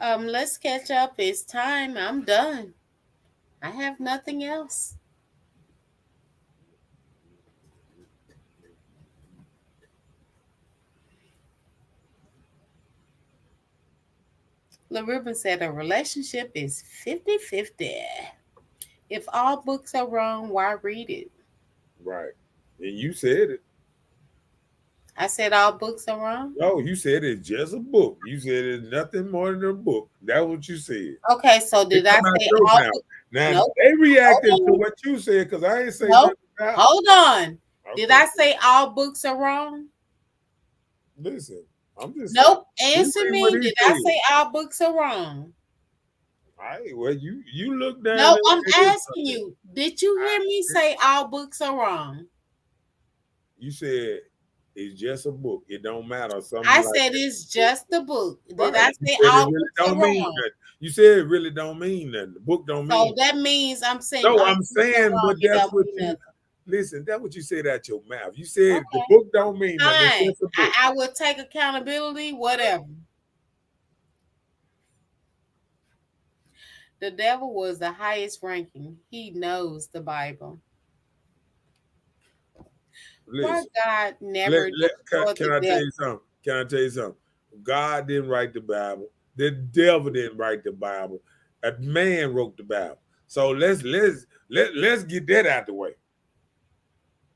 Speaker 3: Let's catch up. It's time. I'm done. I have nothing else. LaRuben said a relationship is 50-50. If all books are wrong, why read it?
Speaker 1: Right. And you said it.
Speaker 3: I said all books are wrong?
Speaker 1: No, you said it's just a book. You said it's nothing more than a book. That's what you said.
Speaker 3: Okay, so did I say all books?
Speaker 1: Now, they reacted to what you said because I ain't say
Speaker 3: nope. Hold on. Okay. Did I say all books are wrong?
Speaker 1: Listen, I'm just
Speaker 3: nope. Answer me. Did I say all books are wrong?
Speaker 1: All right. Well, you look down.
Speaker 3: No, I'm asking you. Did you hear me say all books are wrong?
Speaker 1: You said it's just a book. It don't matter.
Speaker 3: I said it's just a book. Did I say all books are wrong?
Speaker 1: You said it really don't mean nothing. The book don't mean.
Speaker 3: So that means I'm saying.
Speaker 1: No, I'm saying, but that's what you. Listen, that's what you said out your mouth. You said the book don't mean nothing.
Speaker 3: I will take accountability, whatever. The devil was the highest ranking. He knows the Bible. Listen, God never.
Speaker 1: Can I tell you something? Can I tell you something? God didn't write the Bible. The devil didn't write the Bible. A man wrote the Bible. So let's get that out the way.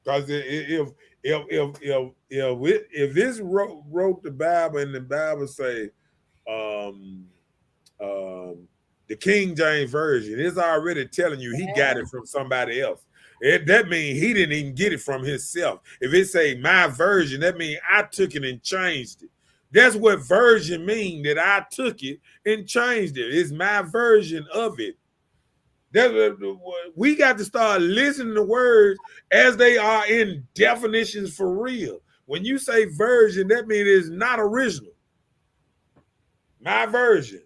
Speaker 1: Because if this wrote the Bible and the Bible say the King James Version, it's already telling you he got it from somebody else. That means he didn't even get it from himself. If it say my version, that means I took it and changed it. That's what version mean, that I took it and changed it. It's my version of it. We got to start listening to words as they are in definitions for real. When you say version, that means it's not original. My version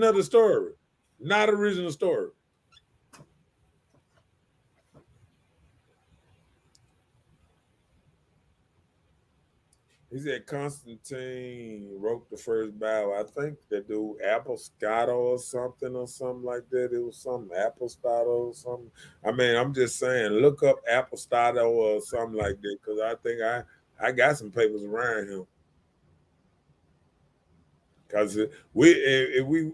Speaker 1: of the story, not original story. He said Constantine wrote the first Bible. I think that dude Apostado or something like that. It was some Apostado or something. I mean, I'm just saying, look up Apostado or something like that because I think I got some papers around him. Because if we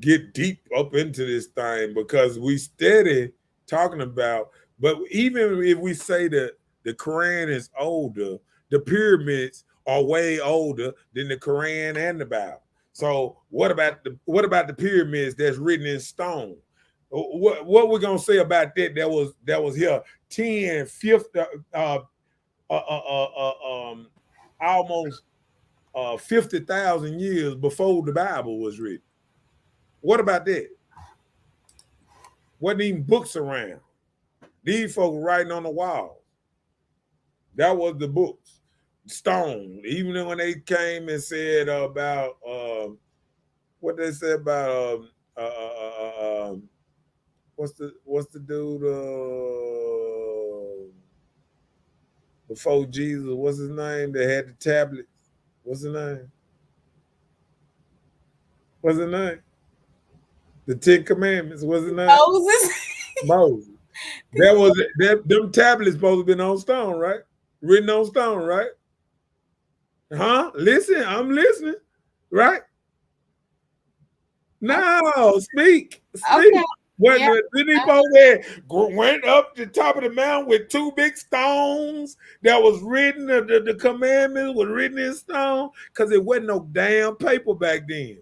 Speaker 1: get deep up into this thing, because we steady talking about, but even if we say that the Quran is older, the pyramids are way older than the Quran and the Bible. So what about the pyramids that's written in stone? What we're gonna say about that? That was here 10, 50, almost 50,000 years before the Bible was written. What about that? Wasn't even books around. These folks writing on the wall. That was the books. Stone. Even when they came and said about what they said about what's the dude before Jesus? What's his name? That had the tablets. What's his name? What's his name? The Ten Commandments. What's his name?
Speaker 3: Moses.
Speaker 1: Moses. That was them tablets supposed to have been on stone, right? Written on stone, right? Huh? Listen, I'm listening, right? No, speak.
Speaker 3: Okay.
Speaker 1: What
Speaker 3: Yeah.
Speaker 1: didn't he supposed there went up the top of the mountain with two big stones that was written, the commandments was written in stone because it wasn't no damn paper back then.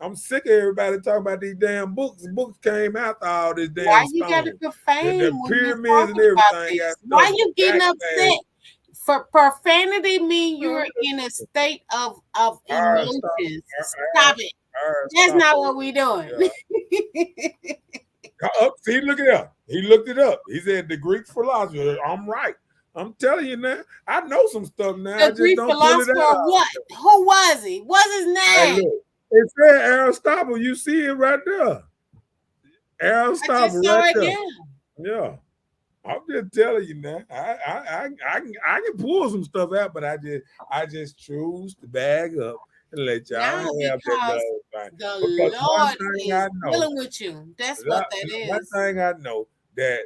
Speaker 1: I'm sick of everybody talking about these damn books. The books came after all this
Speaker 3: Why
Speaker 1: damn
Speaker 3: you got to
Speaker 1: stone. The
Speaker 3: profane when you're
Speaker 1: pyramids and
Speaker 3: talking about
Speaker 1: everything got
Speaker 3: this? Why
Speaker 1: stuff
Speaker 3: you getting
Speaker 1: back
Speaker 3: upset?
Speaker 1: then.
Speaker 3: For profanity mean
Speaker 1: No,
Speaker 3: you're in a state of
Speaker 1: stop.
Speaker 3: emotions. Stop it. That's
Speaker 1: Stop.
Speaker 3: not what we doing.
Speaker 1: Yeah. See, look it up. He looked it up. He said the Greek philosopher. I'm right. I'm telling you now. I know some stuff now. I
Speaker 3: The
Speaker 1: just
Speaker 3: Greek
Speaker 1: don't pull it
Speaker 3: philosopher
Speaker 1: out.
Speaker 3: of what? Who was he? What's his
Speaker 1: Hey,
Speaker 3: name?
Speaker 1: look. It said Aristotle. You see it right there.
Speaker 3: I just
Speaker 1: Aristotle
Speaker 3: saw
Speaker 1: right
Speaker 3: it
Speaker 1: there.
Speaker 3: now.
Speaker 1: Yeah. I'm just telling you now. I can pull some stuff out, but I just choose to bag up and let y'all
Speaker 3: Now
Speaker 1: have that
Speaker 3: because
Speaker 1: little thing.
Speaker 3: the
Speaker 1: Because one
Speaker 3: Lord
Speaker 1: thing I
Speaker 3: is
Speaker 1: know,
Speaker 3: dealing with you. That's what that
Speaker 1: one
Speaker 3: is.
Speaker 1: thing I know that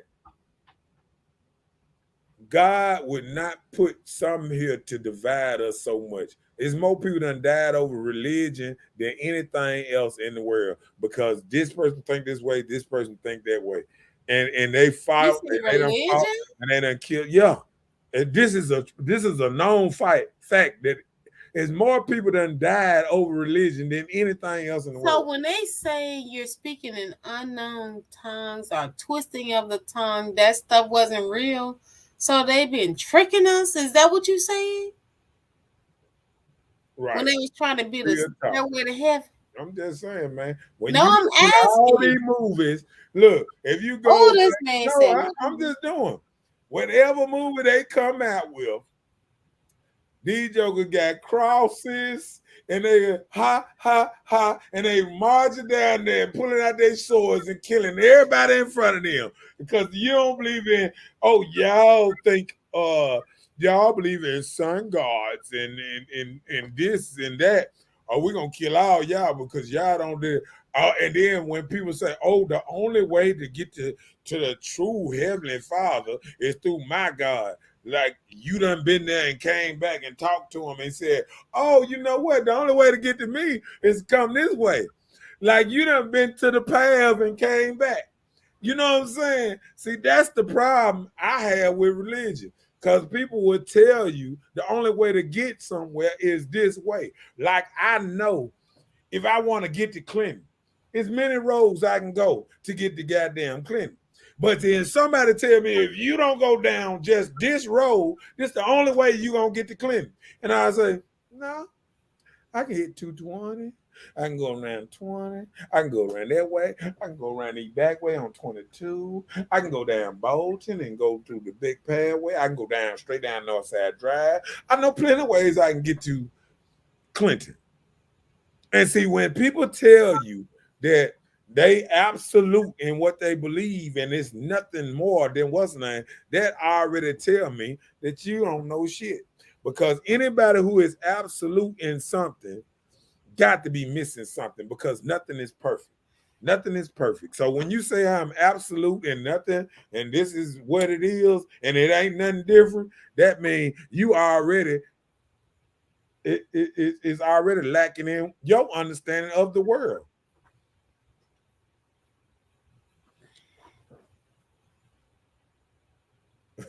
Speaker 1: God would not put something here to divide us so much. There's more people done died over religion than anything else in the world because this person think this way, this person think that way, and they
Speaker 3: You
Speaker 1: fought
Speaker 3: say
Speaker 1: and they done fought
Speaker 3: religion?
Speaker 1: and they done killed. Yeah, and this is a known fact that there's more people done died over religion than anything else in the
Speaker 3: So
Speaker 1: world.
Speaker 3: when they say you're speaking in unknown tongues or twisting of the tongue, that stuff wasn't real. So they've been tricking us. Is that what you're saying? When
Speaker 1: Right.
Speaker 3: they was trying to build a
Speaker 1: Real talk.
Speaker 3: stairway to heaven?
Speaker 1: I'm just saying, man. When
Speaker 3: No,
Speaker 1: you
Speaker 3: I'm
Speaker 1: look at all
Speaker 3: asking.
Speaker 1: these movies, look, if you
Speaker 3: Oh,
Speaker 1: go,
Speaker 3: this man
Speaker 1: no,
Speaker 3: said,
Speaker 1: I'm just doing whatever movie they come out with. These jokers got crosses and they ha ha ha and they marching down there and pulling out their swords and killing everybody in front of them because you don't believe in y'all believe in sun gods and this and that. Or we gonna kill all y'all because y'all don't do it. And then when people say, "Oh, the only way to get to the true heavenly Father is through my God," like you done been there and came back and talked to him and said, "Oh, you know what? The only way to get to me is to come this way." Like you done been to the path and came back. You know what I'm saying? See, that's the problem I have with religion. Because people would tell you the only way to get somewhere is this way. Like I know if I want to get to Clinton, there's many roads I can go to get to goddamn Clinton. But then somebody tell me if you don't go down just this road, this the only way you gonna get to Clinton. And I say, no, I can hit 220. I can go around 20. I can go around that way. I can go around the back way on 22. I can go down Bolton and go through the big pathway. I can go down straight down Northside Drive. I know plenty of ways I can get to Clinton. And see, when people tell you that they absolute in what they believe and it's nothing more than what's name, that already tell me that you don't know shit. because anybody who is absolute in something got to be missing something, because nothing is perfect. Nothing is perfect. So when you say I'm absolute in nothing and this is what it is and it ain't nothing different, that means you already it's already lacking in your understanding of the world.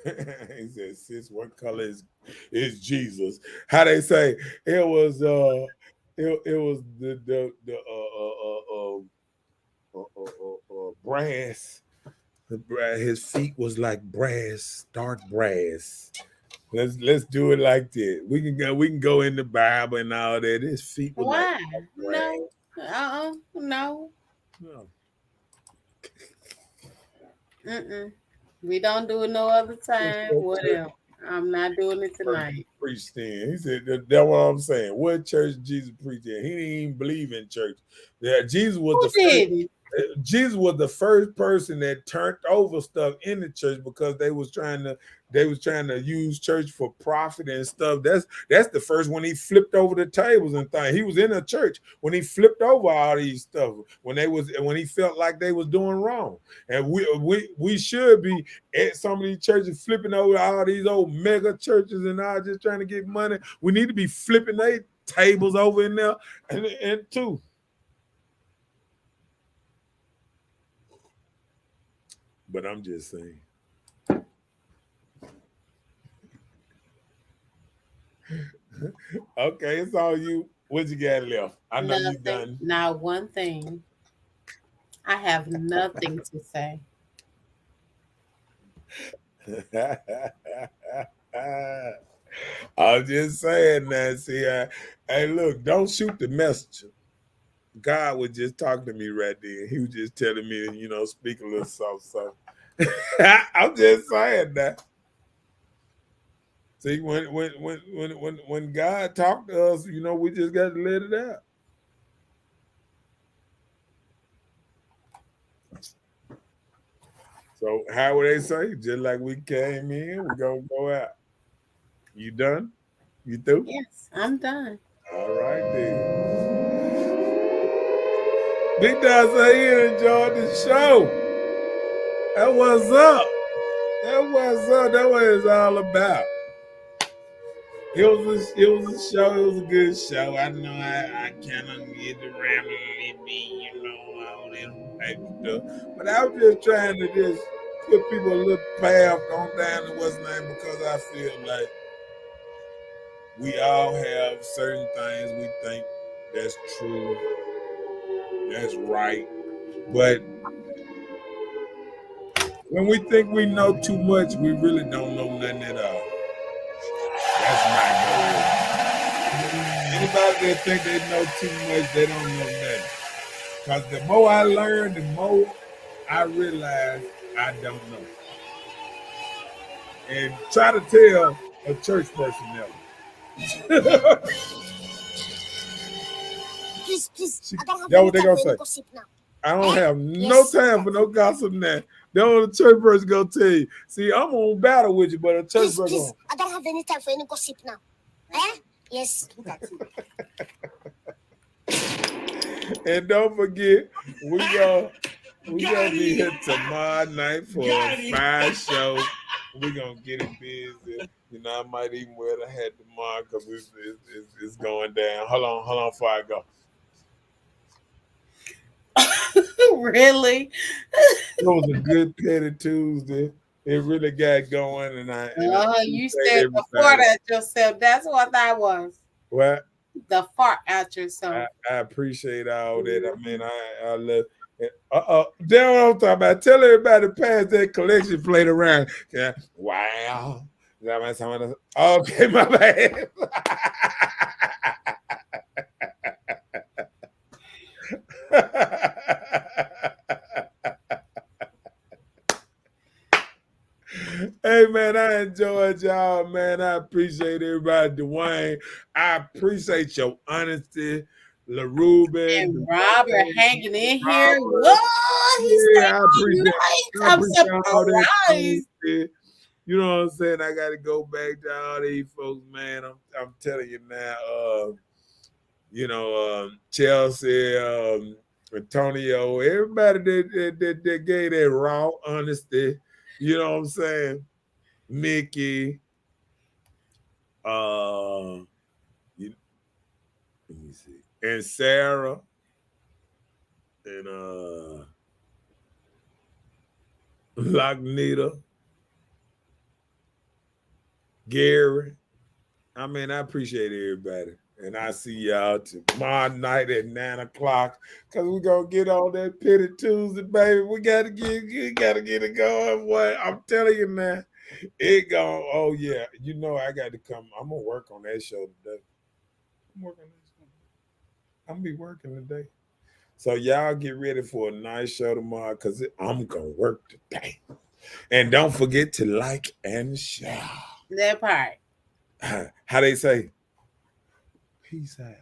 Speaker 1: He said, sis, what color is Jesus? How they say it was it was the brass. His feet was like brass, dark brass. Let's do it like that. We can go in the Bible and all that. His feet were like
Speaker 3: Why?
Speaker 1: brass.
Speaker 3: No. No.
Speaker 1: No.
Speaker 3: We don't do it no other time. Whatever. I'm not doing it tonight.
Speaker 1: Preached in. He said that's what I'm saying. What church Jesus preached in? He didn't even believe in church. Yeah,
Speaker 3: Who did it?
Speaker 1: Jesus was the first person that turned over stuff in the church because they was trying to use church for profit and stuff. That's the first when he flipped over the tables and things. He was in a church when he flipped over all these stuff when he felt like they was doing wrong. And we should be at some of these churches flipping over all these old mega churches and all just trying to get money. We need to be flipping their tables over in there and too. But I'm just saying. Okay, it's all you. What you got left? I know you done.
Speaker 3: Not one thing. I have nothing to say.
Speaker 1: I'm just saying, Nancy. Hey, look, don't shoot the messenger. God was just talking to me right there. He was just telling me, speak a little soft. So I'm just saying that. See, when God talked to us, we just got to let it out. So how would they say? Just like we came in, we gonna go out. You done? You through?
Speaker 3: Yes, I'm done.
Speaker 1: All right then. Big Dog say he enjoyed the show. That what's up. That what's up. That what it's all about. It was a show. It was a good show. I know I kind of get around a little bit, all that type of stuff. But I was just trying to just put people a little path on down to what's name, because I feel like we all have certain things we think that's true, that's right. But when we think we know too much, we really don't know nothing at all. That's not good. Anybody that think they know too much, they don't know nothing. Because the more I learn, the more I realize I don't know. And try to tell a church person that.
Speaker 2: Please, I don't have
Speaker 1: That's what they
Speaker 2: any
Speaker 1: gonna
Speaker 2: time for
Speaker 1: say.
Speaker 2: any gossip now.
Speaker 1: I don't have no time for no gossip now. That's what a church person gonna tell you. See, I'm on battle with you, but a church person.
Speaker 2: Please, I don't have any time for any gossip now. Yes.
Speaker 1: And don't forget, we gonna be here tomorrow night for a fire show. We're gonna get it busy. I might even wear the hat tomorrow because it's going down. Hold on before I go.
Speaker 3: Really?
Speaker 1: It was a good petty Tuesday. It really got going, and I
Speaker 3: you said the fart at yourself. That's what that was.
Speaker 1: What?
Speaker 3: The fart at yourself.
Speaker 1: I appreciate all that. I mean, I love it. Damn what I'm talking about. Tell everybody to pass that collection plate around. Yeah. Wow. Okay, my bad. Hey man, I enjoyed y'all, man. I appreciate everybody. Dwayne, I appreciate your honesty. LaRuben
Speaker 3: And Robert hanging in here.
Speaker 1: Robert.
Speaker 3: Whoa, he's
Speaker 1: I appreciate
Speaker 3: I'm surprised.
Speaker 1: all that honesty. You know what I'm saying? I got to go back to all these folks, man. I'm telling you now. Chelsea, Antonio, everybody that gave that raw honesty. You know what I'm saying? Mickey, let me see, and Sarah, and Lagnita, Gary. I mean, I appreciate everybody. And I see y'all tomorrow night at 9:00. Cause we're gonna get on that Pity Tuesday, baby. We gotta get it going. What I'm telling you now, it going. Oh yeah, I got to come. I'm gonna work on that show today. I'm working on that show. I'm gonna be working today. So y'all get ready for a nice show tomorrow, cause I'm gonna work today. And don't forget to like and share.
Speaker 3: That part.
Speaker 1: How they say? Peace out.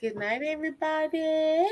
Speaker 3: Good night, everybody.